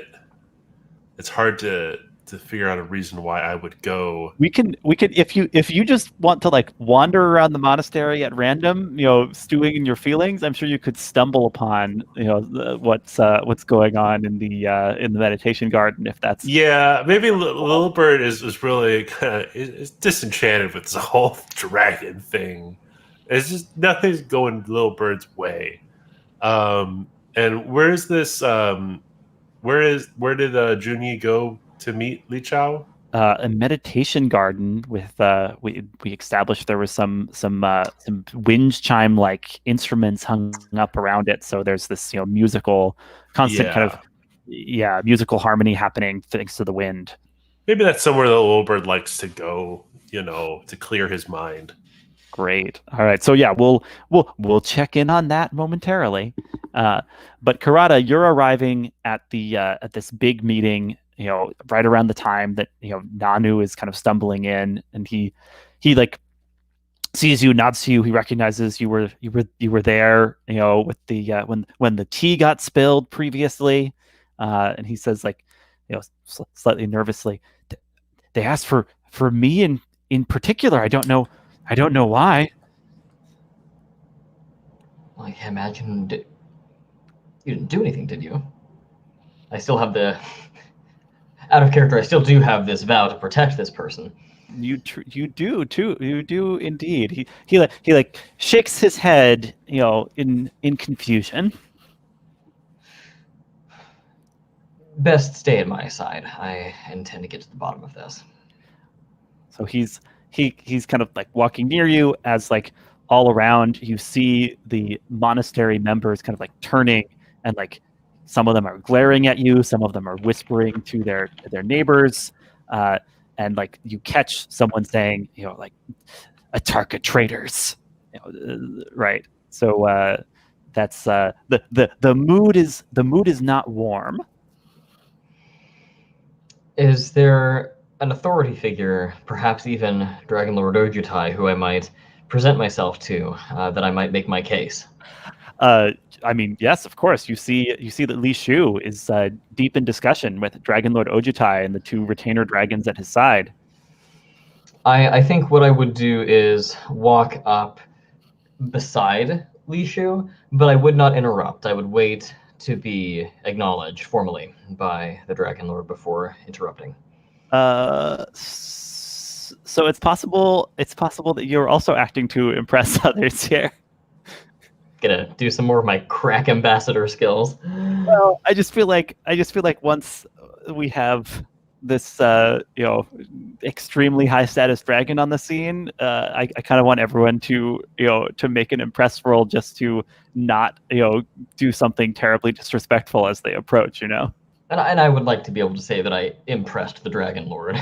it's hard to figure out a reason why I would go.
We can if you just want to wander around the monastery at random, stewing in your feelings, I'm sure you could stumble upon what's going on in the meditation garden, if that's
maybe Littlebird is really is disenchanted with the whole dragon thing. It's just nothing's going Littlebird's way. And where is this? Where did Junyi go to meet Li Chao?
A meditation garden with we established there was some wind chime instruments hung up around it, so there's this musical constant kind of musical harmony happening thanks to the wind.
Maybe that's somewhere that Littlebird likes to go, to clear his mind.
Great. All right. So we'll check in on that momentarily. But Kirada, you're arriving at this big meeting, right around the time that Nanu is kind of stumbling in, and he sees you, nods to you. He recognizes you were there, with the when the tea got spilled previously, and he says slightly nervously, they asked for me in particular. I don't know why.
Well, I imagine you didn't do anything, did you? I still have out of character, I still do have this vow to protect this person.
You do too. You do indeed. He shakes his head, in confusion.
Best stay at my side. I intend to get to the bottom of this.
So he's kind of walking near you as all around you see the monastery members kind of turning, and some of them are glaring at you, some of them are whispering to their neighbors, and you catch someone saying, Atarka traitors, right? So that's the mood is not warm.
Is there an authority figure, perhaps even Dragonlord Ojutai, who I might present myself to, that I might make my case?
Yes, of course. You see that Li Shu is deep in discussion with Dragonlord Ojutai and the two retainer dragons at his side.
I think what I would do is walk up beside Li Shu, but I would not interrupt. I would wait to be acknowledged formally by the Dragonlord before interrupting.
So it's possible that you're also acting to impress others here.
gonna do some more of my crack ambassador skills.
Well, I just feel like once we have this extremely high status dragon on the scene, I kind of want everyone to to make an impress roll just to not do something terribly disrespectful as they approach.
And I would like to be able to say that I impressed the Dragonlord.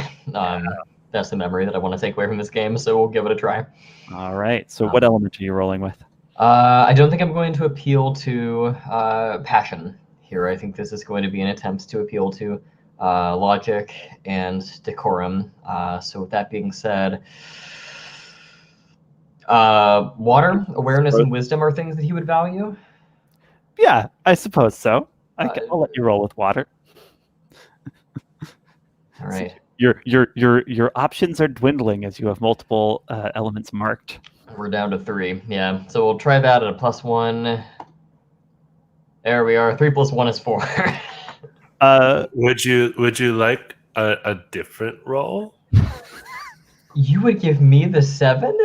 That's the memory that I want to take away from this game, so we'll give it a try.
All right. So what element are you rolling with?
I don't think I'm going to appeal to passion here. I think this is going to be an attempt to appeal to logic and decorum. So with that being said, water, awareness, and wisdom are things that he would value?
Yeah, I suppose so. I'll let you roll with water.
All right.
So your options are dwindling as you have multiple elements marked.
We're down to 3. Yeah. So we'll try that at a +1. There we are. 3 + 1 is 4.
Would you like a different roll?
You would give me the 7?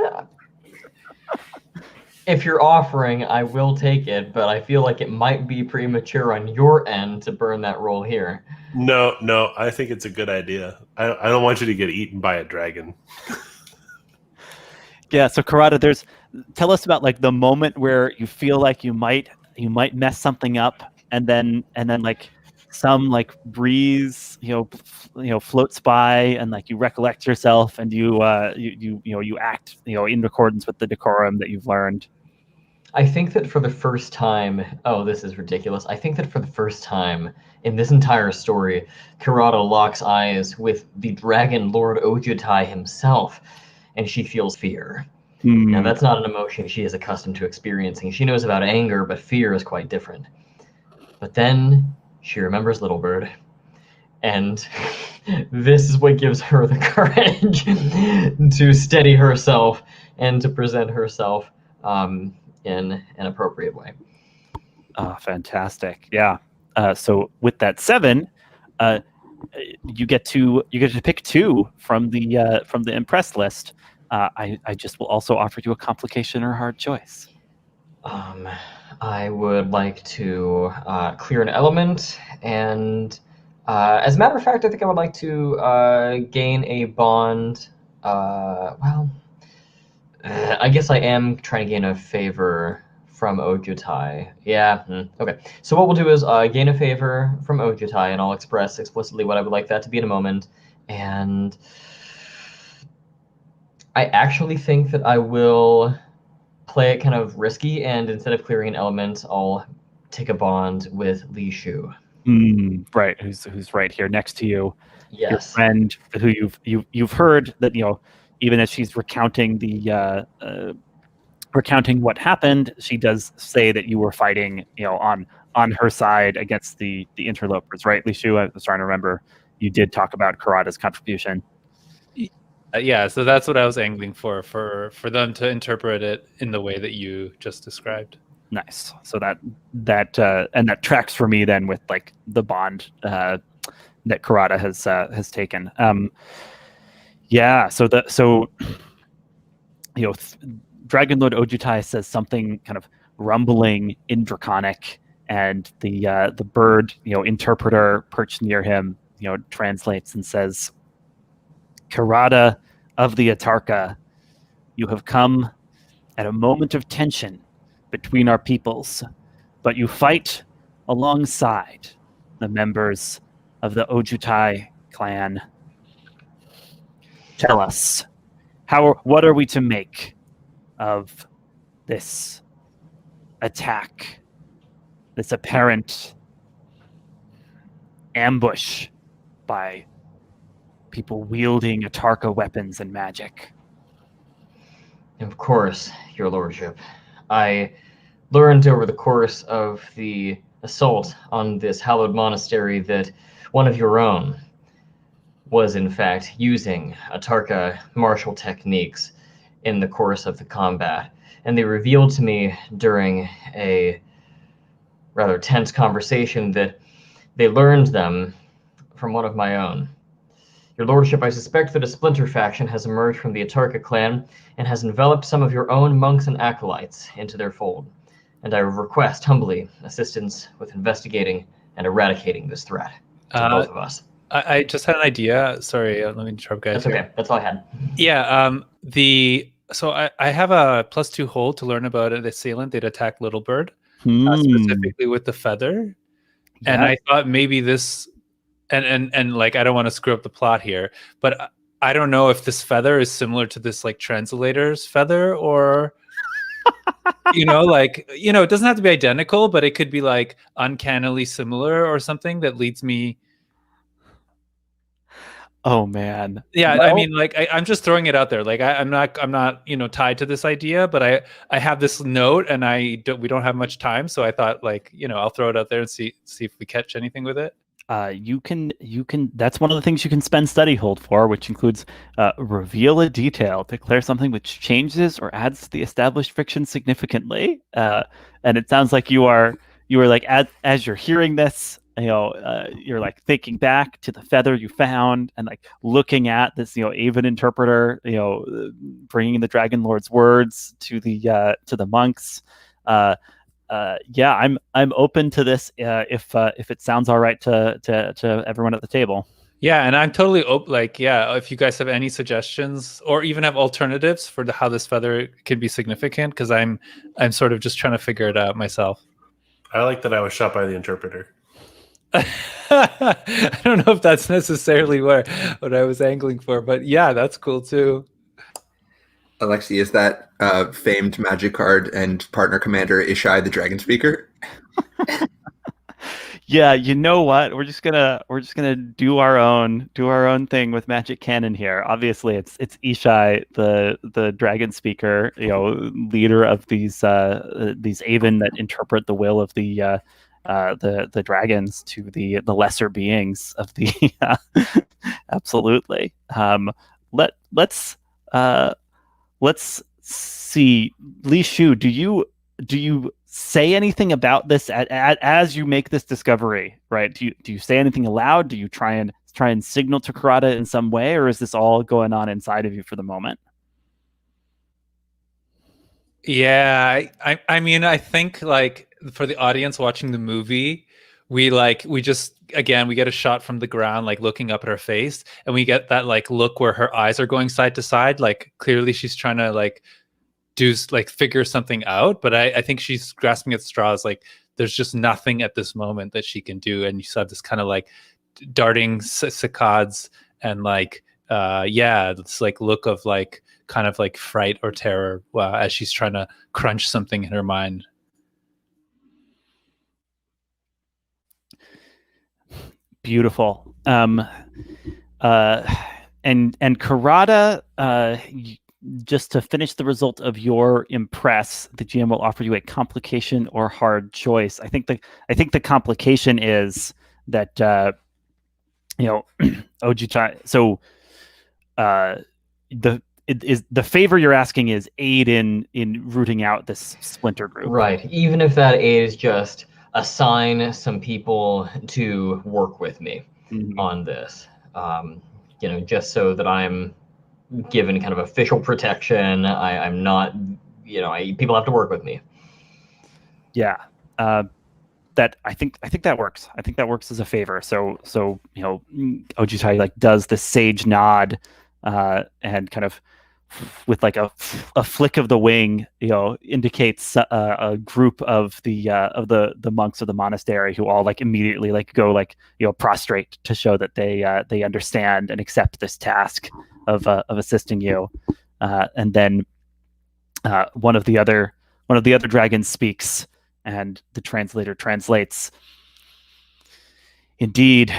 If you're offering, I will take it, but I feel like it might be premature on your end to burn that roll here.
No, I think it's a good idea. I don't want you to get eaten by a dragon.
Yeah, so Kirada, tell us about like the moment where you feel like you might mess something up, and then like some like breeze floats by, and like you recollect yourself, and you act in accordance with the decorum that you've learned.
I think that for the first time, this is ridiculous. I think that for the first time in this entire story, Kirada locks eyes with the Dragonlord Ojutai himself, and she feels fear. Now, that's not an emotion she is accustomed to experiencing. She knows about anger, but fear is quite different. But then she remembers Little Bird, and this is what gives her the courage to steady herself and to present herself in an appropriate way.
Oh, fantastic! Yeah. So with that 7, you get to pick 2 from the impress list. I just will also offer you a complication or hard choice.
I would like to clear an element, and as a matter of fact, I think I would like to gain a bond. I guess I am trying to gain a favor from Ojutai. Yeah, okay. So what we'll do is gain a favor from Ojutai, and I'll express explicitly what I would like that to be in a moment. And I actually think that I will play it kind of risky, and instead of clearing an element, I'll take a bond with Li Shu.
Right, who's right here next to you.
Yes.
Your friend who you've heard that even as she's recounting recounting what happened, she does say that you were fighting on her side against the interlopers, right, Li Shu? I was trying to remember. You did talk about Kirada's contribution.
Yeah, so that's what I was angling for them to interpret it in the way that you just described.
Nice. So that tracks for me then with like the bond that Kirada has taken. Yeah. So Dragonlord Ojutai says something kind of rumbling in Draconic, and the bird interpreter perched near him translates and says, "Kirada of the Atarka, you have come at a moment of tension between our peoples, but you fight alongside the members of the Ojutai clan. Tell us, what are we to make of this attack, this apparent ambush by people wielding Atarka weapons and magic?"
Of course, your lordship. I learned over the course of the assault on this hallowed monastery that one of your own was in fact using Atarka martial techniques in the course of the combat. And they revealed to me during a rather tense conversation that they learned them from one of my own. Your lordship, I suspect that a splinter faction has emerged from the Atarka clan and has enveloped some of your own monks and acolytes into their fold. and I request humbly assistance with investigating and eradicating this threat to both of us.
I just had an idea. Sorry, let me interrupt, guys.
That's okay. That's all I had.
Yeah. So I have a +2 hold to learn about an assailant that attack Little Bird, specifically with the feather. And I thought maybe this, and like I don't want to screw up the plot here, but I don't know if this feather is similar to this like translator's feather, or it doesn't have to be identical, but it could be like uncannily similar or something that leads me.
Oh man.
Yeah,
Well,
I mean, like I'm just throwing it out there. Like I'm not tied to this idea, but I have this note, and we don't have much time, so I thought like I'll throw it out there and see if we catch anything with it.
you can that's one of the things you can spend study hold for, which includes reveal a detail, declare something which changes or adds to the established fiction significantly. And it sounds like you are like, as you're hearing this, you're like thinking back to the feather you found and like looking at this Aven interpreter bringing the Dragonlord's words to the monks. Yeah, I'm open to this if it sounds all right to everyone at the table.
Yeah, and I'm totally open. Like, yeah, if you guys have any suggestions or even have alternatives for how this feather can be significant, because I'm sort of just trying to figure it out myself.
I like that I was shot by the interpreter.
I don't know if that's necessarily what I was angling for, but yeah, that's cool too.
Alexi, is that famed magic card and partner commander Ishai the Dragon Speaker?
Yeah, you know what? We're just gonna do our own thing with Magic Cannon here. Obviously, it's Ishai, the Dragon Speaker, leader of these Aven that interpret the will of the dragons to the lesser beings of the. Absolutely. Let's see, Li Shu. Do you say anything about this as you make this discovery? Right? Do you say anything aloud? Do you try and signal to Kirada in some way, or is this all going on inside of you for the moment?
Yeah, I mean, I think like for the audience watching the movie, we just again we get a shot from the ground, like looking up at her face, and we get that like look where her eyes are going side to side, like clearly she's trying to like figure something out, but I think she's grasping at straws. Like there's just nothing at this moment that she can do, and you saw this kind of like darting saccades and like this like look of like kind of like fright or terror as she's trying to crunch something in her mind.
Beautiful. And Kirada, just to finish the result of your impress, the GM will offer you a complication or hard choice. I think the complication is that Ojutai. So the favor you're asking is aid in rooting out this splinter group.
Right. Even if that aid is just assign some people to work with me on this, just so that I'm given kind of official protection. I'm not, people have to work with me.
Yeah. That I think that works. I think that works as a favor. So Ojutai like does the sage nod, and kind of with like a flick of the wing, indicates a group of the monks of the monastery who all like immediately like go like prostrate to show that they understand and accept this task of assisting you, and then one of the other dragons speaks, and the translator translates. Indeed,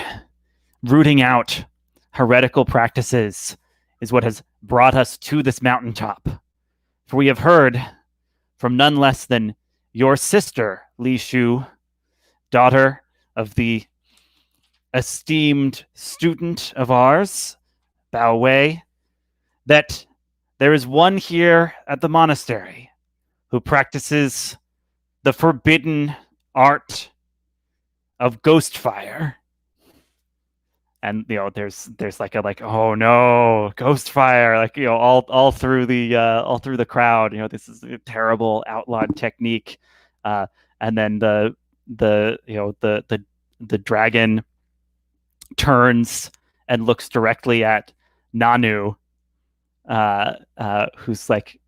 rooting out heretical practices is what has brought us to this mountaintop. For we have heard from none less than your sister, Li Shu, daughter of the esteemed student of ours, Bao Wei, that there is one here at the monastery who practices the forbidden art of ghost fire. And there's like oh no, ghost fire, like all through the crowd. This is a terrible outlawed technique. and then the dragon turns and looks directly at Nanu, who's like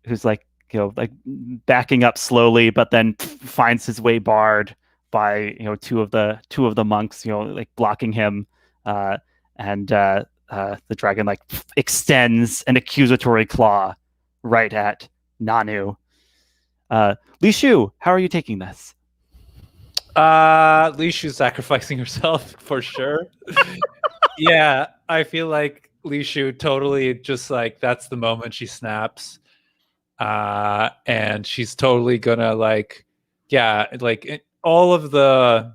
backing up slowly, but then finds his way barred by two of the monks like blocking him, and the dragon like extends an accusatory claw right at Nanu. Li Shu, how are you taking this?
Li Shu's sacrificing herself for sure. Yeah, I feel like Li Shu totally just like that's the moment she snaps. And she's totally gonna all of the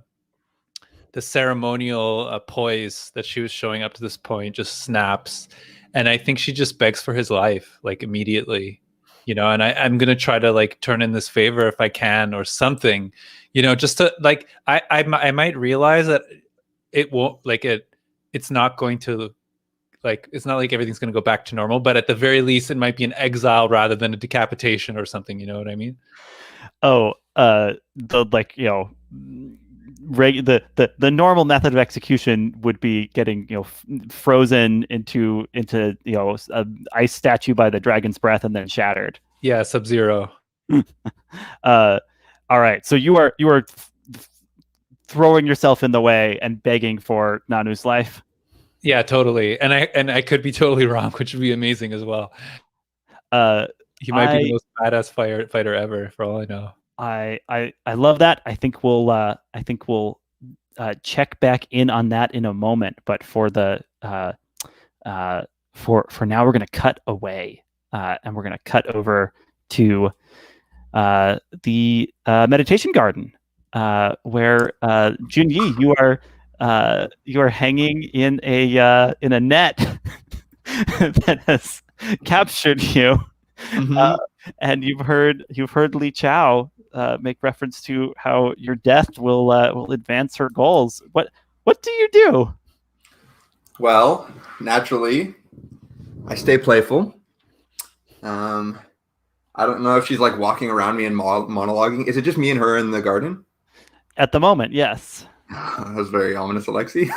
ceremonial poise that she was showing up to this point just snaps, and I think she just begs for his life like immediately, and I'm gonna try to like turn in this favor if I can or something, just to like I might realize that it won't it's not going to it's not like everything's going to go back to normal, but at the very least it might be an exile rather than a decapitation or something, you know what I mean?
Oh, the normal method of execution would be getting frozen into an ice statue by the dragon's breath and then shattered.
Yeah, Sub-Zero.
All right, so you are throwing yourself in the way and begging for Nanu's life.
Yeah, totally. And I could be totally wrong, which would be amazing as well. He might be the most badass fighter ever, for all I know.
I love that. I think we'll check back in on that in a moment. But for the for now, we're going to cut away, and we're going to cut over to the meditation garden, where Junyi, you are hanging in a net that has captured you, and you've heard Li Chao make reference to how your death will advance her goals. What do you do?
Well, naturally, I stay playful. I don't know if she's like walking around me and monologuing. Is it just me and her in the garden?
At the moment, yes.
That was very ominous, Alexi.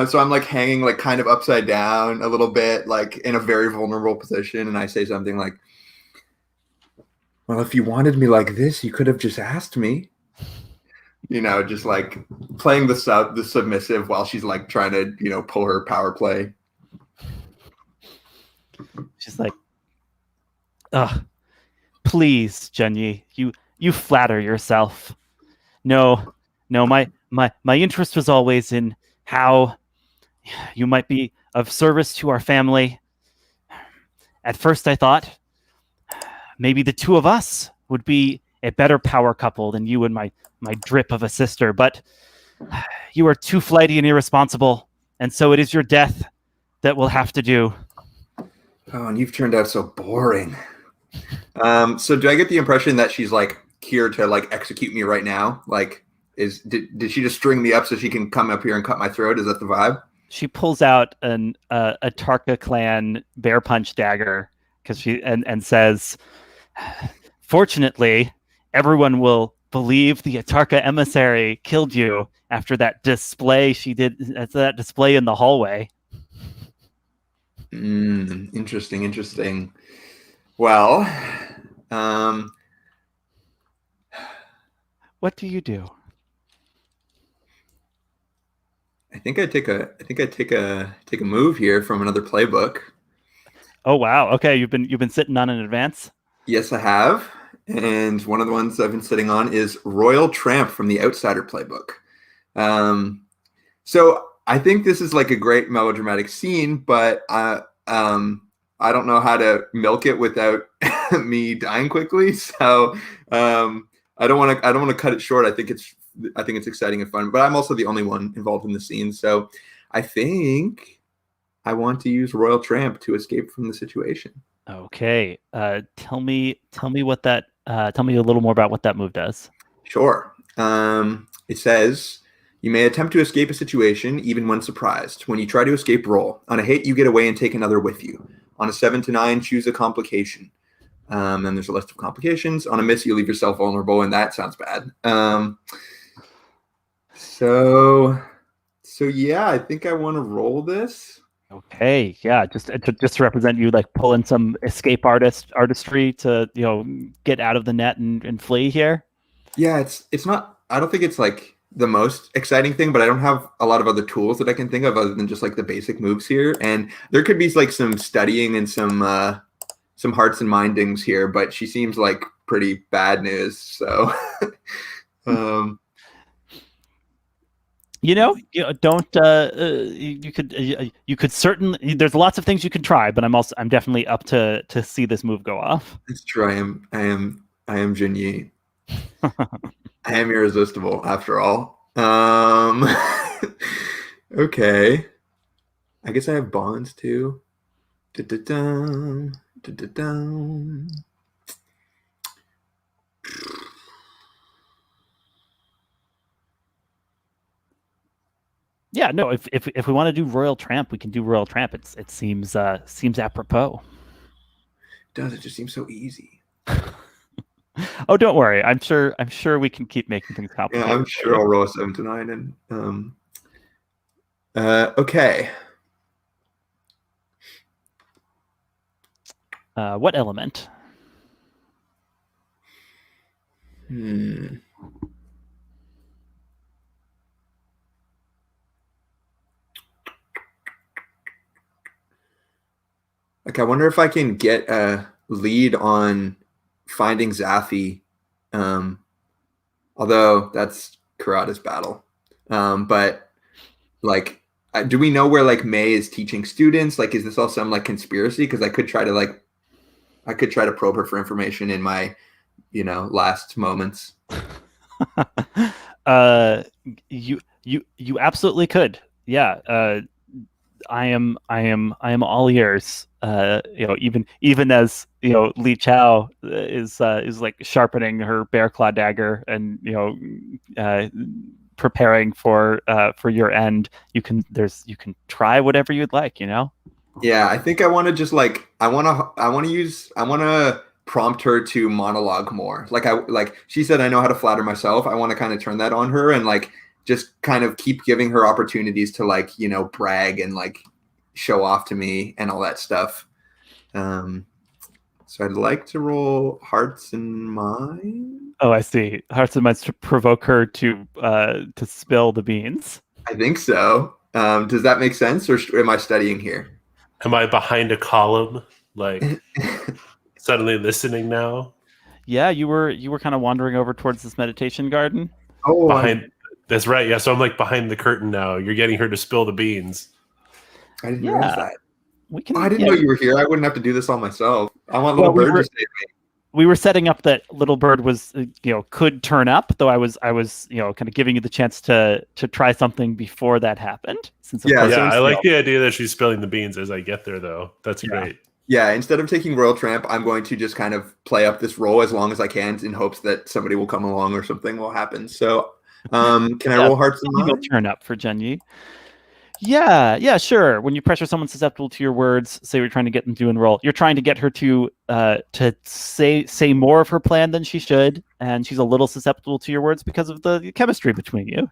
So I'm like hanging like kind of upside down a little bit, like in a very vulnerable position, and I say something like, "Well, if you wanted me like this, you could have just asked me." Just like playing the submissive while she's like trying to pull her power play.
She's like, "Ugh, please, Junyi, you flatter yourself. No, my interest was always in how you might be of service to our family. At first I thought maybe the two of us would be a better power couple than you and my drip of a sister, but you are too flighty and irresponsible, and so it is your death that we'll have to do."
Oh, and you've turned out so boring. So do I get the impression that she's like here to like execute me right now? Like, did she just string me up so she can come up here and cut my throat? Is that the vibe?
She pulls out a Tarka clan bear punch dagger and says, "Fortunately, everyone will believe the Atarka emissary killed you after that display she did that display in the hallway."
Interesting. Well,
what do you do?
I think I take a move here from another playbook.
Oh wow! Okay, you've been sitting on in advance.
Yes, I have, and one of the ones I've been sitting on is Royal Tramp from the Outsider playbook. So I think this is like a great melodramatic scene, but I don't know how to milk it without me dying quickly. So I don't want to cut it short. I think it's exciting and fun, but I'm also the only one involved in the scene. So I think I want to use Royal Tramp to escape from the situation.
Okay. Tell me what that. Tell me a little more about what that move does.
Sure. It says, you may attempt to escape a situation even when surprised. When you try to escape, roll. On a hit, you get away and take another with you. On a 7 to 9, choose a complication. Then there's a list of complications. On a miss, you leave yourself vulnerable, and that sounds bad. So yeah, I think I want to roll this.
Okay, yeah, just to represent you, like pulling some escape artistry to get out of the net and flee here.
Yeah, it's not. I don't think it's like the most exciting thing, but I don't have a lot of other tools that I can think of other than just like the basic moves here. And there could be like some studying and some hearts and mindings here, but she seems like pretty bad news. So,
don't you could certainly. There's lots of things you could try, but I'm definitely up to see this move go off.
It's true. I am Junyi. I am irresistible after all. Okay. I guess I have bonds too. Da-da-dum, da-da-dum.
Yeah, no. If we want to do Royal Tramp, we can do Royal Tramp. It seems apropos.
It just seems so easy.
Oh, don't worry. I'm sure we can keep making things complicated.
Yeah, I'm sure I'll roll a 7 to 9 and okay.
What element?
Like, I wonder if I can get a lead on finding Zafi, although that's Kirada's battle. But like, do we know where like May is teaching students? Like, is this all some like conspiracy? Because I could try to probe her for information in my, last moments.
You absolutely could. Yeah. I am all ears. Even as Li Chao is like sharpening her bear claw dagger and preparing for your end. You can try whatever you'd like.
Yeah, I think I want to just like I want to prompt her to monologue more. Like she said, I know how to flatter myself. I want to kind of turn that on her and like just kind of keep giving her opportunities to like brag and like show off to me and all that stuff. So I'd like to roll Hearts and Minds.
Oh, I see. Hearts and Minds to provoke her to spill the beans.
I think so. Does that make sense, or am I studying here?
Am I behind a column, like suddenly listening now?
Yeah, you were kind of wandering over towards this meditation garden.
Oh,
that's right. Yeah, so I'm like behind the curtain now. You're getting her to spill the beans.
I didn't realize that.
I
didn't know you were here. I wouldn't have to do this all myself. I want Little Bird to save me.
We were setting up that Little Bird was, could turn up, though I was, kind of giving you the chance to try something before that happened.
I like the idea that she's spilling the beans as I get there, though. That's great.
Yeah, instead of taking Royal Tramp, I'm going to just kind of play up this role as long as I can in hopes that somebody will come along or something will happen. So, can I roll Hearts and Minds?
Turn up for Junyi. Yeah, sure. When you pressure someone susceptible to your words, say you're trying to get them to enroll, you're trying to get her to say more of her plan than she should, and she's a little susceptible to your words because of the chemistry between you.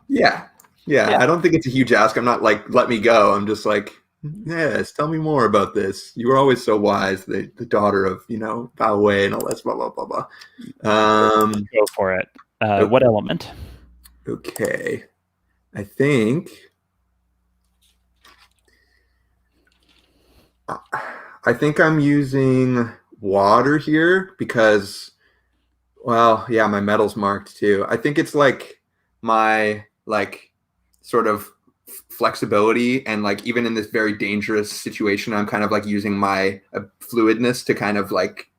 Yeah.
I don't think it's a huge ask. I'm not like, let me go. I'm just like, yes, tell me more about this. You were always so wise, the daughter of, Bao Wei and all that, blah, blah, blah, blah.
Go for it. Okay. What element?
Okay. I think I'm using water here because, my metal's marked too. I think it's like my sort of flexibility and like even in this very dangerous situation, I'm kind of like using my fluidness to kind of like,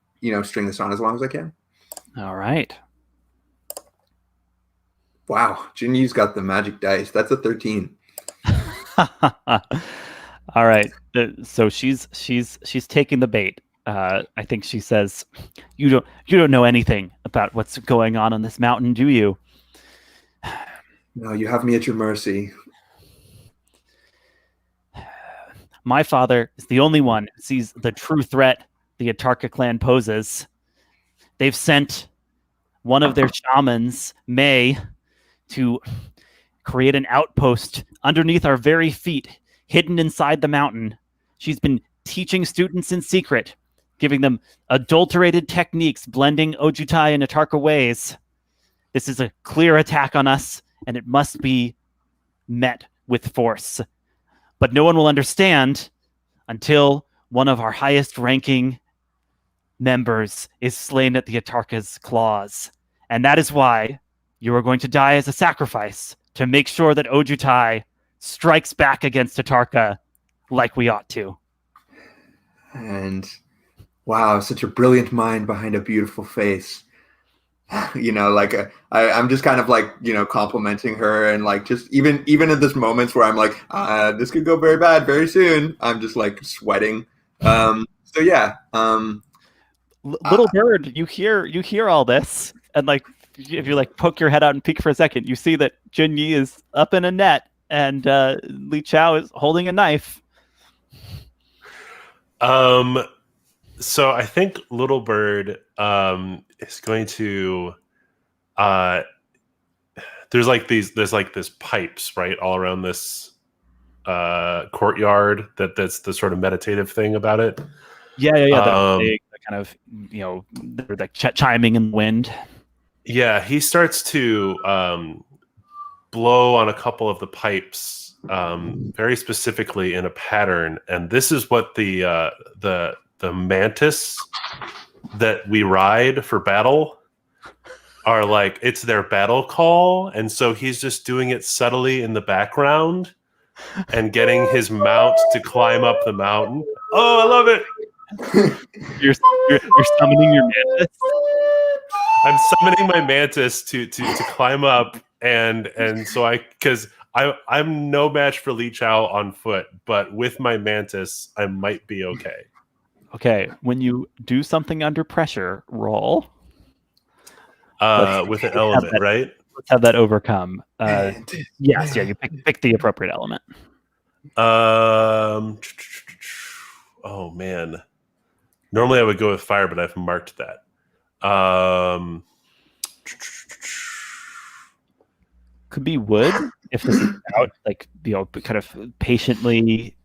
string this on as long as I can.
All right.
Wow, Junyi's got the magic dice. That's a 13.
All right. So she's taking the bait. I think she says, "You don't know anything about what's going on this mountain, do you?"
No, you have me at your mercy.
My father is the only one who sees the true threat the Atarka clan poses. They've sent one of their shamans, May, to create an outpost underneath our very feet, hidden inside the mountain. She's been teaching students in secret, giving them adulterated techniques, blending Ojutai and Atarka ways. This is a clear attack on us, and it must be met with force. But no one will understand until one of our highest-ranking members is slain at the Atarka's claws. And that is why you are going to die as a sacrifice to make sure that Ojutai strikes back against Atarka like we ought to.
And wow, such a brilliant mind behind a beautiful face. Like I'm just kind of like, complimenting her, and like just even at this moments where I'm like, this could go very bad very soon. I'm just like sweating. So yeah.
Little bird, you hear all this, and like if you like poke your head out and peek for a second, you see that Junyi is up in a net, and Li Chao is holding a knife.
So I think Little Bird is going to there's this pipes right all around this courtyard that's the sort of meditative thing about it.
Yeah. The big kind of they're like chiming in the wind.
Yeah, he starts to blow on a couple of the pipes very specifically in a pattern, and this is what the mantis that we ride for battle are like. It's their battle call, and so he's just doing it subtly in the background and getting his mount to climb up the mountain. Oh, I love it.
You're summoning your mantis.
I'm summoning my mantis to climb up, and so I'm no match for Li Chao on foot, but with my mantis I might be okay.
Okay, when you do something under pressure, roll.
With an element, right?
Let's have that overcome. Yes, you pick the appropriate element.
Oh man. Normally I would go with fire, but I've marked that.
Could be wood if this is out, like kind of patiently,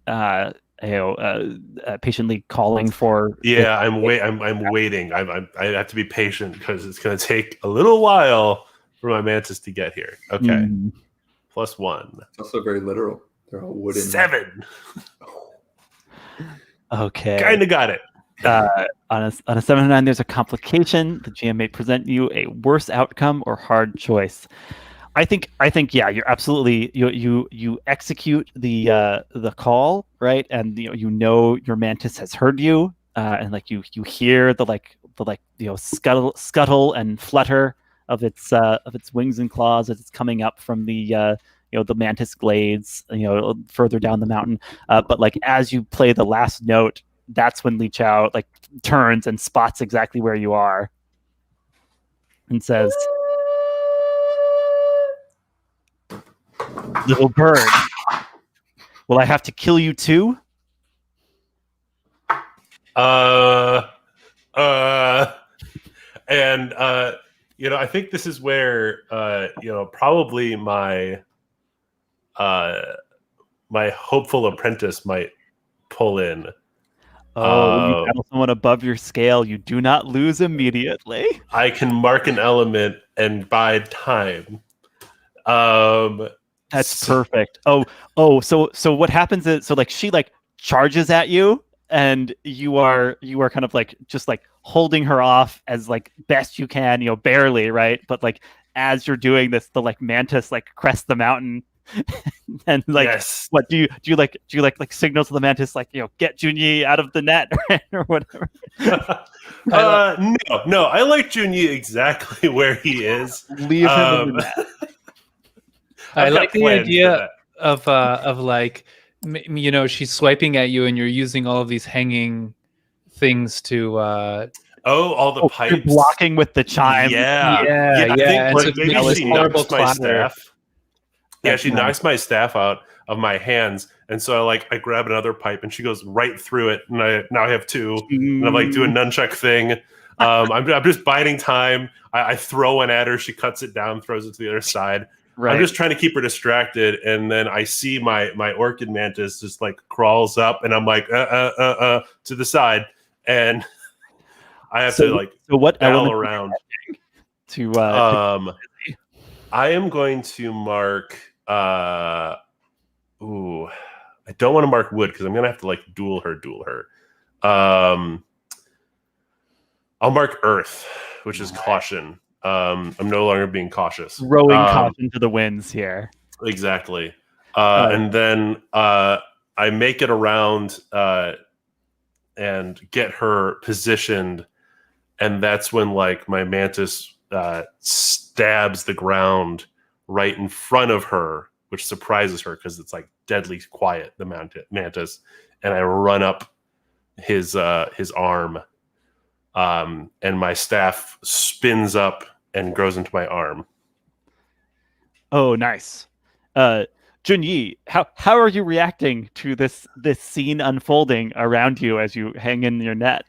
patiently calling for.
Yeah, I'm waiting. I have to be patient because it's going to take a little while for my mantis to get here. Okay, +1.
It's also very literal. They're all wooden.
7.
Okay,
kind of got it.
On a 7 to 9, there's a complication. The GM may present you a worse outcome or hard choice. I think yeah, you're absolutely you execute the call, right? And your mantis has heard you, and like you hear the scuttle and flutter of its wings and claws as it's coming up from the mantis glades, further down the mountain. But like as you play the last note, that's when Li Chao like turns and spots exactly where you are and says, "Little bird, will I have to kill you too?"
And I think this is where probably my hopeful apprentice might pull in.
When you battle someone above your scale, you do not lose immediately.
I can mark an element and bide time.
That's perfect. So what happens is, so like she like charges at you, and you are kind of like just like holding her off as like best you can, barely, right? But like as you're doing this, the like mantis like crests the mountain. And like,
yes.
What do you like signal to the mantis like, get Junyi out of the net or whatever?
No, I like Junyi exactly where he is.
Leave him in the net.
I like the idea of like, she's swiping at you and you're using all of these hanging things to
all the pipes.
You're blocking with the chime.
Yeah.
I think
like, maybe she knocks my staff. Yeah, she
That's
knocks my staff out of my hands, And so I grab another pipe, and she goes right through it, and now I have two, and I'm like doing a nunchuck thing. I'm just biding time. I throw one at her. She cuts it down, throws it to the other side.
Right.
I'm just trying to keep her distracted, and then I see my orchid mantis just like crawls up, and I'm like to the side, and I have to like
so what
battle
element
around.
to
I am going to mark. I don't want to mark wood because I'm gonna have to like duel her. I'll mark earth, which is caution. I'm no longer being cautious.
throwing caution to the winds here?
Exactly. And then I make it around and get her positioned, and that's when like my mantis stabs the ground right in front of her, which surprises her because it's like deadly quiet, the mantis, and I run up his arm, and my staff spins up and grows into my arm.
Oh, nice. Junyi, how are you reacting to this scene unfolding around you as you hang in your net?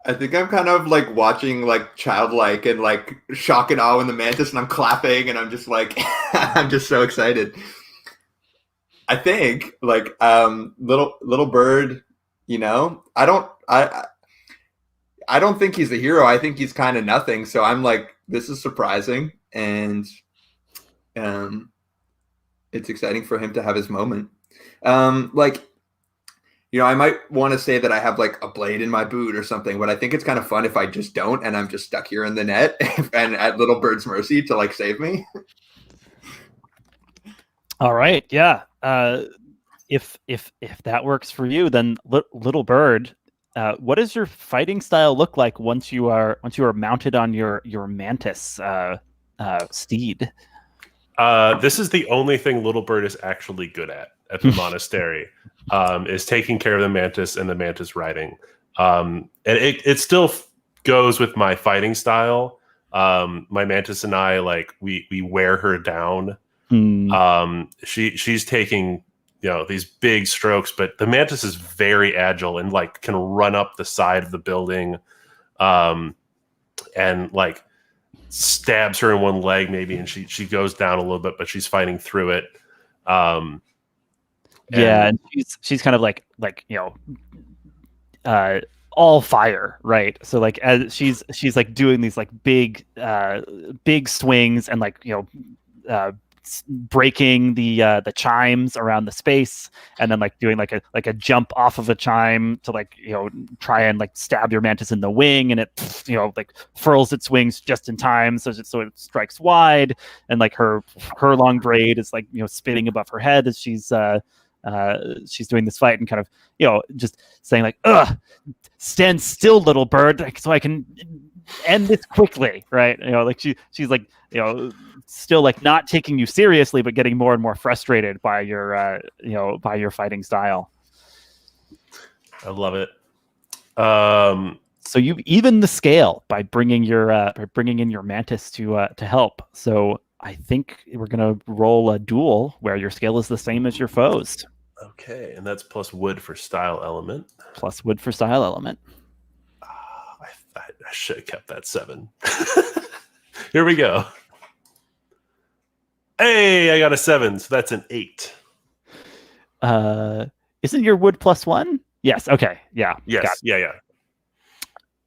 I think I'm kind of like watching like childlike and like shock and awe in the mantis, and I'm clapping, and I'm just like I'm just so excited. I think like little bird, you know, I don't think he's a hero. I think he's kind of nothing. So I'm like, this is surprising, and it's exciting for him to have his moment. Like, you know, I might want to say that I have like a blade in my boot or something, but I think it's kind of fun if I just don't, and I'm just stuck here in the net and at little bird's mercy to like save me.
All right, yeah. If that works for you, then little bird, what does your fighting style look like once you are mounted on your mantis steed?
This is the only thing Little Bird is actually good at the monastery, is taking care of the mantis and the mantis riding. And it still goes with my fighting style. My mantis and I, like, we wear her down. She's taking, you know, these big strokes, but the mantis is very agile and like can run up the side of the building, and like stabs her in one leg maybe, and she goes down a little bit, but she's fighting through it.
And she's kind of like you know, all fire, right? So like as she's like doing these like big swings and like, you know, breaking the chimes around the space, and then like doing like a jump off of a chime to like, you know, try and like stab your mantis in the wing, and it, you know, like furls its wings just in time so it strikes wide, and like her long braid is like, you know, spinning above her head as she's doing this fight, and kind of, you know, just saying like, "Ugh, stand still, little bird, so I can end this quickly," right? You know, like she's like, you know, still like not taking you seriously, but getting more and more frustrated by your you know, by your fighting style.
I love it.
So you've evened the scale by bringing in your mantis to help. So I think we're gonna roll a duel where your scale is the same as your foes.
Okay, and that's plus wood for style element.
Plus wood for style element.
I should have kept that 7. Here we go. Hey, I got a 7, so that's an 8.
Isn't your wood +1? Yes. Okay. Yeah.
Yes. Yeah.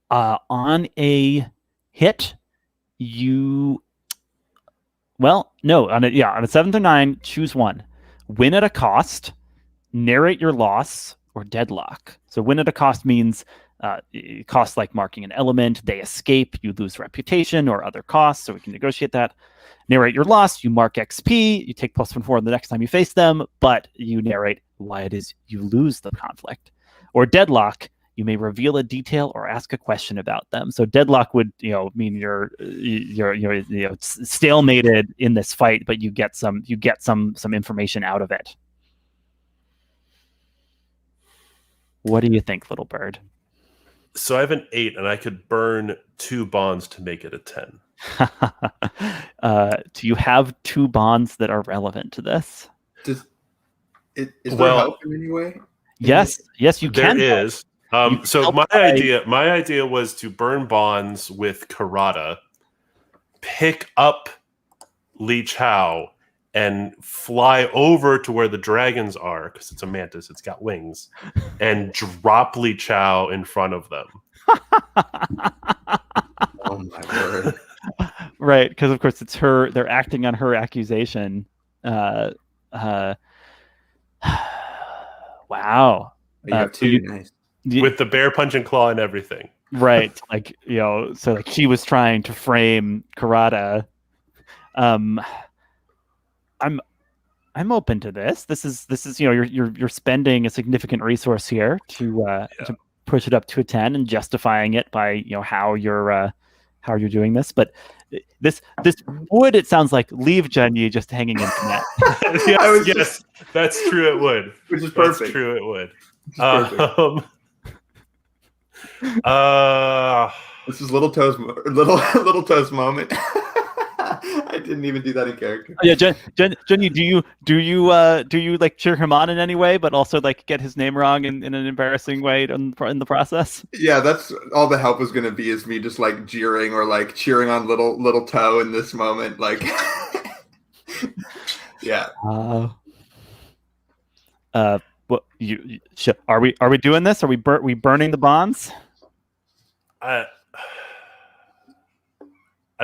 On a hit, on a 7 through 9, choose one. Win at a cost, narrate your loss, or deadlock. So win at a cost means it costs like marking an element. They escape, you lose reputation or other costs, so we can negotiate that. Narrate your loss, you mark XP, you take +1/4 the next time you face them, but you narrate why it is you lose the conflict. Or deadlock, you may reveal a detail or ask a question about them. So deadlock would, you know, mean you're stalemated in this fight, but you get some information out of it. What do you think, little bird?
So I have an 8, and I could burn 2 bonds to make it a 10.
Do you have 2 bonds that are relevant to this?
Is there
Well,
help in any way?
Yes, you
there
can. help.
is.
You can
So
help
my
by-
idea was to burn bonds with Kirada, pick up Li Chao, and fly over to where the dragons are, because it's a mantis, it's got wings, and drop Li Chao in front of them.
Oh my word!
Right, because of course it's her. They're acting on her accusation. Uh, uh, wow.
You have
So
two. Nice.
With the bear punch and claw and everything.
right, like so like she was trying to frame Kirada. I'm open to this. This is you're spending a significant resource here to push it up to a 10 and justifying it by how you're doing this. But this would, it sounds like, leave Junyi just hanging in the net.
Yes, that's true. It would.
Which is perfect.
That's true. It would.
Perfect. This is little toast moment. I didn't even do that in character.
Yeah, Junyi, do you like cheer him on in any way, but also like get his name wrong in an embarrassing way in the process?
Yeah, that's all the help was going to be, is me just like jeering or like cheering on little toe in this moment, like. Yeah.
What are we doing this? Are we burning the bonds?
I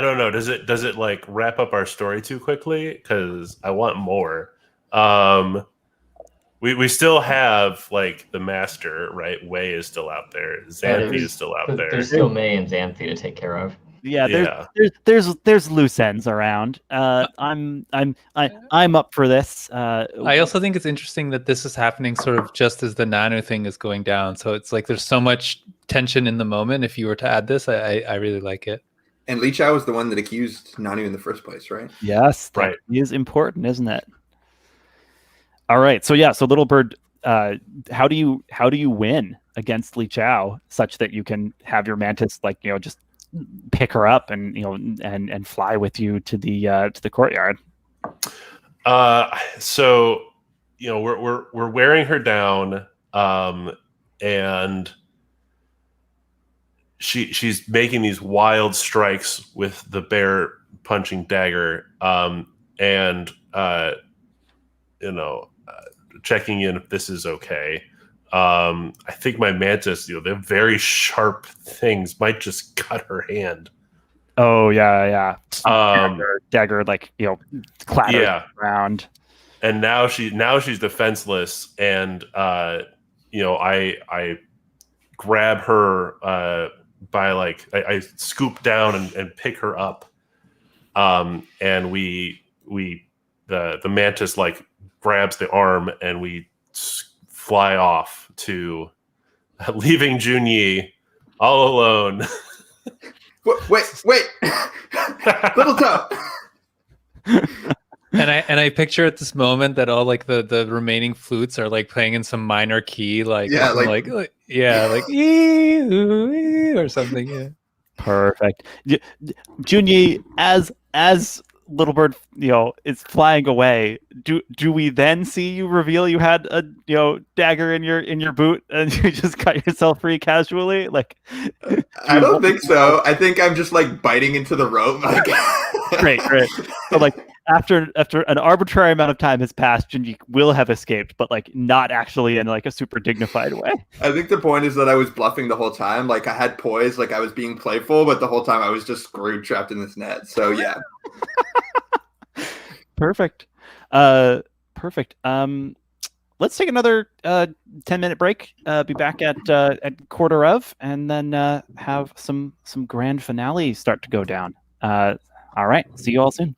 don't know. Does it like wrap up our story too quickly? Because I want more. We still have like the master, right? Wei is still out there. Xanthi is still out there.
There's still May and Xanthi to take care of.
Yeah, there's loose ends around. I'm up for this.
I also think it's interesting that this is happening sort of just as the Nanu thing is going down. So it's like there's so much tension in the moment. If you were to add this, I really like it.
And Li Chao was the one that accused Nanu in the first place, right?
Yes, that
right.
is important, isn't it? All right, so Little Bird, how do you win against Li Chao such that you can have your mantis just pick her up and and fly with you to the courtyard?
So we're wearing her down, and she's making these wild strikes with the bear punching dagger, and checking in if this is okay. I think my mantis, the very sharp things might just cut her hand.
Oh yeah. Dagger clatters around.
And now she's defenseless, and I grab her by I scoop down and pick her up, and the mantis grabs the arm, and we fly off to leaving Junyi all alone.
Wait, little toe.
And I picture at this moment that all the remaining flutes are playing in some minor key, or something. Yeah.
Perfect. Junyi, as Little Bird, is flying away. Do we then see you reveal you had a dagger in your boot and you just cut yourself free casually?
I don't think so. I think I'm just biting into the rope.
Great. So after an arbitrary amount of time has passed, Junyi will have escaped, but not actually in a super dignified way.
I think the point is that I was bluffing the whole time. I had poise, I was being playful, but the whole time I was just screwed, trapped in this net. So yeah.
Perfect. Perfect. Let's take another 10-minute break. Be back at quarter of, and then have some grand finale start to go down. All right. See you all soon.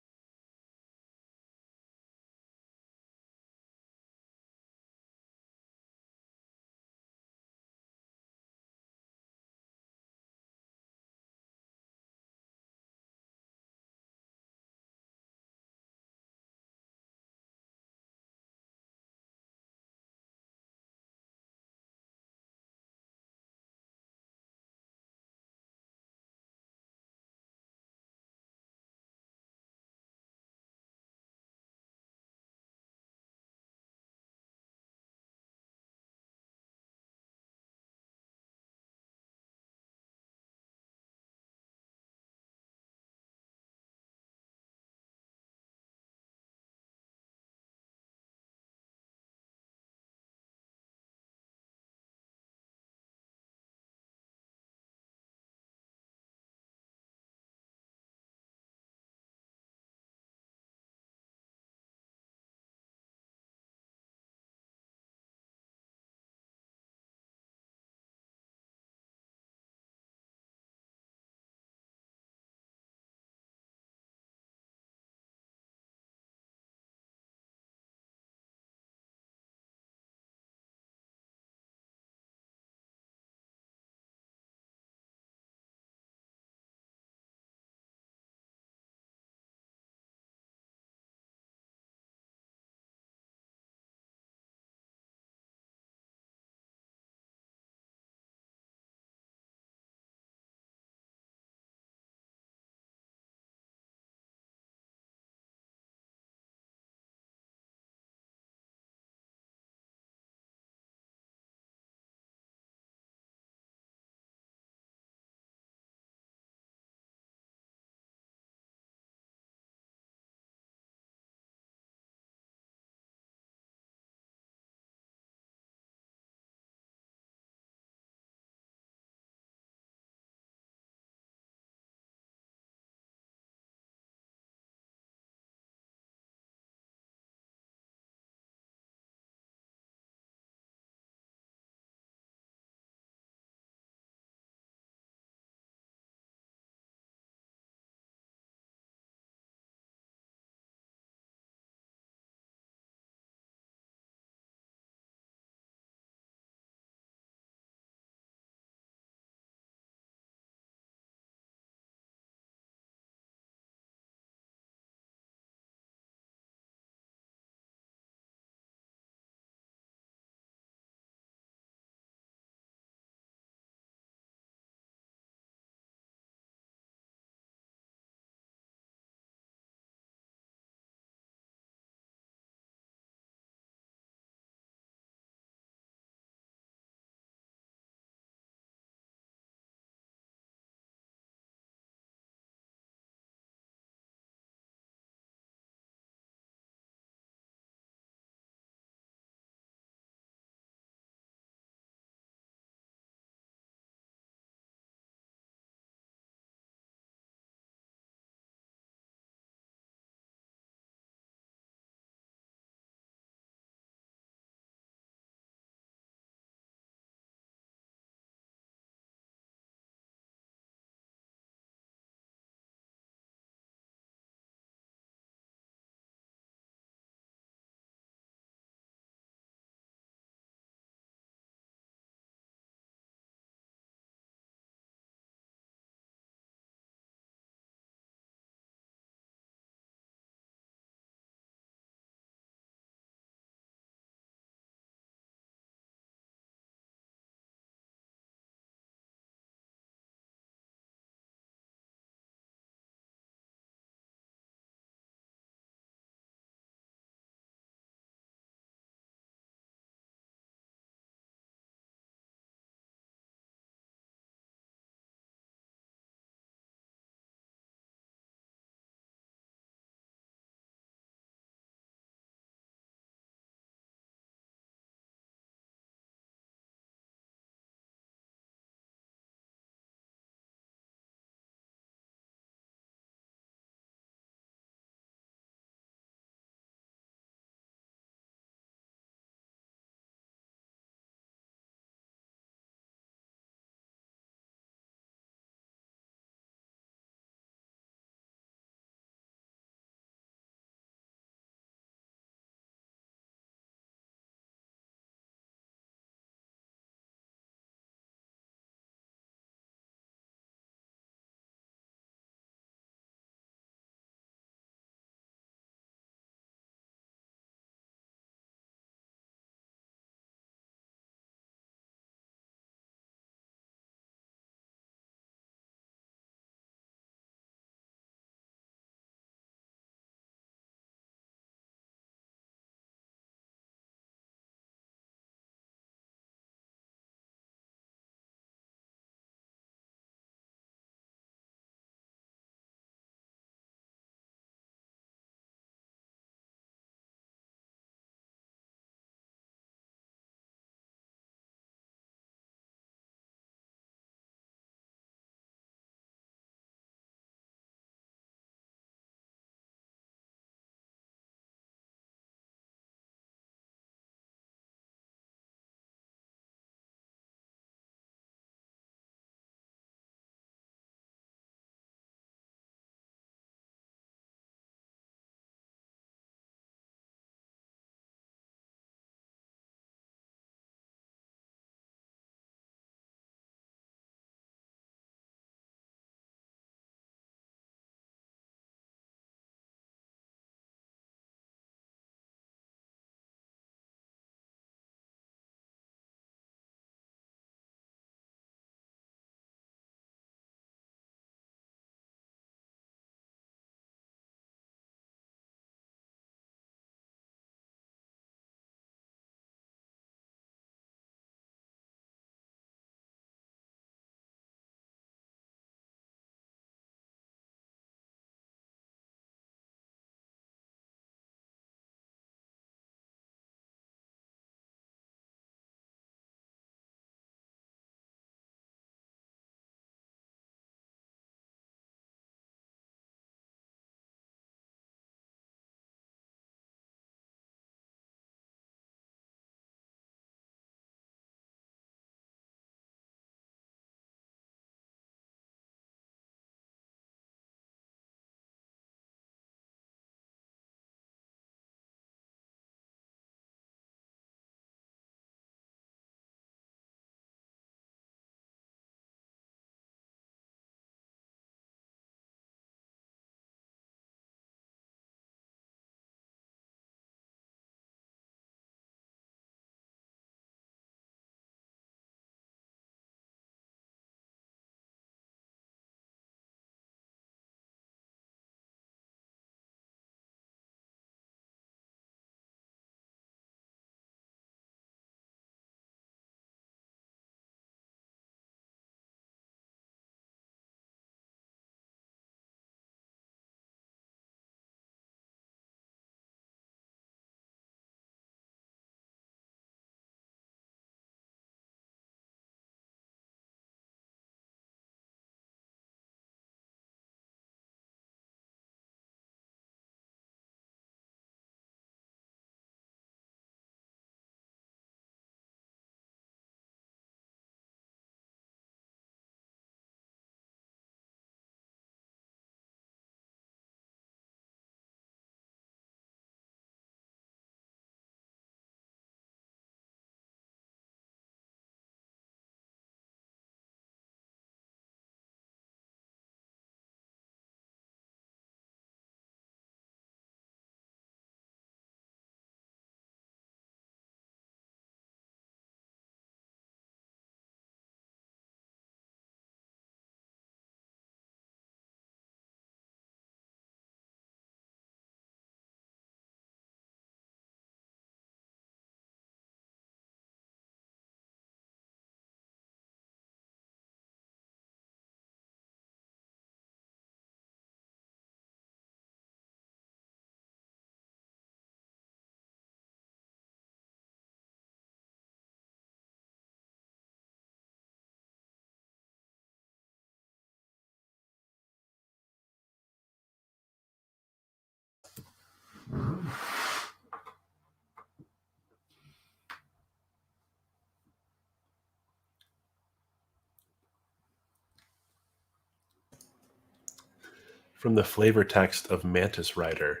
From the flavor text of Mantis Rider.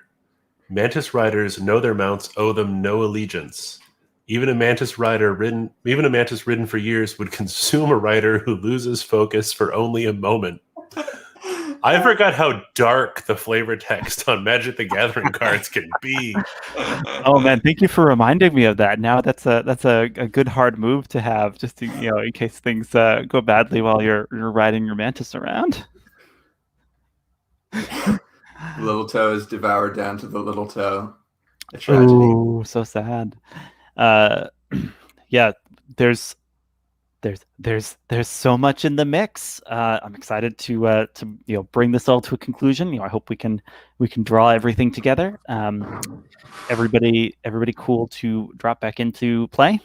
Mantis riders know their mounts owe them no allegiance. Even a mantis ridden for years would consume a rider who loses focus for only a moment. I forgot how dark the flavor text on Magic the Gathering cards can be.
Oh man, thank you for reminding me of that. Now that's a good hard move to have, just to, in case things go badly while you're riding your mantis around.
Little toe is devoured down to the little toe. A tragedy.
Ooh, so sad. Yeah, there's so much in the mix. I'm excited to bring this all to a conclusion. I hope we can draw everything together. Everybody cool to drop back into play.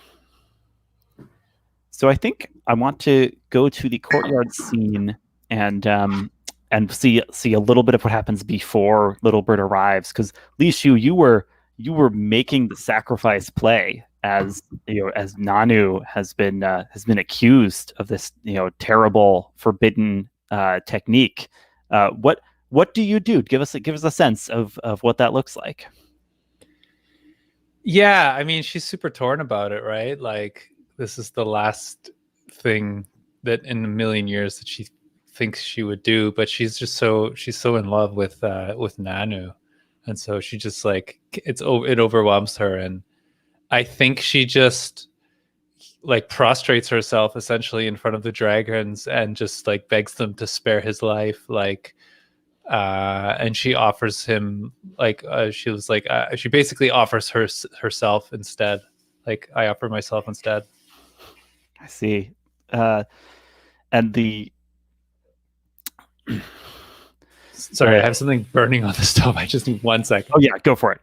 So I think I want to go to the courtyard scene and see a little bit of what happens before Little Bird arrives, because Lishu, you were making the sacrifice play as Nanu has been accused of this terrible forbidden technique. What do you do? Give us a sense of what that looks like.
Yeah, I mean, she's super torn about it, right? Like, this is the last thing that in a million years that she thinks she would do, but she's so in love with Nanu, and so she just like it overwhelms her, and I think she just like prostrates herself essentially in front of the dragons and just like begs them to spare his life, like. And she offers him she basically offers herself instead. Like, I offer myself instead.
I see. And the
sorry, I have something burning on the stove. I just need 1 second.
Oh yeah, go for it.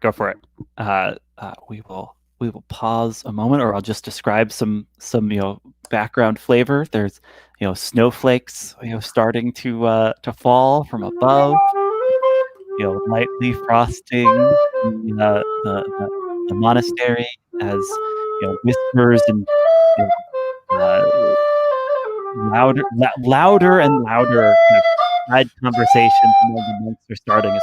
We will pause a moment, or I'll just describe some background flavor. There's snowflakes starting to fall from above, lightly frosting the monastery as whispers and louder and louder kind of side conversations among the monks are starting, as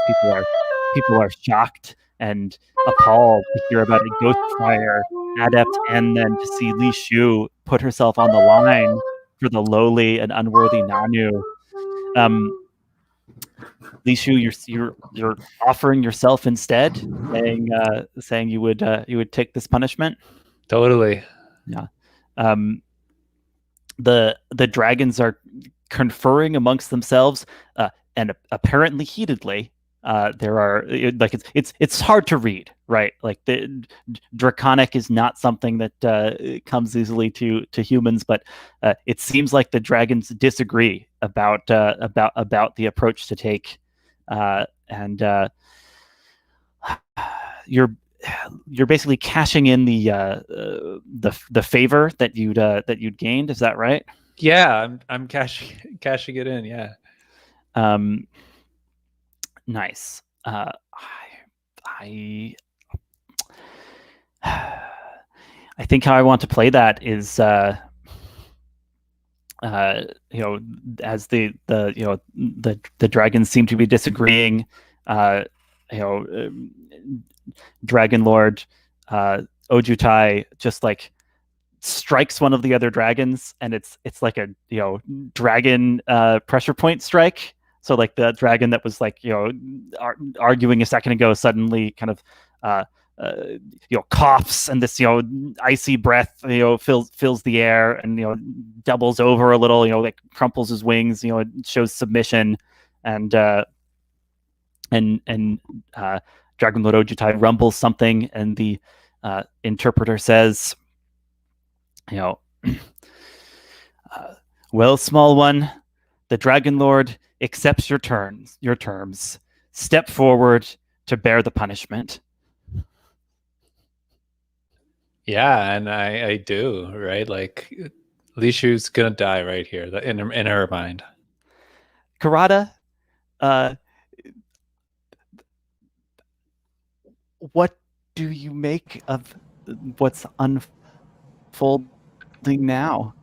people are shocked and appalled to hear about a ghost fire adept, and then to see Li Shu put herself on the line for the lowly and unworthy Nanu. Li Shu, you're offering yourself instead, saying you would take this punishment.
Totally.
Yeah. The dragons are conferring amongst themselves, and apparently heatedly. There are it's hard to read, right? Like, the draconic is not something that comes easily to humans, but it seems like the dragons disagree about the approach to take, and you're basically cashing in the favor that you'd gained. Is that right?
Yeah, I'm cashing it in. Yeah.
Nice. I think how I want to play that is, as the dragons seem to be disagreeing, Dragonlord Ojutai just like strikes one of the other dragons, and it's like a dragon pressure point strike. So like the dragon that was like arguing a second ago suddenly kind of coughs, and this icy breath fills the air, and doubles over a little, like crumples his wings, it shows submission, and Dragonlord Ojutai rumbles something, and the interpreter says, well, small one, the Dragonlord accepts your terms. Step forward to bear the punishment.
Yeah, and I do, right? Like, Lishu's gonna die right here, in her mind.
Kirada, what do you make of what's unfolding now?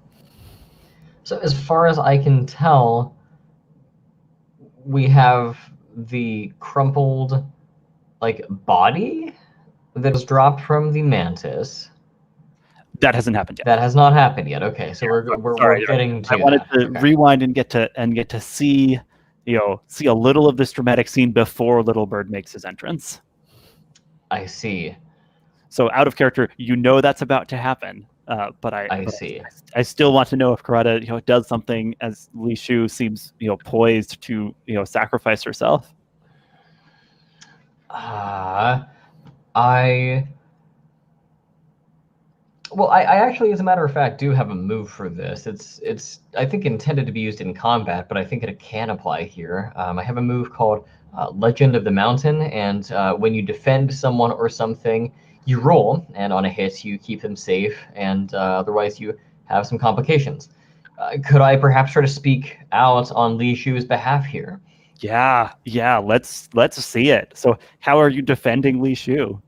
So as far as I can tell, we have the crumpled body that was dropped from the mantis.
That hasn't happened yet.
That has not happened yet. Okay, so we're getting to
I wanted
that.
to
Okay.
rewind and get to see, see a little of this dramatic scene before Little Bird makes his entrance.
I see.
So out of character, that's about to happen. But
I see.
I still want to know if Kirada, does something as Li Shu seems, poised to, sacrifice herself.
I actually, as a matter of fact, do have a move for this. It's I think intended to be used in combat, but I think it can apply here. I have a move called Legend of the Mountain, and when you defend someone or something, you roll, and on a hit, you keep them safe, and otherwise you have some complications. Could I perhaps try to speak out on Li Shu's behalf here?
Yeah, let's see it. So how are you defending Li Shu?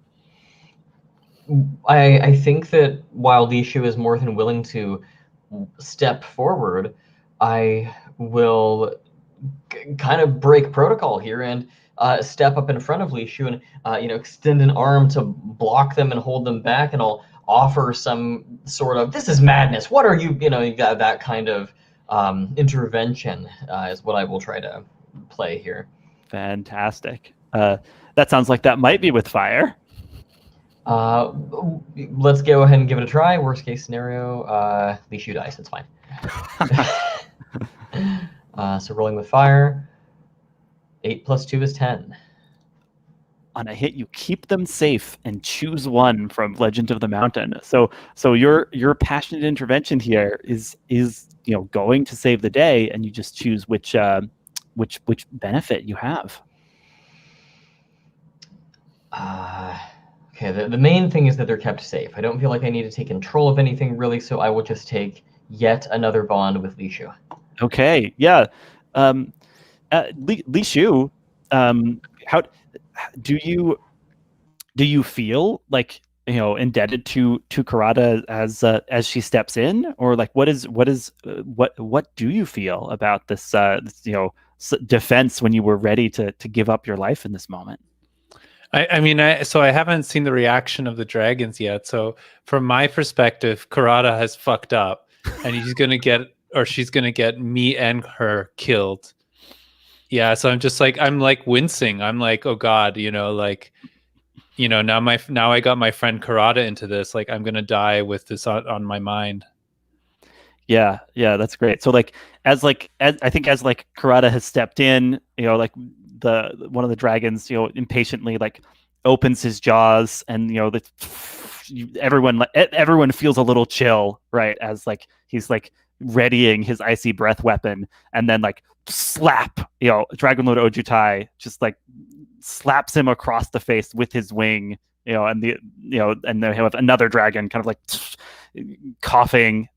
I think that while Li Shu is more than willing to step forward, I will kind of break protocol here and step up in front of Li Shu and extend an arm to block them and hold them back, and I'll offer some sort of "this is madness. What are you?" That kind of intervention is what I will try to play here.
Fantastic. That sounds like that might be with fire.
Let's go ahead and give it a try. Worst case scenario, Li Shu dice. It's fine. So rolling with fire. 8 + 2 is 10.
On a hit, you keep them safe and choose one from Legend of the Mountain. So your passionate intervention here is going to save the day, and you just choose which benefit you have.
Okay, the main thing is that they're kept safe. I don't feel like I need to take control of anything really, so I will just take yet another bond with Li Shu.
Okay, yeah. Li Shu, how do you feel like indebted to Kirada as she steps in, or like what do you feel about this defense when you were ready to give up your life in this moment?
So I haven't seen the reaction of the dragons yet. So from my perspective, Kirada has fucked up, and she's gonna get me and her killed. Yeah, so I'm like wincing. I'm like, oh God, now I got my friend Kirada into this. Like, I'm gonna die with this on my mind.
Yeah, that's great. So as Kirada has stepped in, one of the dragons, impatiently opens his jaws, and everyone feels a little chill, right? As he's readying his icy breath weapon, and then slap, Dragonlord Ojutai just slaps him across the face with his wing, and and they have another dragon kind of coughing,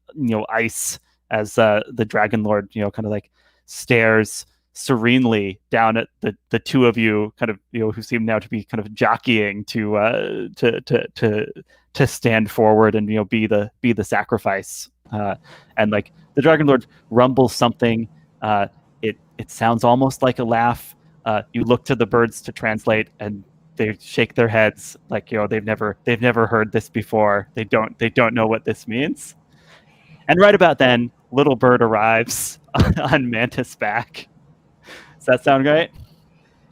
ice as the Dragonlord, kind of stares serenely down at the two of you, kind of who seem now to be kind of jockeying to stand forward and be the sacrifice. And the Dragonlord rumbles something. It sounds almost like a laugh. You look to the birds to translate, and they shake their heads they've never heard this before. They don't know what this means. And right about then, Little Bird arrives on Mantis back. Does that sound right?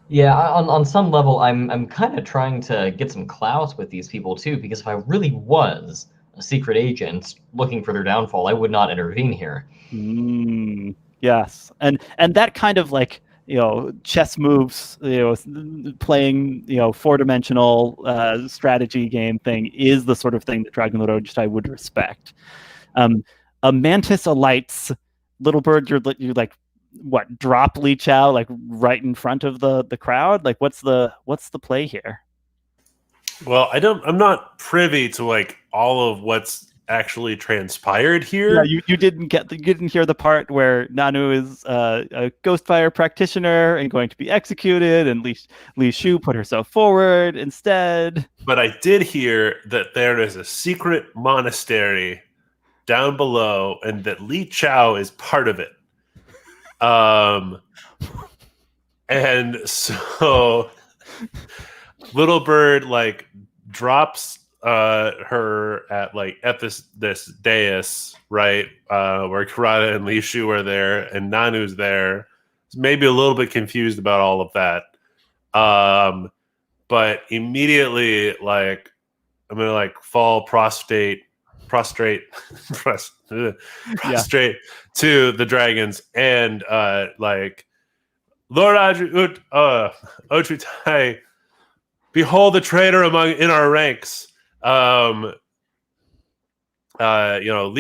Yeah, on some level, I'm kind of trying to get some clout with these people too, because if I really was a secret agent looking for their downfall, I would not intervene here.
Yes, and that kind of chess moves, playing 4-dimensional strategy game thing is the sort of thing that Dragonlord Ojutai would respect. A mantis alights. Little Bird, you're what, drop Li Chao right in front of the crowd? What's the play here?
Well, I'm not privy to all of what's actually transpired
Yeah,
here.
you didn't hear the part where Nanu is a ghost fire practitioner and going to be executed, and Li Shu put herself forward instead.
But I did hear that there is a secret monastery down below, and that Li Chao is part of it. And so Little Bird like drops her at this dais, right, where Kirada and Li Shu are there, and Nanu's there. Maybe a little bit confused about all of that. But immediately, like, I'm gonna like fall prostrate to the dragons, and like, Lord Ojutai, behold the traitor in our ranks. Li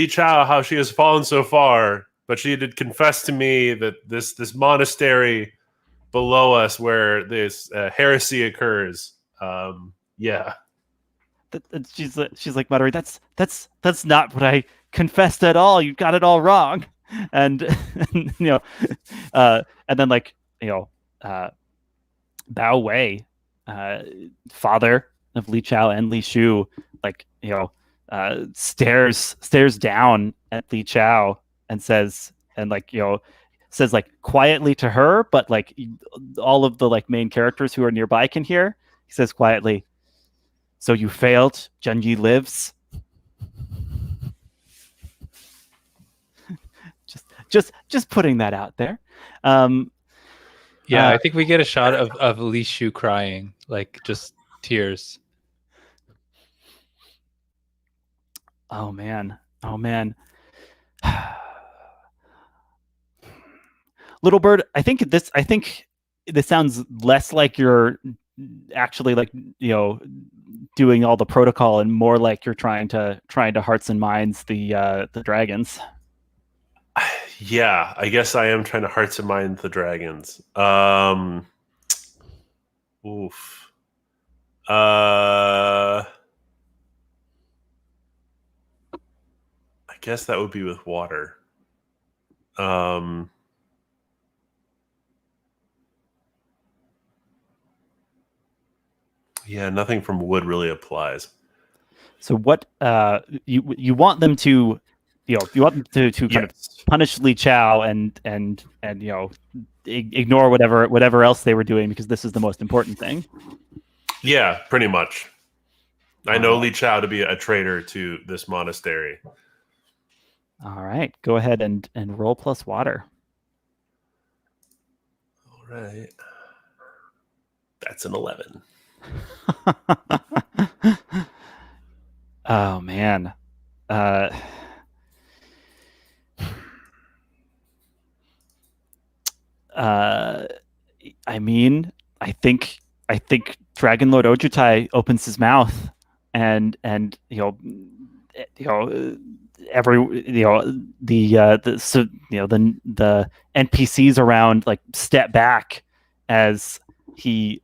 Chao, how she has fallen so far, but she did confess to me that this monastery below us where this heresy occurs. Yeah.
She's like muttering, that's not what I confessed at all. You got it all wrong. And and then like Bao Wei, father of Li Chao and Li Shu, like stares down at Li Chao and says like quietly to her, but like all of the like main characters who are nearby can hear. He says quietly, "So you failed. Junyi lives." just putting that out there.
I think we get a shot of Li Shu crying, like just tears.
Oh man. Little Bird, I think this sounds less like you're actually like doing all the protocol, and more like you're trying to hearts and minds the dragons.
Yeah, I guess I am trying to hearts and mind the dragons. Oof. I guess that would be with water. Yeah, nothing from wood really applies.
So what you want them to you want them to kind of punish Li Chao and ignore whatever else they were doing, because this is the most important thing.
Yeah, pretty much. I know Li Chao to be a traitor to this monastery.
All right, go ahead and roll plus water.
All right, that's an 11.
Oh man. I mean, I think Dragonlord Ojutai opens his mouth, and the NPCs around like step back as he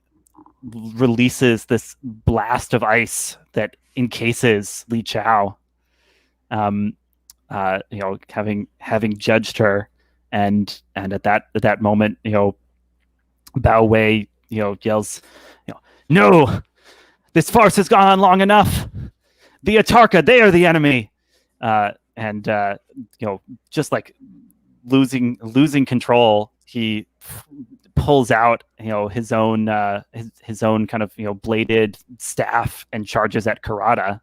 releases this blast of ice that encases Li Chao. Having judged her, and at that moment, Bao Wei, yells, "No, this farce has gone on long enough. The Atarka, they are the enemy." And just like losing control, he pulls out his own kind of bladed staff and charges at Kirada.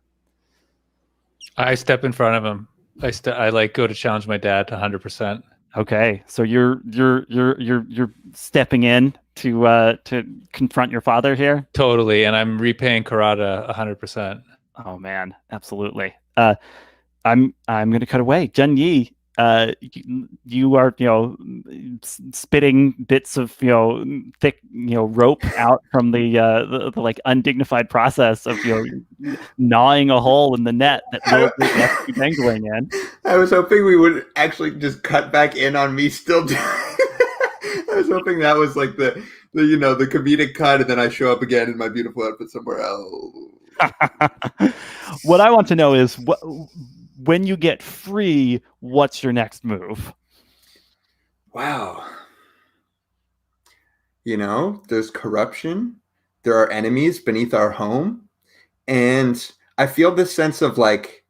I step in front of him. I like go to challenge my dad 100%.
Okay, so you're stepping in to confront your father here.
Totally, and I'm repaying Kirada 100%.
Oh man, absolutely. I'm going to cut away. Junyi, you are spitting bits of thick rope out from the like undignified process of gnawing a hole in the net that Little Bird left you dangling in.
I was hoping we would actually just cut back in on me still doing. I was hoping that was like the comedic cut, and then I show up again in my beautiful outfit somewhere else.
What I want to know is when you get free, what's your next move?
Wow. You know, there's corruption. There are enemies beneath our home. And I feel this sense of like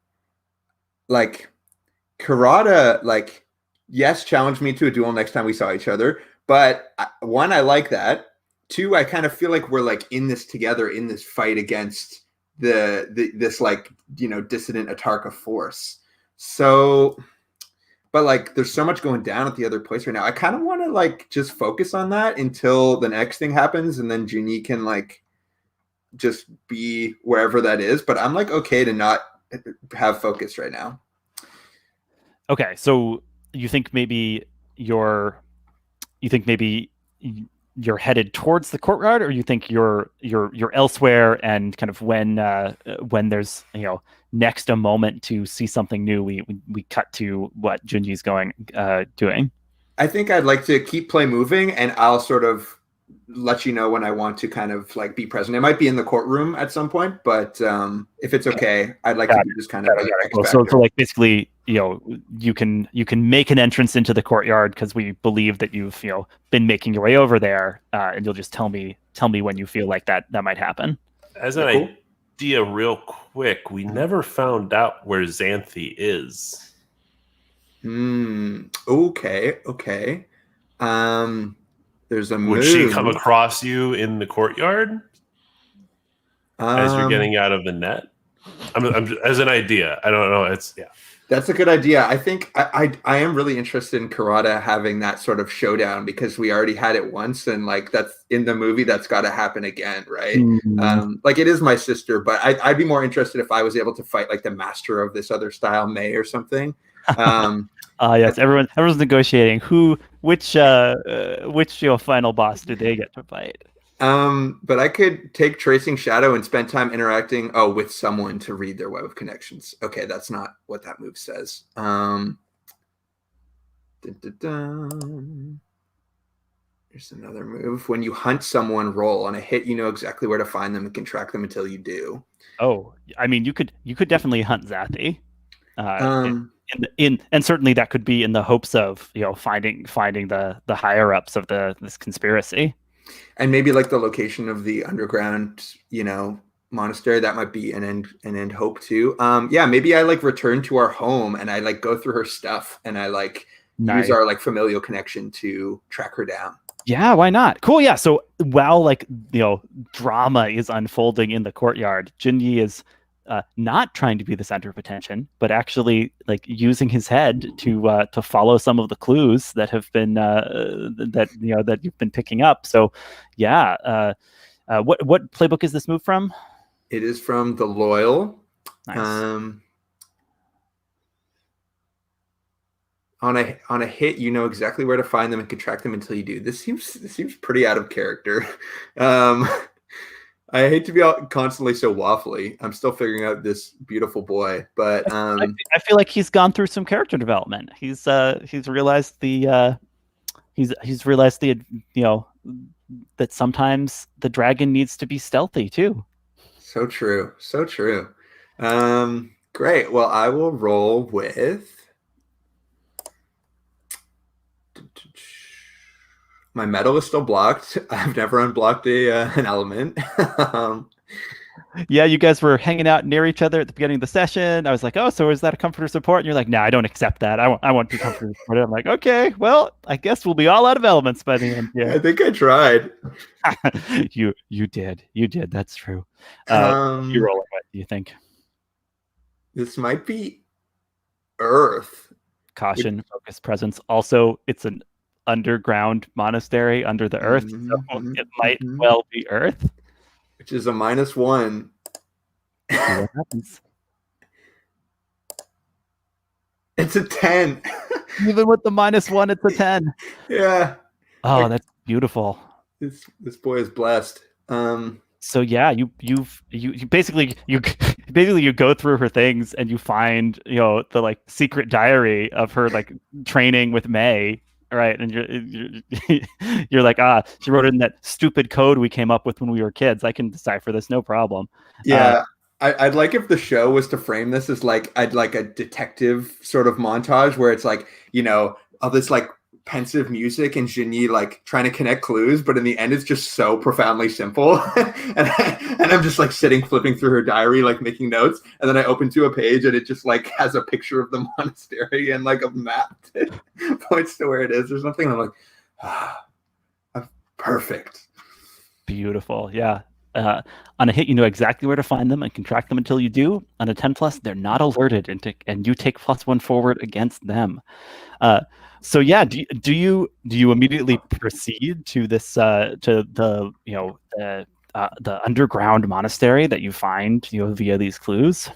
Kirada, like, yes, challenge me to a duel next time we saw each other. But one, I like that. Two, I kind of feel like we're like in this together in this fight against this like, you know, dissident Atarka force. So, but like there's so much going down at the other place right now. I kind of want to like just focus on that until the next thing happens, and then Junyi can like just be wherever that is. But I'm like okay to not have focus right now.
Okay, so you think maybe you're headed towards the courtyard, or you think you're elsewhere, and kind of when there's, you know, next a moment to see something new, we cut to what Junji's doing. I
think I'd like to keep play moving, and I'll sort of let you know when I want to kind of like be present. It might be in the courtroom at some point, but if it's okay, I'd like to be just kind of like
so like basically, you know, you can make an entrance into the courtyard because we believe that you've, you know, been making your way over there, and you'll just tell me when you feel like that might happen.
As an idea, real quick, we never found out where Xanthi is.
Okay. There's a
Would she come across you in the courtyard as you're getting out of the net? I'm as an idea. I don't know.
That's a good idea. I think I am really interested in Kirada having that sort of showdown, because we already had it once, and like that's in the movie, that's got to happen again, right? Mm-hmm. Like it is my sister, but I'd be more interested if I was able to fight like the master of this other style, May or something.
Yes, everyone's negotiating which final boss do they get to fight.
But I could take Tracing Shadow and spend time interacting with someone to read their web of connections. Okay, that's not what that move says. Here's another move. When you hunt someone, roll. On a hit, you know exactly where to find them and can track them until you do.
Oh, I mean, you could definitely hunt Xanthi. And certainly that could be in the hopes of, you know, finding the higher ups of this conspiracy.
And maybe like the location of the underground, you know, monastery, that might be an end hope too. Yeah, maybe I like return to our home and I like go through her stuff and I like use our like familial connection to track her down.
Yeah, why not? Cool. Yeah. So while like, you know, drama is unfolding in the courtyard, Junyi is not trying to be the center of attention, but actually like using his head to follow some of the clues that have been that you've been picking up. So, yeah. What playbook is this move from?
It is from the Loyal.
Nice.
On a hit, you know exactly where to find them and can track them until you do. This seems pretty out of character. I hate to be constantly so waffly. I'm still figuring out this beautiful boy, but
I feel like he's gone through some character development. He's realized the you know, that sometimes the dragon needs to be stealthy too.
So true. Great. Well, I will roll with my metal is still blocked. I've never unblocked an element.
Yeah, you guys were hanging out near each other at the beginning of the session. I was like, oh, so is that a comforter support? And you're like, nah, I don't accept that. I want to be comforter support. I'm like, okay, well, I guess we'll be all out of elements by the end. Yeah.
I think I tried.
You did. That's true. You rolling what do you think?
This might be Earth.
Caution, focus, presence. Also, it's an underground monastery under the earth, so it might well be Earth,
which is a -1.
What happens?
It's a 10.
Even with the -1, it's a 10.
Yeah.
Oh, that's beautiful.
This boy is blessed.
So yeah, you basically you go through her things and you find, you know, the like secret diary of her like training with May. Right, and you're like, she wrote in that stupid code we came up with when we were kids. I can decipher this, no problem.
Yeah, I'd like if the show was to frame this as like I'd like a detective sort of montage where it's like, all this like pensive music and Junyi like trying to connect clues, but in the end it's just so profoundly simple. and I'm just like sitting flipping through her diary, like making notes, and then I open to a page and it just like has a picture of the monastery and like a map points to where it is or something. And I'm like, perfect.
Beautiful. Yeah. On a hit, you know exactly where to find them and can track them until you do. On a 10+, they're not alerted, and you take +1 forward against them. So yeah, do you immediately proceed to this to the underground monastery that you find via these clues?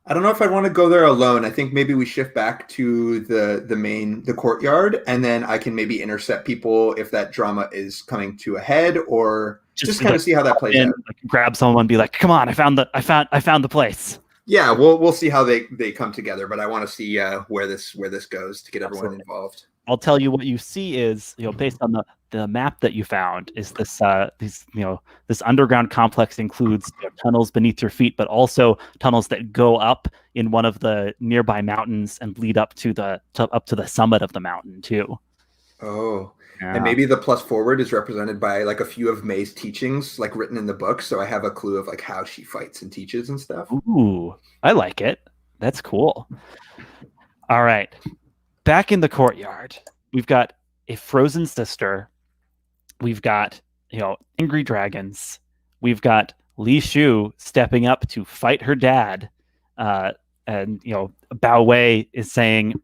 I don't know if I want to go there alone. I think maybe we shift back to the courtyard, and then I can maybe intercept people if that drama is coming to a head, or just kind of see how that plays out.
Like, grab someone, and be like, "Come on, I found the place."
Yeah, we'll see how they come together, but I want to see where this goes to get everyone involved.
I'll tell you what you see is, based on the map that you found, is this this underground complex includes tunnels beneath your feet, but also tunnels that go up in one of the nearby mountains and lead up to the summit of the mountain too.
Oh,
yeah.
And maybe the plus forward is represented by like a few of May's teachings, like written in the book, so I have a clue of like how she fights and teaches and stuff.
Ooh, I like it. That's cool. All right. Back in the courtyard, we've got a frozen sister. We've got, angry dragons. We've got Li Shu stepping up to fight her dad. And, Bao Wei is saying,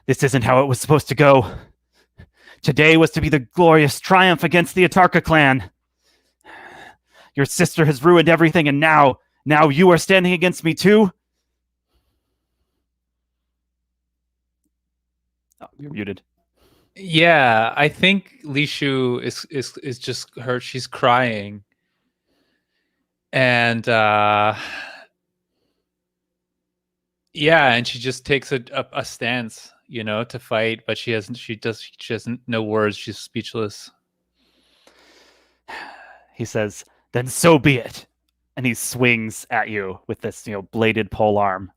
"This isn't how it was supposed to go. Today was to be the glorious triumph against the Atarka clan. Your sister has ruined everything, and now you are standing against me too?" Oh, you're muted.
Yeah, I think Li Shu is just her. She's crying, and and she just takes a stance, to fight, but she doesn't know words. She's speechless.
He says, "Then so be it," and he swings at you with this bladed polearm.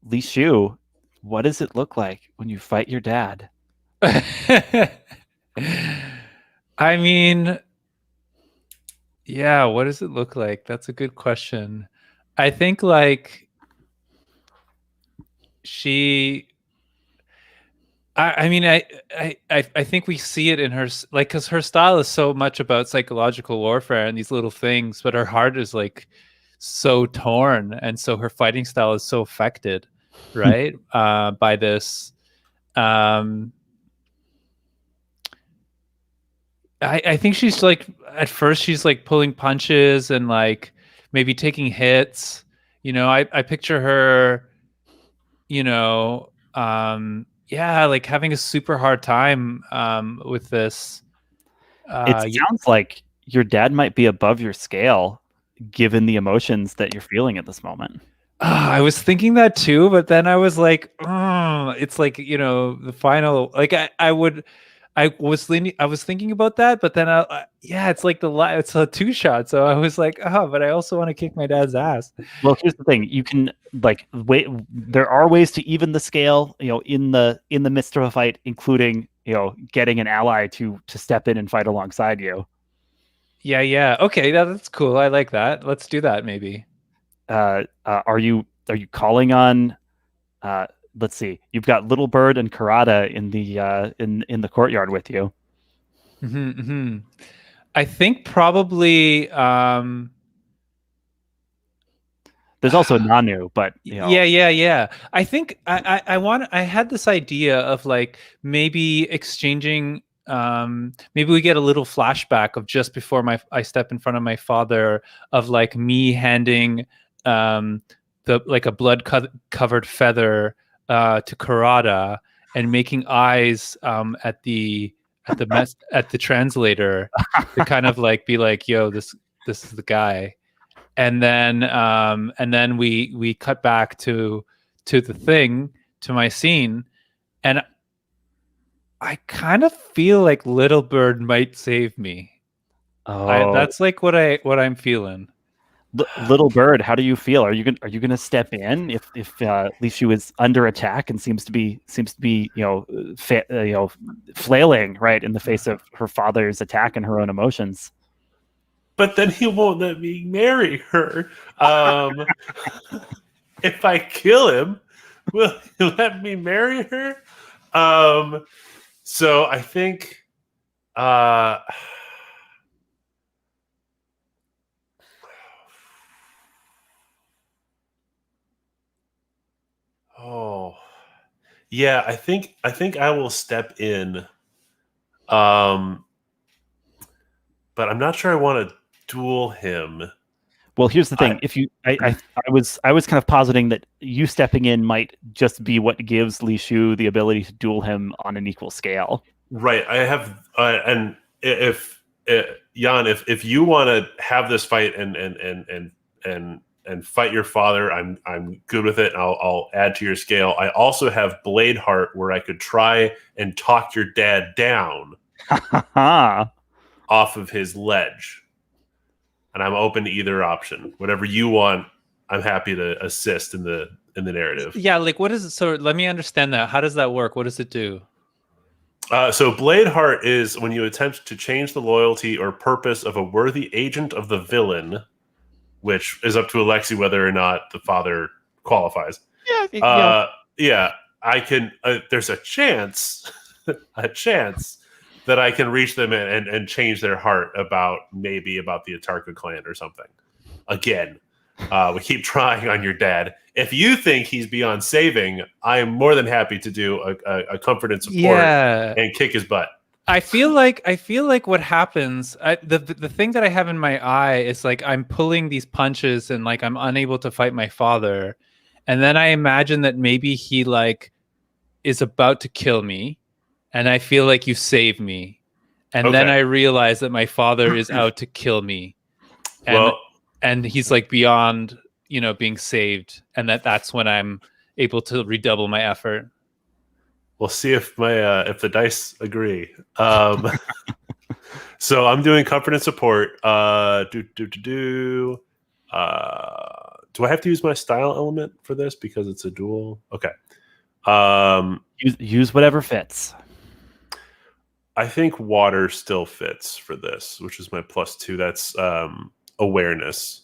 Li Shu, what does it look like when you fight your dad?
I mean, yeah, what does it look like? That's a good question. I think like she I think we see it in her, like, because her style is so much about psychological warfare and these little things, but her heart is like so torn, and so her fighting style is so affected, right, by this. I think she's like, at first she's like pulling punches and like maybe taking hits. I picture her, like having a super hard time with this.
It sounds like your dad might be above your scale, given the emotions that you're feeling at this moment.
I was thinking that too, but then I was like, it's like, the final, like I was thinking about that, but then it's like it's a 2-shot. So I was like, but I also want to kick my dad's ass.
Well, here's the thing: you can wait. There are ways to even the scale, in the midst of a fight, including getting an ally to step in and fight alongside you.
Yeah. Okay, that's cool. I like that. Let's do that maybe.
Are you calling on? Let's see. You've got Little Bird and Kirada in the courtyard with you.
I think probably.
There's also Nanu, but
yeah. I think I had this idea of like maybe exchanging. Maybe we get a little flashback of just before I step in front of my father, of like me handing a blood covered feather to Kirada and making eyes at the translator to kind of like be like, yo, this is the guy. And then we cut back to the thing, to my scene, and I kind of feel like Little Bird might save me.
Oh,
That's like what I'm feeling.
Little Bird, how do you feel? Are you gonna step in if Lishu is under attack and seems to be flailing right in the face of her father's attack and her own emotions?
But then he won't let me marry her. If I kill him, will he let me marry her? So I think uh oh yeah, I think I will step in. Um but I'm not sure I want to duel him.
Well, here's the thing.
I
If you, I was kind of positing that you stepping in might just be what gives Li Shu the ability to duel him on an equal scale.
Right. I have and if Jan, if you want to have this fight and fight your father, I'm good with it. I'll add to your scale. I also have Blade Heart, where I could try and talk your dad down off of his ledge, and I'm open to either option. Whatever you want, I'm happy to assist in the narrative.
Yeah, like what is it? So let me understand that. How does that work? What does it do?
So Blade Heart is when you attempt to change the loyalty or purpose of a worthy agent of the villain, which is up to Alexi whether or not the father qualifies. Yeah, I can. There's a chance, a chance that I can reach them and change their heart about the Atarka clan or something. Again, we keep trying on your dad. If you think he's beyond saving, I am more than happy to do a comfort and support and kick his butt.
I feel like what happens. The thing that I have in my eye is like I'm pulling these punches and like I'm unable to fight my father, and then I imagine that maybe he like is about to kill me, and I feel like you save me, and then I realize that my father is out to kill me, and he's like beyond being saved, and that's when I'm able to redouble my effort.
We'll see if if the dice agree. So I'm doing comfort and support. Do I have to use my style element for this because it's a duel? Okay.
Use whatever fits.
I think water still fits for this, which is my +2. That's awareness.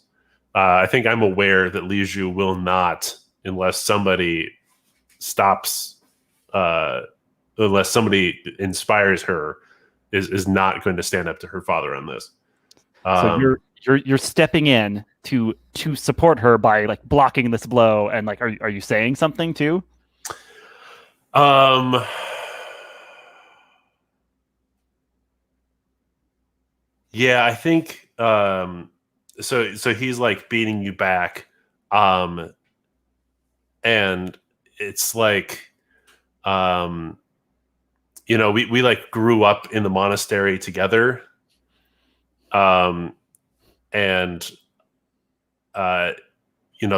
I think I'm aware that Li Zhu will not, unless somebody stops, unless somebody inspires her, is not going to stand up to her father on this.
So you're stepping in to support her by like blocking this blow, and like are you saying something too?
Yeah, I think so he's like beating you back, and it's like we like grew up in the monastery together, and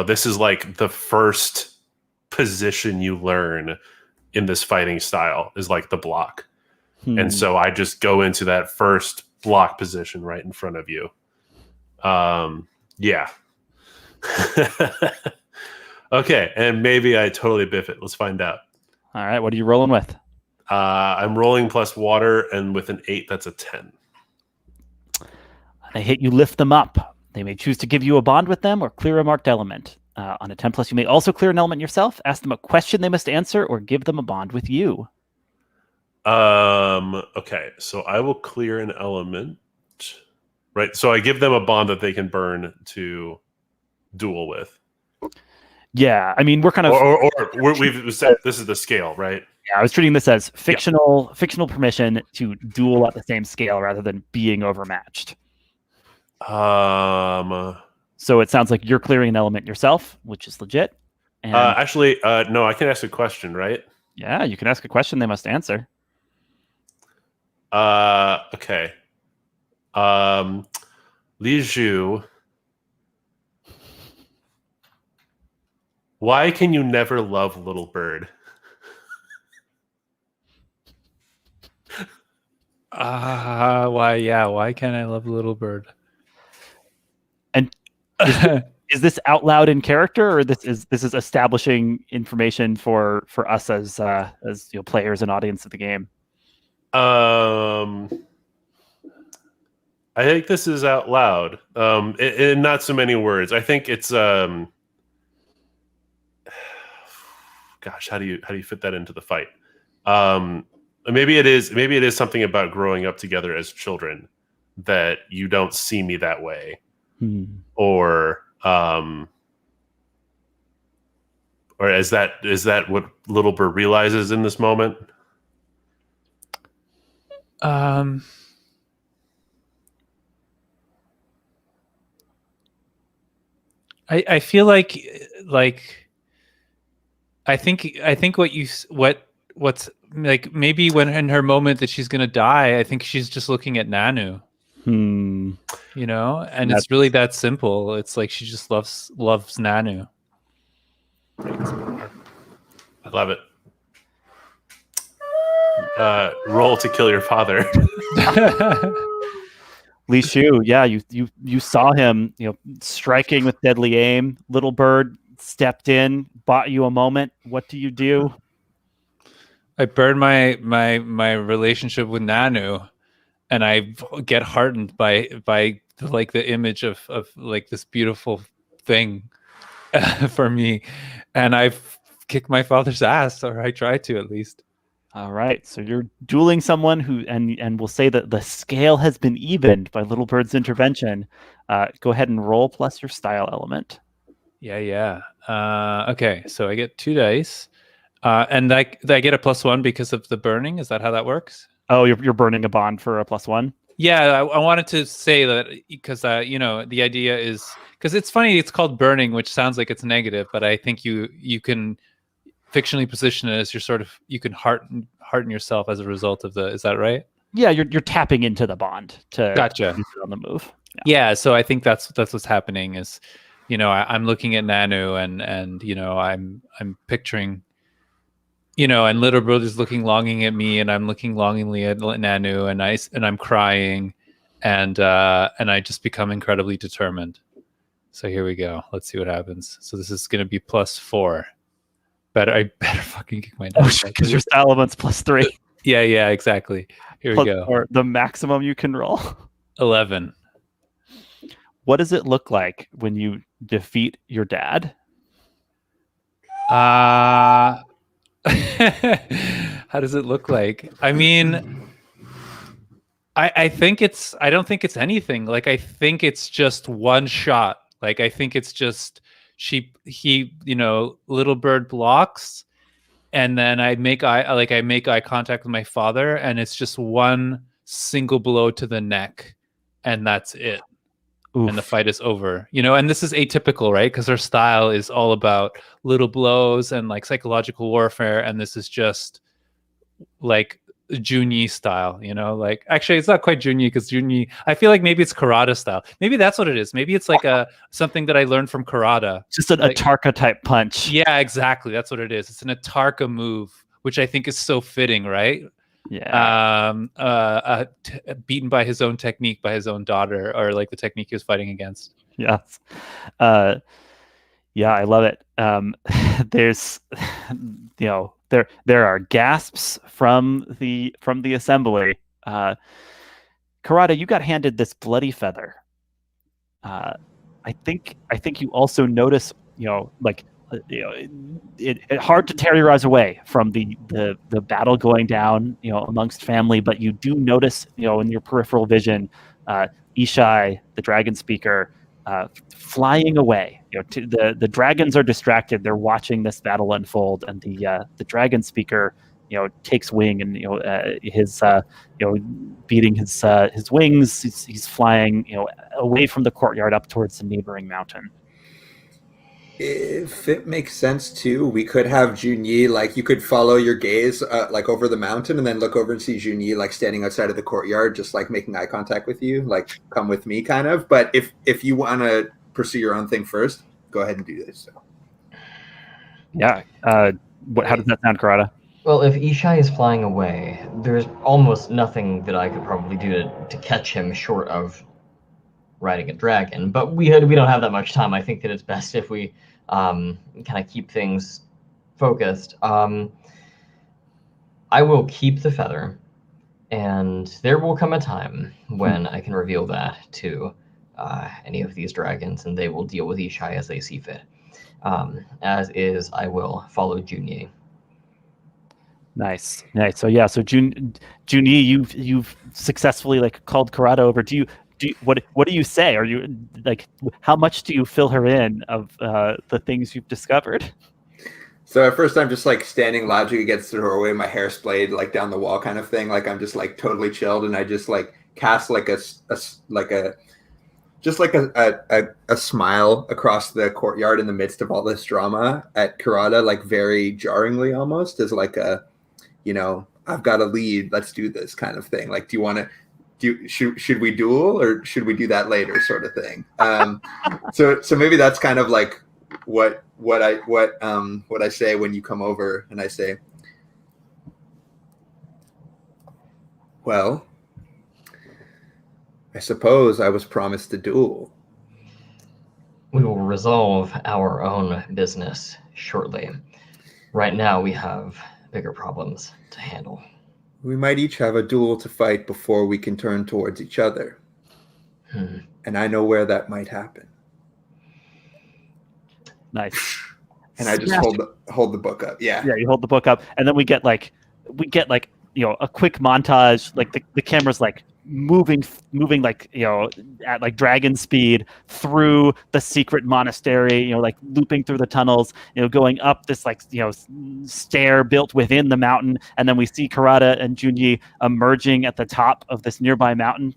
this is like the first position you learn in this fighting style is like the block. And so I just go into that first block position right in front of you. Yeah. Okay, and maybe I totally biff it. Let's find out.
All right, what are you rolling with?
I'm rolling plus water, and with an 8, that's a 10.
They hit you, lift them up. They may choose to give you a bond with them or clear a marked element. On a 10+, you may also clear an element yourself, ask them a question they must answer, or give them a bond with you.
Okay, so I will clear an element. Right, so I give them a bond that they can burn to duel with.
Yeah, I mean, we're kind of...
we've said this is the scale, right?
Yeah, I was treating this as fictional permission to duel at the same scale rather than being overmatched. So it sounds like you're clearing an element yourself, which is legit. And
actually, no, I can ask a question, right?
Yeah, you can ask a question they must answer.
Okay. Li Zhu, why can you never love Little Bird?
Why can't I love Little Bird?
And is this out loud in character, or this is establishing information for us as players and audience of the game?
I think this is out loud. In not so many words. I think it's gosh, how do you fit that into the fight? Maybe it is something about growing up together as children that you don't see me that way. Or is that what Little Bird realizes in this moment?
I feel like I think what's like, maybe when in her moment that she's gonna die, I think she's just looking at Nanu. And it's really that simple. It's like she just loves Nanu.
I love it. Roll to kill your father.
Li Shu, yeah, you saw him, striking with deadly aim. Little Bird stepped in, bought you a moment. What do you do?
I burn my relationship with Nanu, and I get heartened by like the image of like this beautiful thing for me, and I kick my father's ass, or I try to at least.
All right, so you're dueling someone who, and we'll say that the scale has been evened by Little Bird's intervention. Go ahead and roll plus your style element.
Yeah. Okay, so I get 2 dice, and I get a +1 because of the burning. Is that how that works?
Oh, you're burning a bond for a +1.
Yeah, I wanted to say that because the idea is, because it's funny, it's called burning, which sounds like it's negative, but I think you can fictionally position it as you can hearten yourself as a result of is that right?
Yeah, you're tapping into the bond to
gotcha
on the move.
Yeah, so I think that's what's happening is, I'm looking at Nanu and I'm picturing, and Little Bird is looking longing at me, and I'm looking longingly at Nanu, and I'm crying, and I just become incredibly determined. So here we go. Let's see what happens. So this is going to be +4. I better fucking kick my dad.
Because your style element's +3.
Yeah, exactly. Here we go.
Or the maximum you can roll.
11.
What does it look like when you defeat your dad?
How does it look like? I mean, I don't think it's anything. Like, I think it's just one shot. Like, I think it's just Little Bird blocks, and then I make eye contact with my father, and it's just one single blow to the neck, and that's it. Oof. And the fight is over. And this is atypical, right? Because our style is all about little blows and like psychological warfare, and this is just like Junyi style, like, actually it's not quite Junyi, because Junyi, I feel like maybe it's Kirada style. Maybe that's what it is. Maybe it's like something that I learned from Kirada.
Just an Atarka type punch.
Yeah, exactly. That's what it is. It's an Atarka move, which I think is so fitting, right?
Yeah.
Beaten by his own technique, by his own daughter, or like the technique he was fighting against.
Yes. Yeah, I love it. There's, there are gasps from the assembly. Kirada, you got handed this bloody feather. I think you also notice, it hard to tear your eyes away from the battle going down, amongst family, but you do notice, in your peripheral vision, Ishai, the dragon speaker, flying away. The dragons are distracted. They're watching this battle unfold, and the dragon speaker, takes wing, and his beating his wings. He's flying, away from the courtyard up towards the neighboring mountain.
If it makes sense too, we could have Junyi, like, you could follow your gaze like over the mountain, and then look over and see Junyi like standing outside of the courtyard, just like making eye contact with you, like, come with me kind of. But if you want to pursue your own thing first, go ahead and do this. So.
Yeah. How does that sound, Kirada?
Well, if Ishai is flying away, there's almost nothing that I could probably do to catch him short of riding a dragon. But we don't have that much time. I think that it's best if we kind of keep things focused. I will keep the feather, and there will come a time when I can reveal that to any of these dragons, and they will deal with Ishai as they see fit. As is, I will follow Junyi.
Nice. So yeah, so Junyi, you've successfully like called Kirada over. What do you say? Are you like how much do you fill her in of the things you've discovered?
So at first I'm just like standing logically against the doorway, my hair splayed like down the wall kind of thing. Like I'm just like totally chilled, and I just like cast like a smile across the courtyard in the midst of all this drama at Kirada, like very jarringly almost, as like a, I've got a lead, let's do this kind of thing. Like, do you want to should we duel or should we do that later sort of thing? So maybe that's kind of like what I say when you come over, and I say, well, I suppose I was promised a duel.
We will resolve our own business shortly. Right now, we have bigger problems to handle.
We might each have a duel to fight before we can turn towards each other. And I know where that might happen.
Nice.
And I just hold the book up. Yeah,
you hold the book up, and then we get like a quick montage. Like the camera's like moving like at like dragon speed through the secret monastery. Like looping through the tunnels. Going up this like stair built within the mountain, and then we see Kirada and Junyi emerging at the top of this nearby mountain,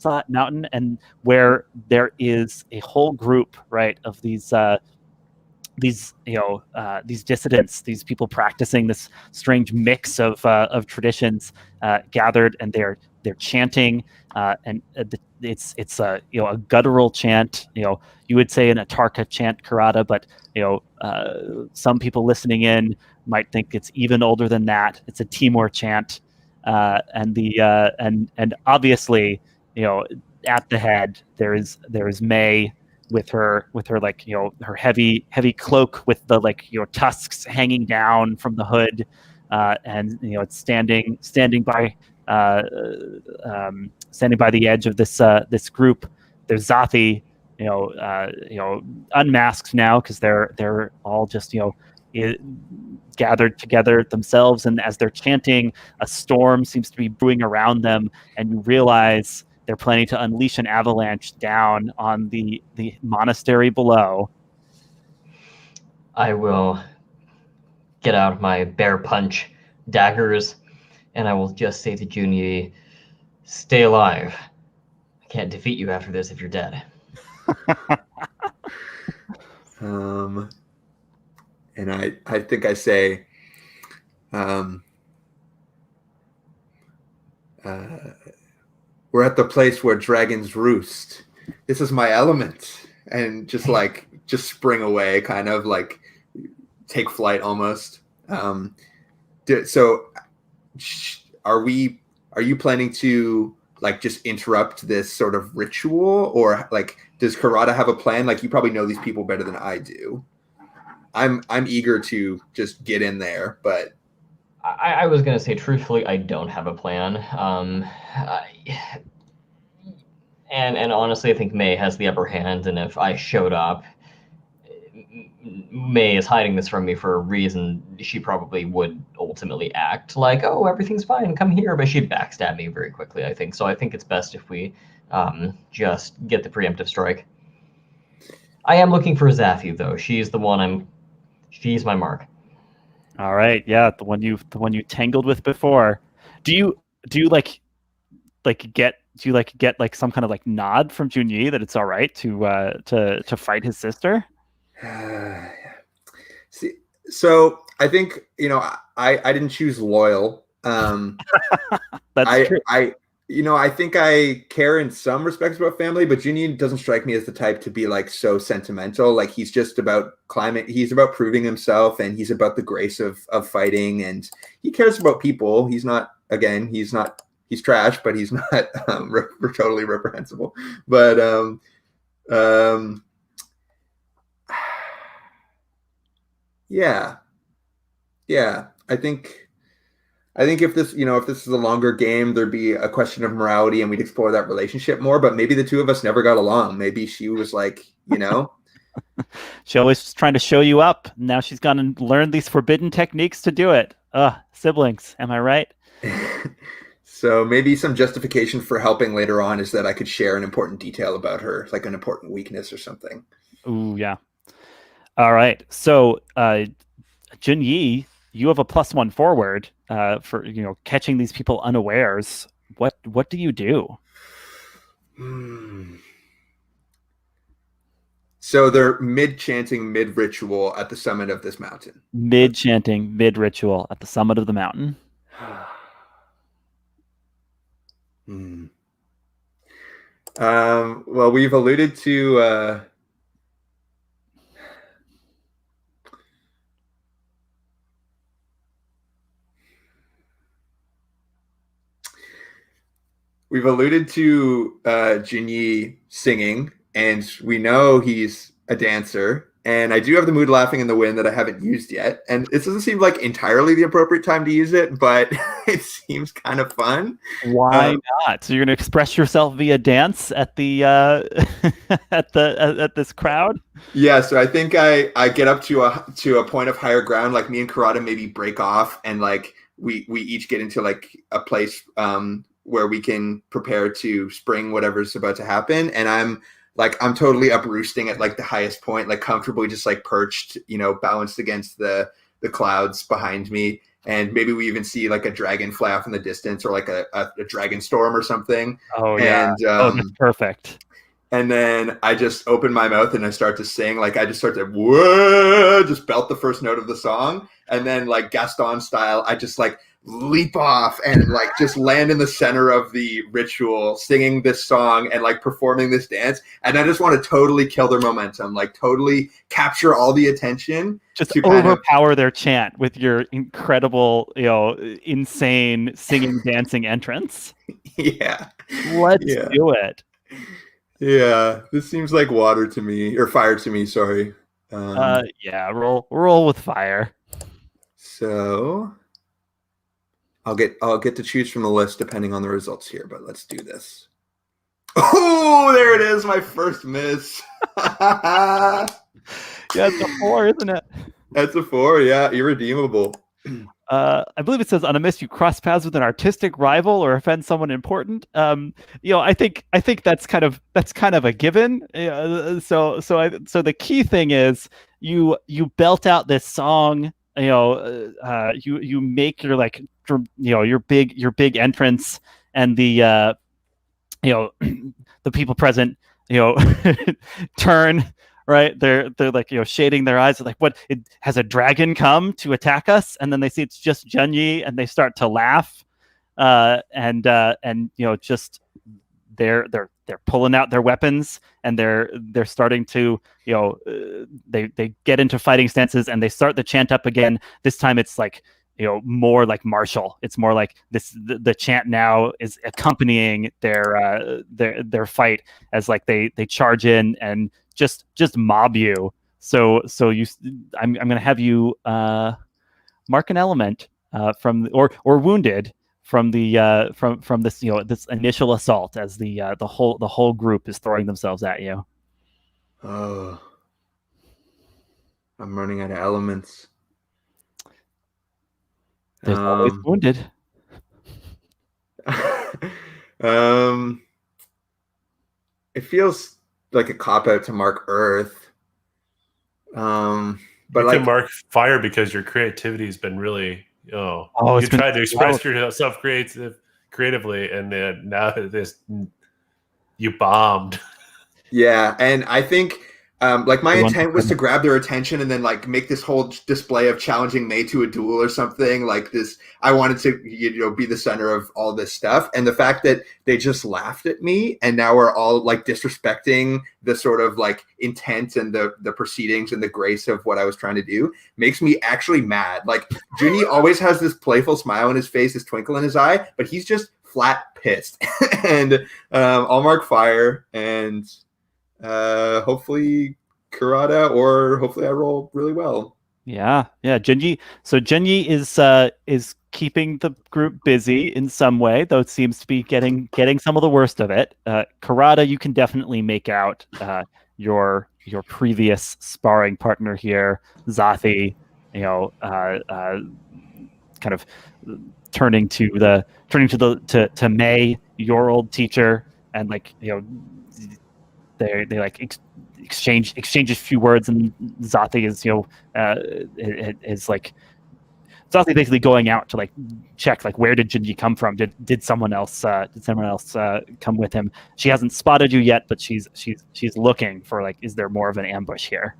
and where there is a whole group, right, of these dissidents, these people practicing this strange mix of traditions, gathered, and they're chanting, and it's a guttural chant. You would say an Atarka chant, Kirada, but some people listening in might think it's even older than that. It's a Timor chant, and obviously at the head there is May, with her like her heavy cloak with the like tusks hanging down from the hood, and it's standing by the edge of this group. There's Zathi, unmasked now because they're all just gathered together themselves, and as they're chanting, a storm seems to be brewing around them, and you realize they're planning to unleash an avalanche down on the monastery below.
I will get out my bear punch daggers, and I will just say to Junyi, stay alive. I can't defeat you after this if you're dead.
And I think I say, we're at the place where dragons roost. This is my element. And just spring away, kind of like take flight almost. So are you planning to like just interrupt this sort of ritual, or like does Kirada have a plan? Like, you probably know these people better than I do. I'm eager to just get in there, but
I was going to say, truthfully, I don't have a plan. And honestly, I think May has the upper hand, and if I showed up, May is hiding this from me for a reason. She probably would ultimately act like, oh, everything's fine, come here, but she'd backstab me very quickly, I think. So I think it's best if we just get the preemptive strike. I am looking for Zathi, though. She's the one she's my mark.
All right, yeah, the one you tangled with before. Do you get like some kind of like nod from Junyi that it's all right to fight his sister?
See, so I think I didn't choose loyal.
That's true.
I think I care in some respects about family, but Junyi doesn't strike me as the type to be like so sentimental. Like he's just about climate. He's about proving himself, and he's about the grace of fighting, and he cares about people. He's not, again, he's trash, but he's not totally reprehensible. But um, yeah, I think if this is a longer game, there'd be a question of morality and we'd explore that relationship more, but maybe the two of us never got along. Maybe she was like,
She always was trying to show you up. Now she's gone to learn these forbidden techniques to do it. Siblings, am I right?
So maybe some justification for helping later on is that I could share an important detail about her, like an important weakness or something.
Ooh, yeah. All right. So, Junyi, you have a +1 forward for catching these people unawares. What do you do?
So they're mid-chanting, mid-ritual at the summit of this mountain.
Mid-chanting, mid-ritual at the summit of the mountain.
Well, we've alluded to Junyi singing, and we know he's a dancer. And I do have the mood laughing in the wind that I haven't used yet. And this doesn't seem like entirely the appropriate time to use it, but it seems kind of fun.
Why not? So you're going to express yourself via dance at the at this crowd?
Yeah. So I think I get up to a point of higher ground. Like me and Kirada maybe break off, and like we each get into like a place where we can prepare to spring whatever's about to happen. And I'm totally uproosting at like the highest point, like comfortably just like perched, balanced against the clouds behind me. And maybe we even see like a dragon fly off in the distance, or like a dragon storm or something.
Oh, yeah.
And,
that's perfect.
And then I just open my mouth and I start to sing. Like I just start to whoa, just belt the first note of the song. And then like Gaston style, I just like leap off and like just land in the center of the ritual, singing this song and like performing this dance. And I just want to totally kill their momentum, like totally capture all the attention.
Just overpower their chant with your incredible, insane singing, dancing entrance.
Yeah.
Let's do it.
Yeah, this seems like water to me, or fire to me. Sorry.
Yeah, roll with fire.
So I'll get to choose from the list depending on the results here, but let's do this. Oh, there it is, my first miss.
Yeah, it's a 4, isn't it?
That's a 4, yeah, irredeemable.
I believe it says on a miss you cross paths with an artistic rival or offend someone important. I think that's kind of a given. So the key thing is you belt out this song. You make your like your big entrance, and the the people present turn. Right, they're like shading their eyes, like, what? It has a dragon come to attack us, and then they see it's just Junyi, and they start to laugh, and just they're pulling out their weapons, and they're starting to they get into fighting stances, and they start the chant up again. This time it's like more like martial. It's more like this. The chant now is accompanying their fight as like they charge in and just mob you. So I'm gonna have you mark an element from or wounded from the from this this initial assault as the whole group is throwing themselves at you.
Oh, I'm running out of elements.
There's always wounded.
It feels like a cop out to mark Earth. But
you
like
can mark fire because your creativity has been really you tried to express yourself creatively, and then now you bombed.
Yeah, and I think Like my
Everyone-
intent was to grab their attention and then like make this whole display of challenging May to a duel or something like this. I wanted to, be the center of all this stuff. And the fact that they just laughed at me and now are all like disrespecting the sort of like intent and the proceedings and the grace of what I was trying to do makes me actually mad. Like Junyi always has this playful smile on his face, this twinkle in his eye, but he's just flat pissed. And I'll mark fire and hopefully Kirada, or hopefully I roll really well.
Yeah. Junyi. So Junyi is keeping the group busy in some way, though it seems to be getting some of the worst of it. Kirada, you can definitely make out your previous sparring partner here, Zathi. Kind of turning to May, your old teacher, and like they like exchange a few words, and Zathi is like Zathi basically going out to like check like where did Junyi come from? Did someone else come with him? She hasn't spotted you yet, but she's looking for like, is there more of an ambush here?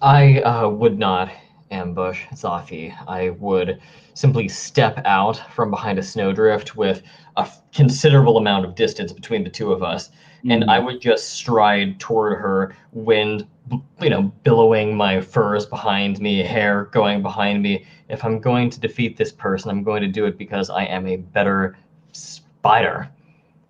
I would not ambush Zathi. I would simply step out from behind a snowdrift with a considerable amount of distance between the two of us, and I would just stride toward her, wind, billowing my furs behind me, hair going behind me. If I'm going to defeat this person, I'm going to do it because I am a better spider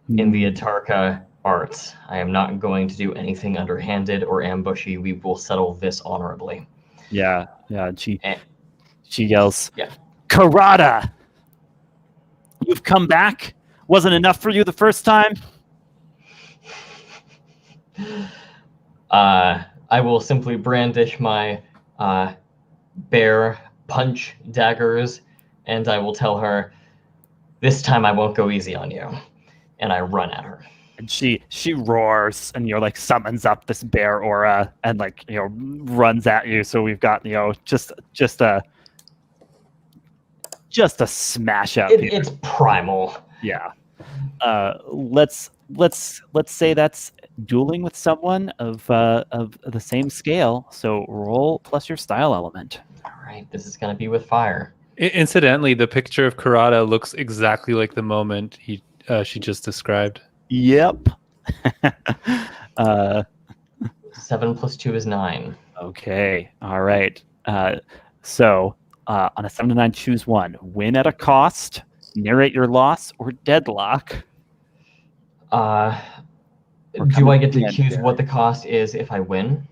in the Atarka arts. I am not going to do anything underhanded or ambushy. We will settle this honorably.
Yeah. She yells,
Yeah.
Kirada, you've come back. Wasn't enough for you the first time?
I will simply brandish my bear punch daggers, and I will tell her, this time I won't go easy on you. And I run at her.
And she roars and like summons up this bear aura and like runs at you. So we've got just a smash up.
It's primal.
Yeah. Let's say that's dueling with someone of the same scale. So roll plus your style element.
All right, this is gonna be with fire.
Incidentally, the picture of Kirada looks exactly like the moment she just described.
Yep.
7 plus 2 is 9.
Okay. All right. So on a 7 to 9, choose one. Win at a cost, narrate your loss, or deadlock.
Do I get to choose what the cost is if I win?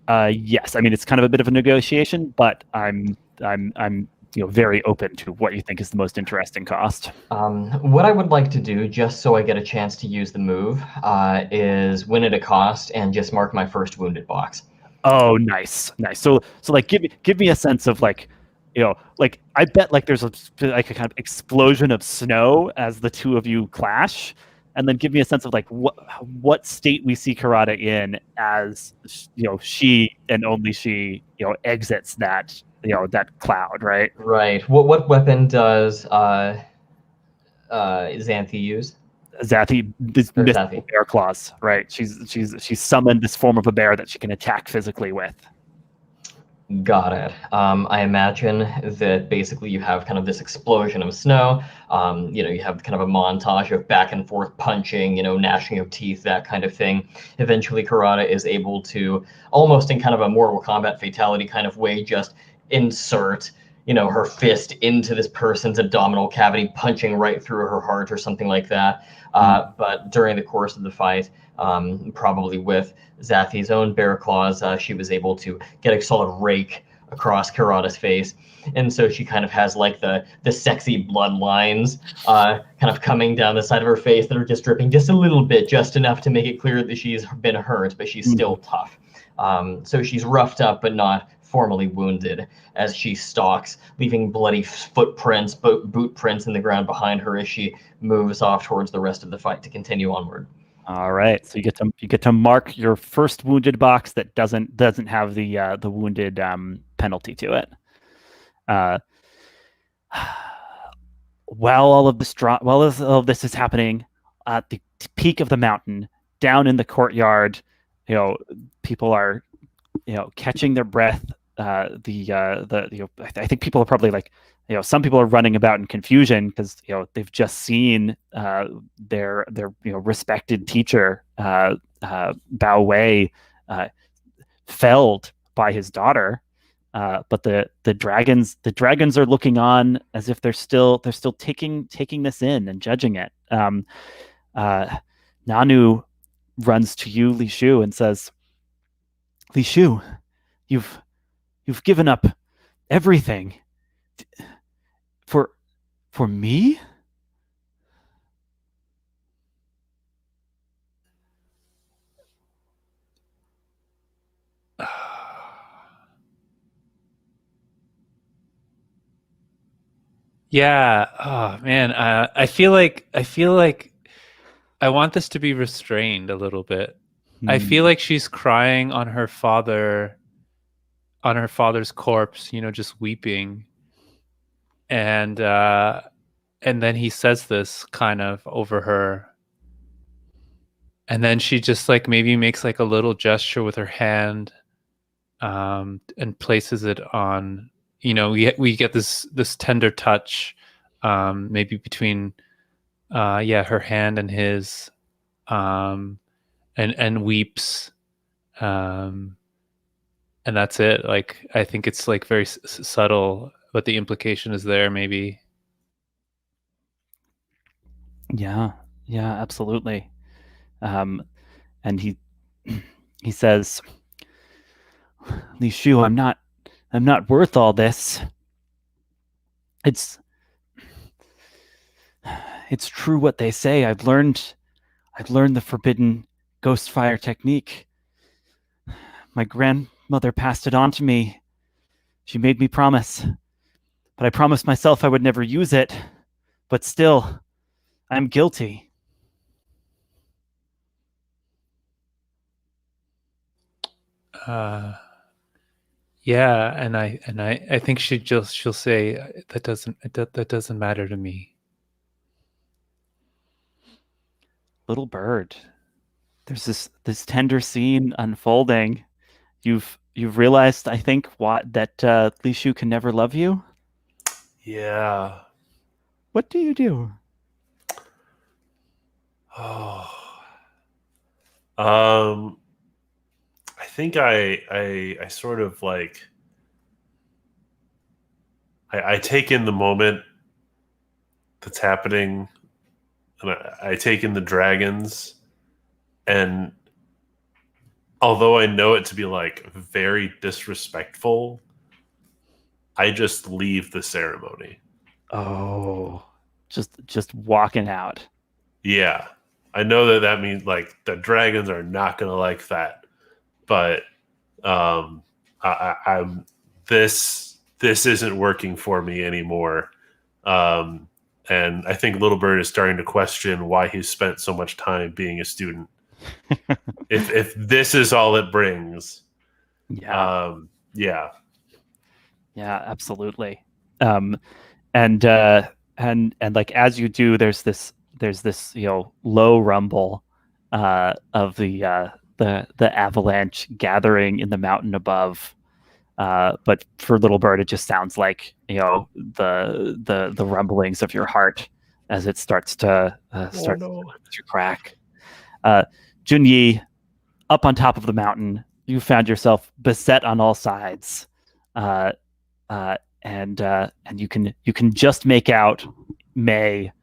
Yes. I mean, it's kind of a bit of a negotiation, but I'm very open to what you think is the most interesting cost.
What I would like to do, just so I get a chance to use the move, is win at a cost and just mark my first wounded box.
Oh, nice. So like, give me a sense of like, like I bet like there's a kind of explosion of snow as the two of you clash, and then give me a sense of like what state we see Kirada in as she and only she exits that that cloud, right?
Right. What weapon does Xanthi use?
Zathi, this
Zathi.
bear claws, right? She's summoned this form of a bear that she can attack physically with.
Got it. I imagine that basically you have kind of this explosion of snow. You have kind of a montage of back and forth punching, gnashing of teeth, that kind of thing. Eventually, Kirada is able to, almost in kind of a Mortal Kombat fatality kind of way, just insert, her fist into this person's abdominal cavity, punching right through her heart or something like that. But during the course of the fight, probably with Zathi's own bear claws, she was able to get a solid rake across Kirada's face. And so she kind of has like the sexy blood lines kind of coming down the side of her face that are just dripping just a little bit, just enough to make it clear that she's been hurt, but she's still tough. So she's roughed up, but not formally wounded, as she stalks, leaving bloody footprints, boot prints in the ground behind her as she moves off towards the rest of the fight to continue onward.
All right, so you get to mark your first wounded box that doesn't have the wounded penalty to it. While all of this is happening, at the peak of the mountain, down in the courtyard, people are catching their breath. I think people are probably like, some people are running about in confusion because they've just seen their respected teacher Bao Wei felled by his daughter. But the dragons are looking on as if they're still taking this in and judging it. Nanu runs to you, Li Shu, and says, "Li Shu, you've given up everything for me?"
Yeah. Oh man. I feel like I want this to be restrained a little bit. I feel like she's crying on her father's corpse, just weeping. And then he says this kind of over her. And then she just like maybe makes like a little gesture with her hand, and places it on, we get this tender touch, maybe between her hand and his, and weeps, and that's it. Like, I think it's like very subtle, but the implication is there, maybe.
Yeah, absolutely. And he says, "Li Shu, I'm not worth all this. It's true what they say. I've learned the forbidden ghost fire technique. My grandmother passed it on to me. She made me promise, but I promised myself I would never use it. But still, I'm guilty."
Yeah, and I think she'll say that doesn't matter to me.
Little bird, there's this tender scene unfolding. You've realized, I think, that Li Shu can never love you.
Yeah.
What do you do?
Oh. I think I sort of like I take in the moment that's happening, and I take in the dragons, and although I know it to be like very disrespectful, I just leave the ceremony.
Oh, just walking out.
Yeah. I know that means like the dragons are not going to like that, but I'm this isn't working for me anymore. And I think Little Bird is starting to question why he's spent so much time being a student. if this is all it brings.
Yeah.
Yeah.
Yeah, absolutely. And like, as you do, there's this low rumble of the avalanche gathering in the mountain above. But for Little Bird, it just sounds like the rumblings of your heart as it starts to crack. Junyi, up on top of the mountain, you found yourself beset on all sides, and you can just make out May,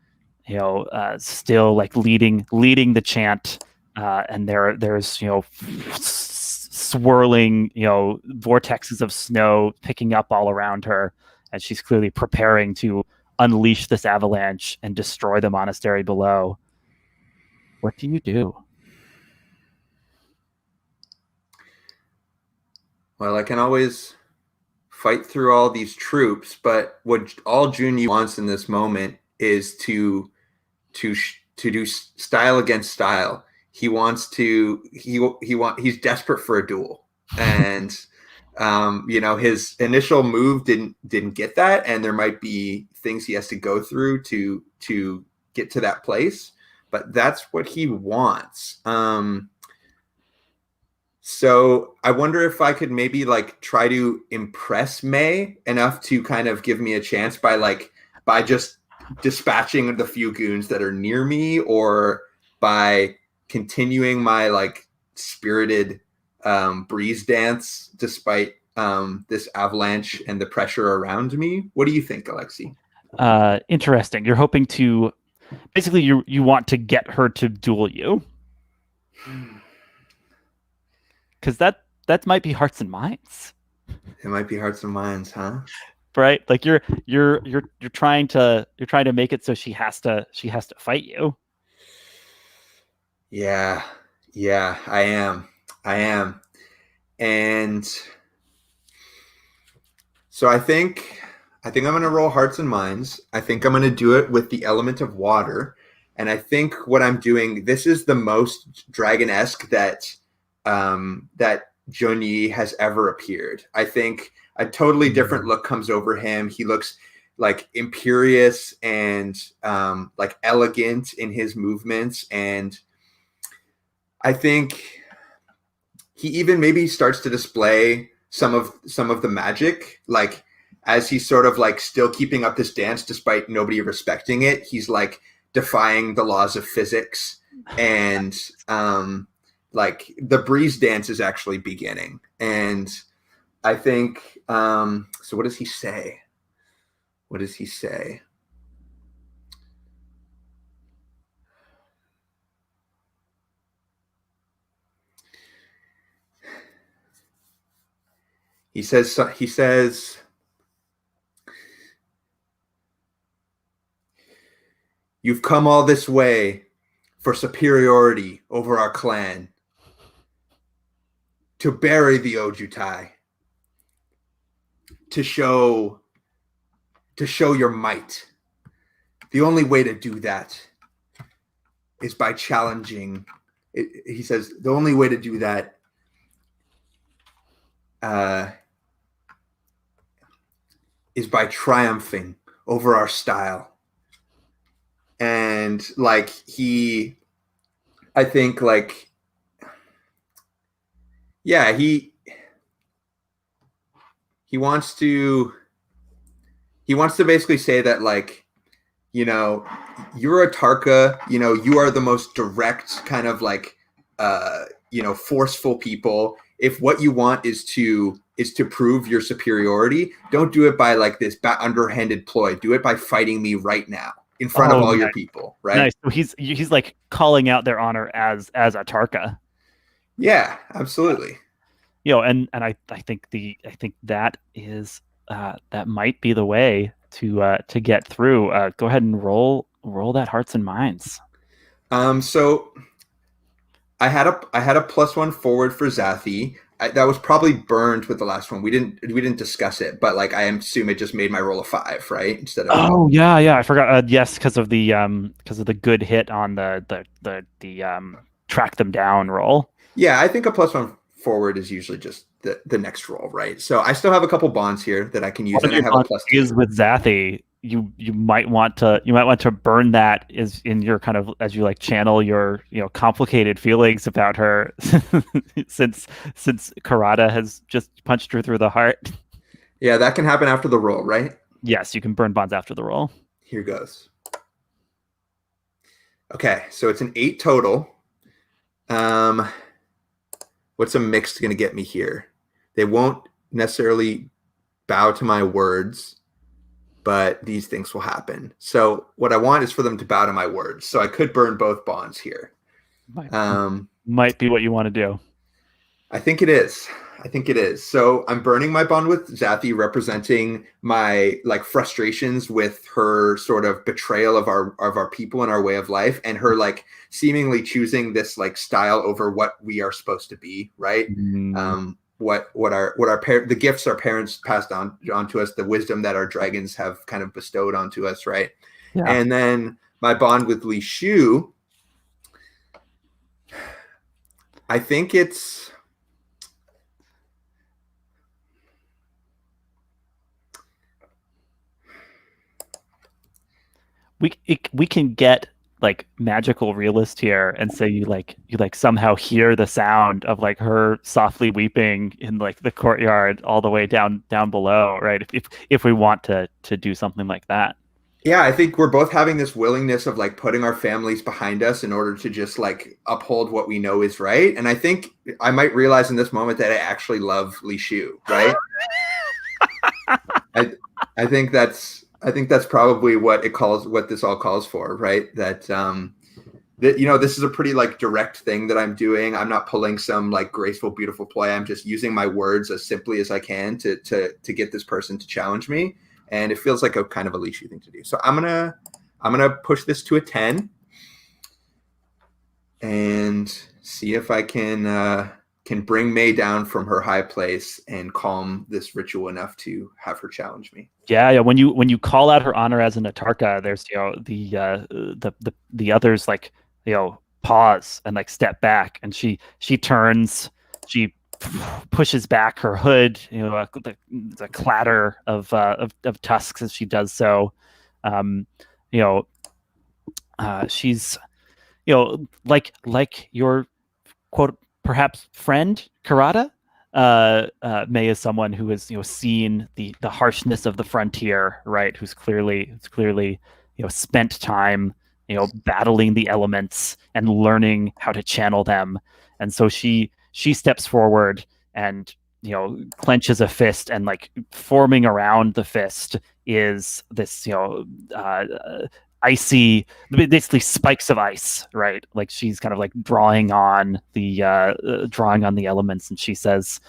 still like leading the chant, and there's swirling vortexes of snow picking up all around her, and she's clearly preparing to unleash this avalanche and destroy the monastery below. What do you do?
Well, I can always fight through all these troops, but what all Junyi wants in this moment is to do style against style. He wants to he's desperate for a duel, and his initial move didn't get that, and there might be things he has to go through to get to that place, but that's what he wants. So I wonder if I could maybe like try to impress May enough to kind of give me a chance by just dispatching the few goons that are near me, or by continuing my like spirited breeze dance despite this avalanche and the pressure around me. What do you think, Alexi?
Interesting. You're hoping to basically you want to get her to duel you. Because that might be hearts and minds,
It might be hearts and minds, huh?
right? Like you're trying to make it so she has to fight you.
Yeah, I am, and so I think I'm gonna roll hearts and minds. I think I'm gonna do it with the element of water, and I think what I'm doing, this is the most dragon-esque that that Junyi has ever appeared. I think a totally different look comes over him. He looks like imperious and like elegant in his movements, and I think he even maybe starts to display some of the magic, like as he's sort of like still keeping up this dance despite nobody respecting it. He's like defying the laws of physics, and like the breeze dance is actually beginning. And I think so what does he say? He says, "You've come all this way for superiority over our clan, to bury the Ojutai, to show your might. The only way to do that is by challenging." He says, "The only way to do that is by triumphing over our style." And like I think like, yeah, he wants to basically say that, like, you're a Tarka, you are the most direct kind of like forceful people. If what you want is to prove your superiority, don't do it by like this underhanded ploy. Do it by fighting me right now in front of all your people, right?
Nice. So he's like calling out their honor as a Tarka.
Yeah, absolutely.
And I think that is that might be the way to get through. Go ahead and roll that hearts and minds.
So I had a +1 forward for Zathi. That was probably burned with the last one. We didn't discuss it, but like I assume it just made my roll a 5, right? Instead of
I forgot. Yes, because of the good hit on the track them down roll.
Yeah, I think a +1 forward is usually just the next roll, right? So I still have a couple bonds here that I can use, and I have a +2.
Is with Zathi, you might want to burn that is in your kind of, as you like channel your complicated feelings about her since Kirada has just punched her through the heart.
Yeah, that can happen after the roll, right?
Yes, you can burn bonds after the roll.
Here goes. Okay, so it's an 8 total. What's a mixed going to get me here? They won't necessarily bow to my words, but these things will happen. So what I want is for them to bow to my words. So I could burn both bonds here.
Might be what you want to do.
I think it is. So I'm burning my bond with Zathi, representing my like frustrations with her sort of betrayal of our people and our way of life, and her like seemingly choosing this like style over what we are supposed to be, right? The gifts our parents passed on to us, the wisdom that our dragons have kind of bestowed onto us, right? Yeah. And then my bond with Li Shu, I think it's
we can get like magical realist here and say you somehow hear the sound of like her softly weeping in like the courtyard all the way down below, right? If we want to do something like that.
Yeah, I think we're both having this willingness of like putting our families behind us in order to just like uphold what we know is right. And I think I might realize in this moment that I actually love Li Shu, right? I think that's probably what this all calls for, right? That this is a pretty like direct thing that I'm doing. I'm not pulling some like graceful, beautiful play. I'm just using my words as simply as I can to get this person to challenge me. And it feels like a kind of a Li Shu thing to do. So I'm gonna push this to a 10 and see if I can bring May down from her high place and calm this ritual enough to have her challenge me.
Yeah. When you call out her honor as an Atarka, there's the others like pause and like step back, and she turns, she pushes back her hood, the clatter of tusks as she does so. She's like your quote perhaps friend Kirada. May is someone who has seen the harshness of the frontier, right? Who's clearly spent time battling the elements and learning how to channel them, and so she steps forward and clenches a fist, and like forming around the fist is this icy, basically spikes of ice, right? Like she's kind of like drawing on the elements, and she says,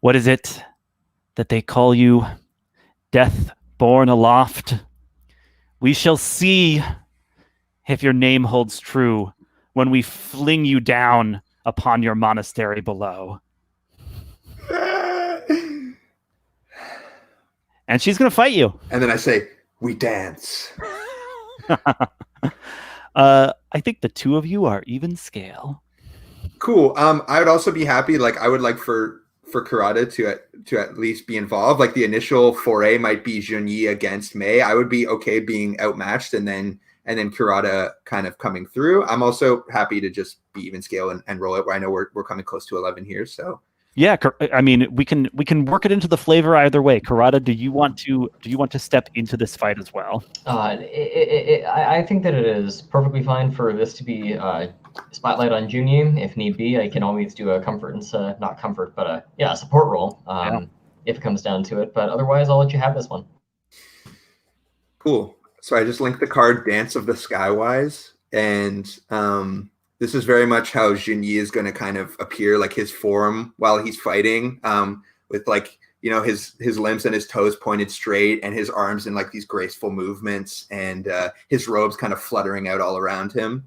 what is it that they call you? Death born aloft? We shall see if your name holds true when we fling you down upon your monastery below. And she's going to fight you.
And then I say, we dance.
I think the two of you are even scale.
Cool. I would also be happy. Like, I would like for Kirada to at least be involved. Like, the initial foray might be Junyi against May. I would be okay being outmatched, and then Kirada kind of coming through. I'm also happy to just be even scale and roll it. Where I know we're coming close to 11 here, so.
Yeah, I mean, we can work it into the flavor either way. Kirada, do you want to step into this fight as well?
I think that it is perfectly fine for this to be spotlight on Junyi. If need be, I can always do a comfort and not comfort, but a support roll if it comes down to it. But otherwise, I'll let you have this one.
Cool. So I just linked the card Dance of the Skywise, and this is very much how Junyi is going to kind of appear, like his form while he's fighting, with like, his limbs and his toes pointed straight, and his arms in like these graceful movements, and his robes kind of fluttering out all around him.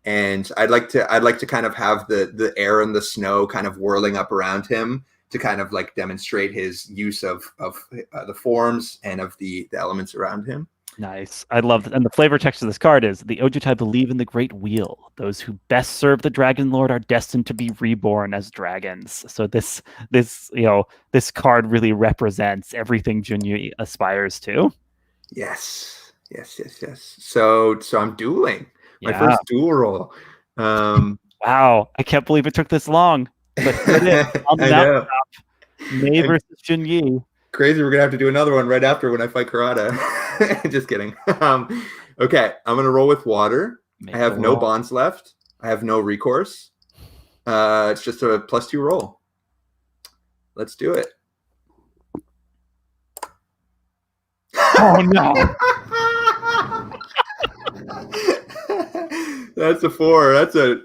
And I'd like to kind of have the air and the snow kind of whirling up around him to kind of like demonstrate his use of the forms and of the elements around him.
Nice. I love that. And the flavor text of this card is, the Ojutai believe in the great wheel. Those who best serve the Dragonlord are destined to be reborn as dragons. So this card really represents everything Junyi aspires to.
Yes. So I'm dueling. My first duel roll.
Wow. I can't believe it took this long. But on the mountaintop, May versus Junyi.
Crazy, we're gonna have to do another one right after when I fight Kirada. Just kidding. Okay, I'm gonna roll with water. I have no bonds left. I have no recourse. It's just a +2 roll. Let's do it.
Oh no.
That's a 4.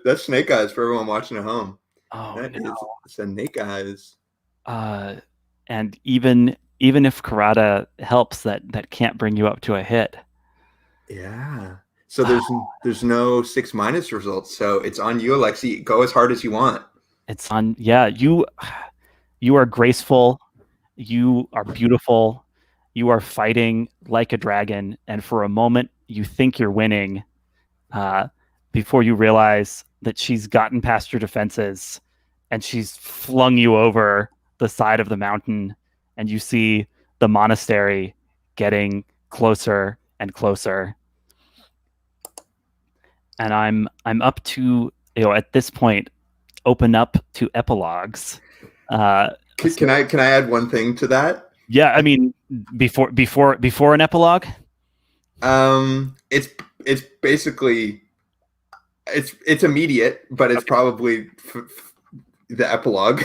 That's snake eyes for everyone watching at home.
Oh,
that is snake eyes.
And even if Kirada helps, that can't bring you up to a hit.
Yeah. So there's no 6- results. So it's on you, Alexi. Go as hard as you want.
It's on. Yeah. You are graceful. You are beautiful. You are fighting like a dragon. And for a moment, you think you're winning, before you realize that she's gotten past your defenses and she's flung you over the side of the mountain, and you see the monastery getting closer and closer. And I'm up to, at this point, open up to epilogues.
Can I add one thing to that?
Yeah, I mean, before an epilogue.
It's basically it's immediate, but it's probably the epilogue.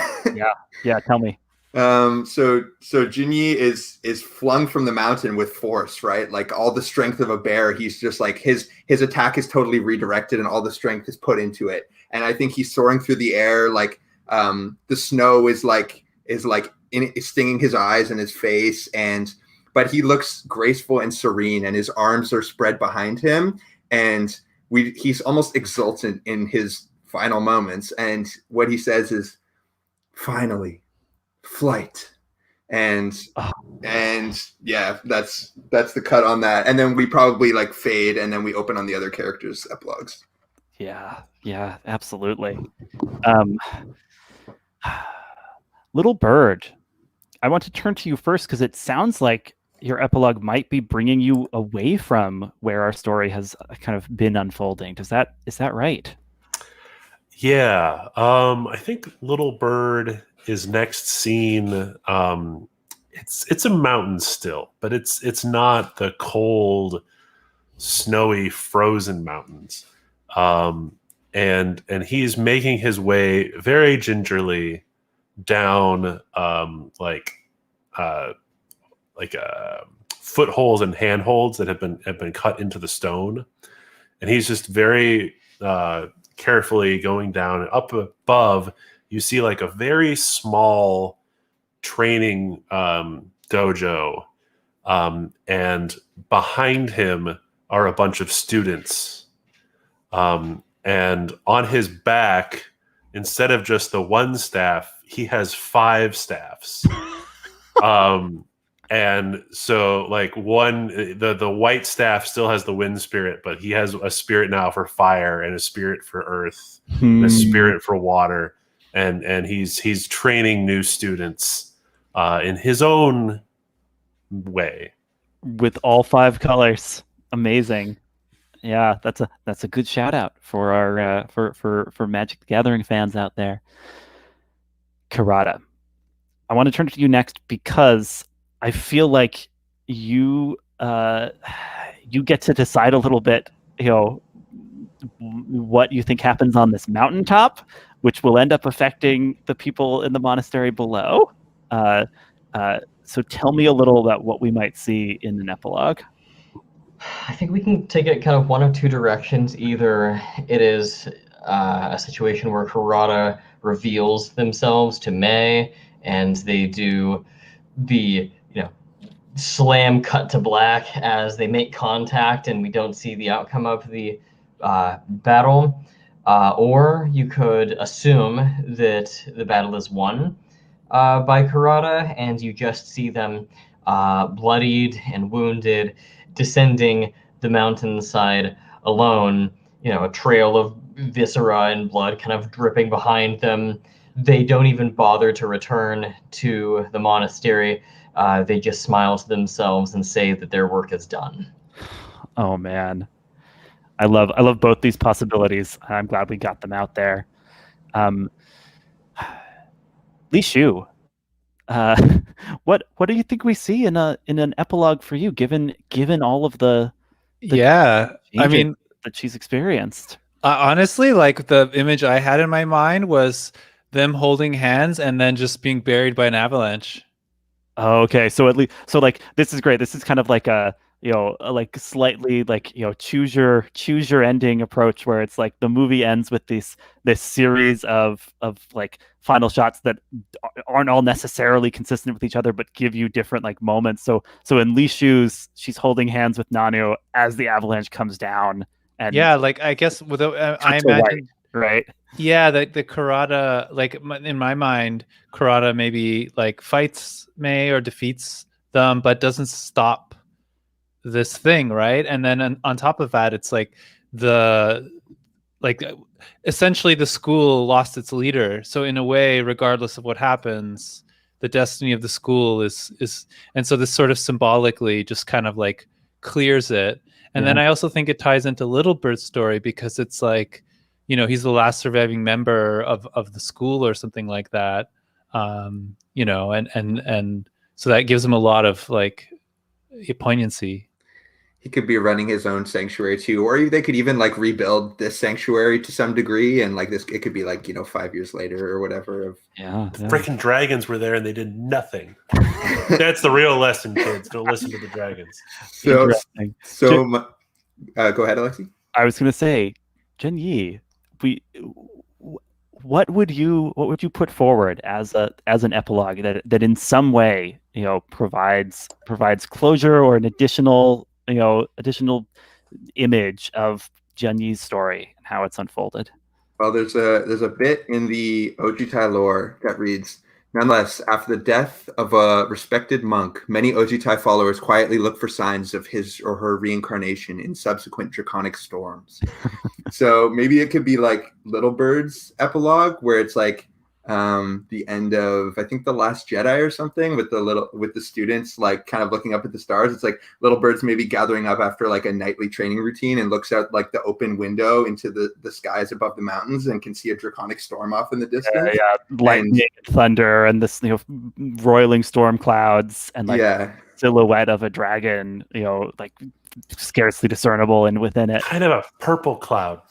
Yeah. Tell me.
So Junyi is flung from the mountain with force, right? Like all the strength of a bear. He's just like his attack is totally redirected, and all the strength is put into it. And I think he's soaring through the air, like the snow is stinging his eyes and his face, but he looks graceful and serene, and his arms are spread behind him, and he's almost exultant in his final moments. And what he says is, "Finally, flight." And yeah, that's the cut on that. And then we probably like fade, and then we open on the other characters' epilogues.
Yeah, absolutely. Little Bird, I want to turn to you first because it sounds like your epilogue might be bringing you away from where our story has kind of been unfolding. Is that right?
Yeah, I think Little Bird is next seen. It's a mountain still, but it's not the cold, snowy, frozen mountains. And he's making his way very gingerly down footholds and handholds that have been cut into the stone, and he's just very carefully going down. And up above, you see like a very small training dojo, and behind him are a bunch of students. And on his back, instead of just the one staff, he has 5 staffs. And so like the white staff still has the wind spirit, but he has a spirit now for fire, and a spirit for earth, and a spirit for water. And he's training new students in his own way.
With all 5 colors. Amazing. Yeah, that's a good shout out for our for Magic the Gathering fans out there. Kirada, I want to turn to you next because I feel like you get to decide a little bit, what you think happens on this mountaintop, which will end up affecting the people in the monastery below. So tell me a little about what we might see in an epilogue.
I think we can take it kind of one of two directions. Either it is a situation where Kirada reveals themselves to May, and they do the slam cut to black as they make contact, and we don't see the outcome of the battle. Or you could assume that the battle is won by Kirada, and you just see them bloodied and wounded, descending the mountainside alone, a trail of viscera and blood kind of dripping behind them. They don't even bother to return to the monastery. They just smile to themselves and say that their work is done.
Oh man, I love both these possibilities. I'm glad we got them out there. Li Shu, what do you think we see in an epilogue for you, given all of the
I mean,
that she's experienced?
Honestly, like the image I had in my mind was them holding hands and then just being buried by an avalanche.
Oh, okay, so at least like this is great. This is kind of like a like slightly like choose your ending approach, where it's like the movie ends with this series of like final shots that aren't all necessarily consistent with each other, but give you different like moments. So in Li Shu's, she's holding hands with Nanu as the avalanche comes down, and
yeah, like I guess I imagine
right.
Yeah, the Kirada, like in my mind, Kirada maybe like fights May or defeats them, but doesn't stop this thing, right? And then on top of that, it's like essentially the school lost its leader. So in a way, regardless of what happens, the destiny of the school is, and so this sort of symbolically just kind of like clears it. And then I also think it ties into Little Bird's story because it's like, you know, he's the last surviving member of the school or something like that. You know, and so that gives him a lot of like poignancy.
He could be running his own sanctuary too, or they could even like rebuild this sanctuary to some degree, and like this, it could be like, you know, 5 years later or whatever.
The freaking dragons were there and they did nothing. That's the real lesson, kids. Don't listen to the dragons.
So go ahead, Alexi.
I was going to say, Junyi, what would you put forward as an epilogue that in some way, you know, provides closure or an additional image of Junyi's story and how it's unfolded?
Well, there's a bit in the Ojutai lore that reads, nonetheless, after the death of a respected monk, many Ojutai followers quietly look for signs of his or her reincarnation in subsequent draconic storms. So maybe it could be like Little Bird's epilogue, where it's like the end of, I think, The Last Jedi or something, with the students like kind of looking up at the stars. It's like Little Bird's maybe gathering up after like a nightly training routine and looks out like the open window into the skies above the mountains and can see a draconic storm off in the distance.
Lightning and thunder and this, you know, roiling storm clouds and like silhouette of a dragon, you know, like scarcely discernible and within it.
Kind of a purple cloud.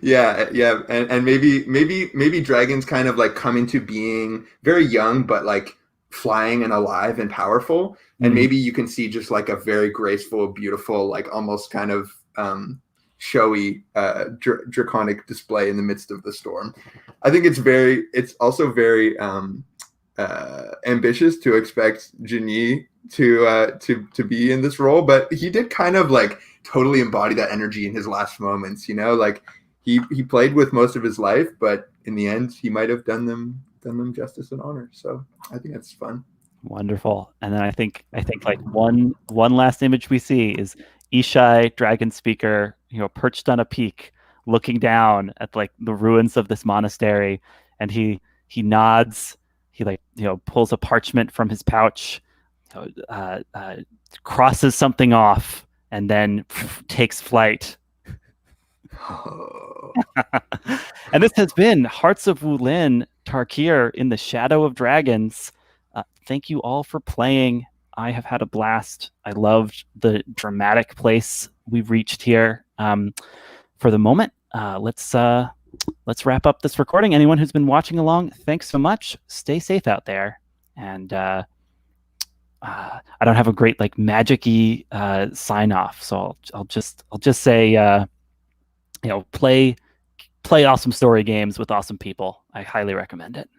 and maybe dragons kind of like come into being very young but like flying and alive and powerful, and maybe you can see just like a very graceful, beautiful, like almost kind of showy draconic display in the midst of the storm. I think it's also very ambitious to expect Junyi to be in this role, but he did kind of like totally embody that energy in his last moments, you know, like he played with most of his life, but in the end he might have done them justice and honor. So I think that's fun.
Wonderful. And then I think like one last image we see is Ishai, dragon speaker, you know, perched on a peak looking down at like the ruins of this monastery, and he nods, he like, you know, pulls a parchment from his pouch, crosses something off, and then takes flight. And this has been Hearts of Wulin, Tarkir in the Shadow of Dragons. Thank you all for playing. I have had a blast. I loved the dramatic place we've reached here. For the moment, let's wrap up this recording. Anyone who's been watching along, thanks so much. Stay safe out there. And I don't have a great like magic-y sign off, so I'll just say you know, play awesome story games with awesome people. I highly recommend it.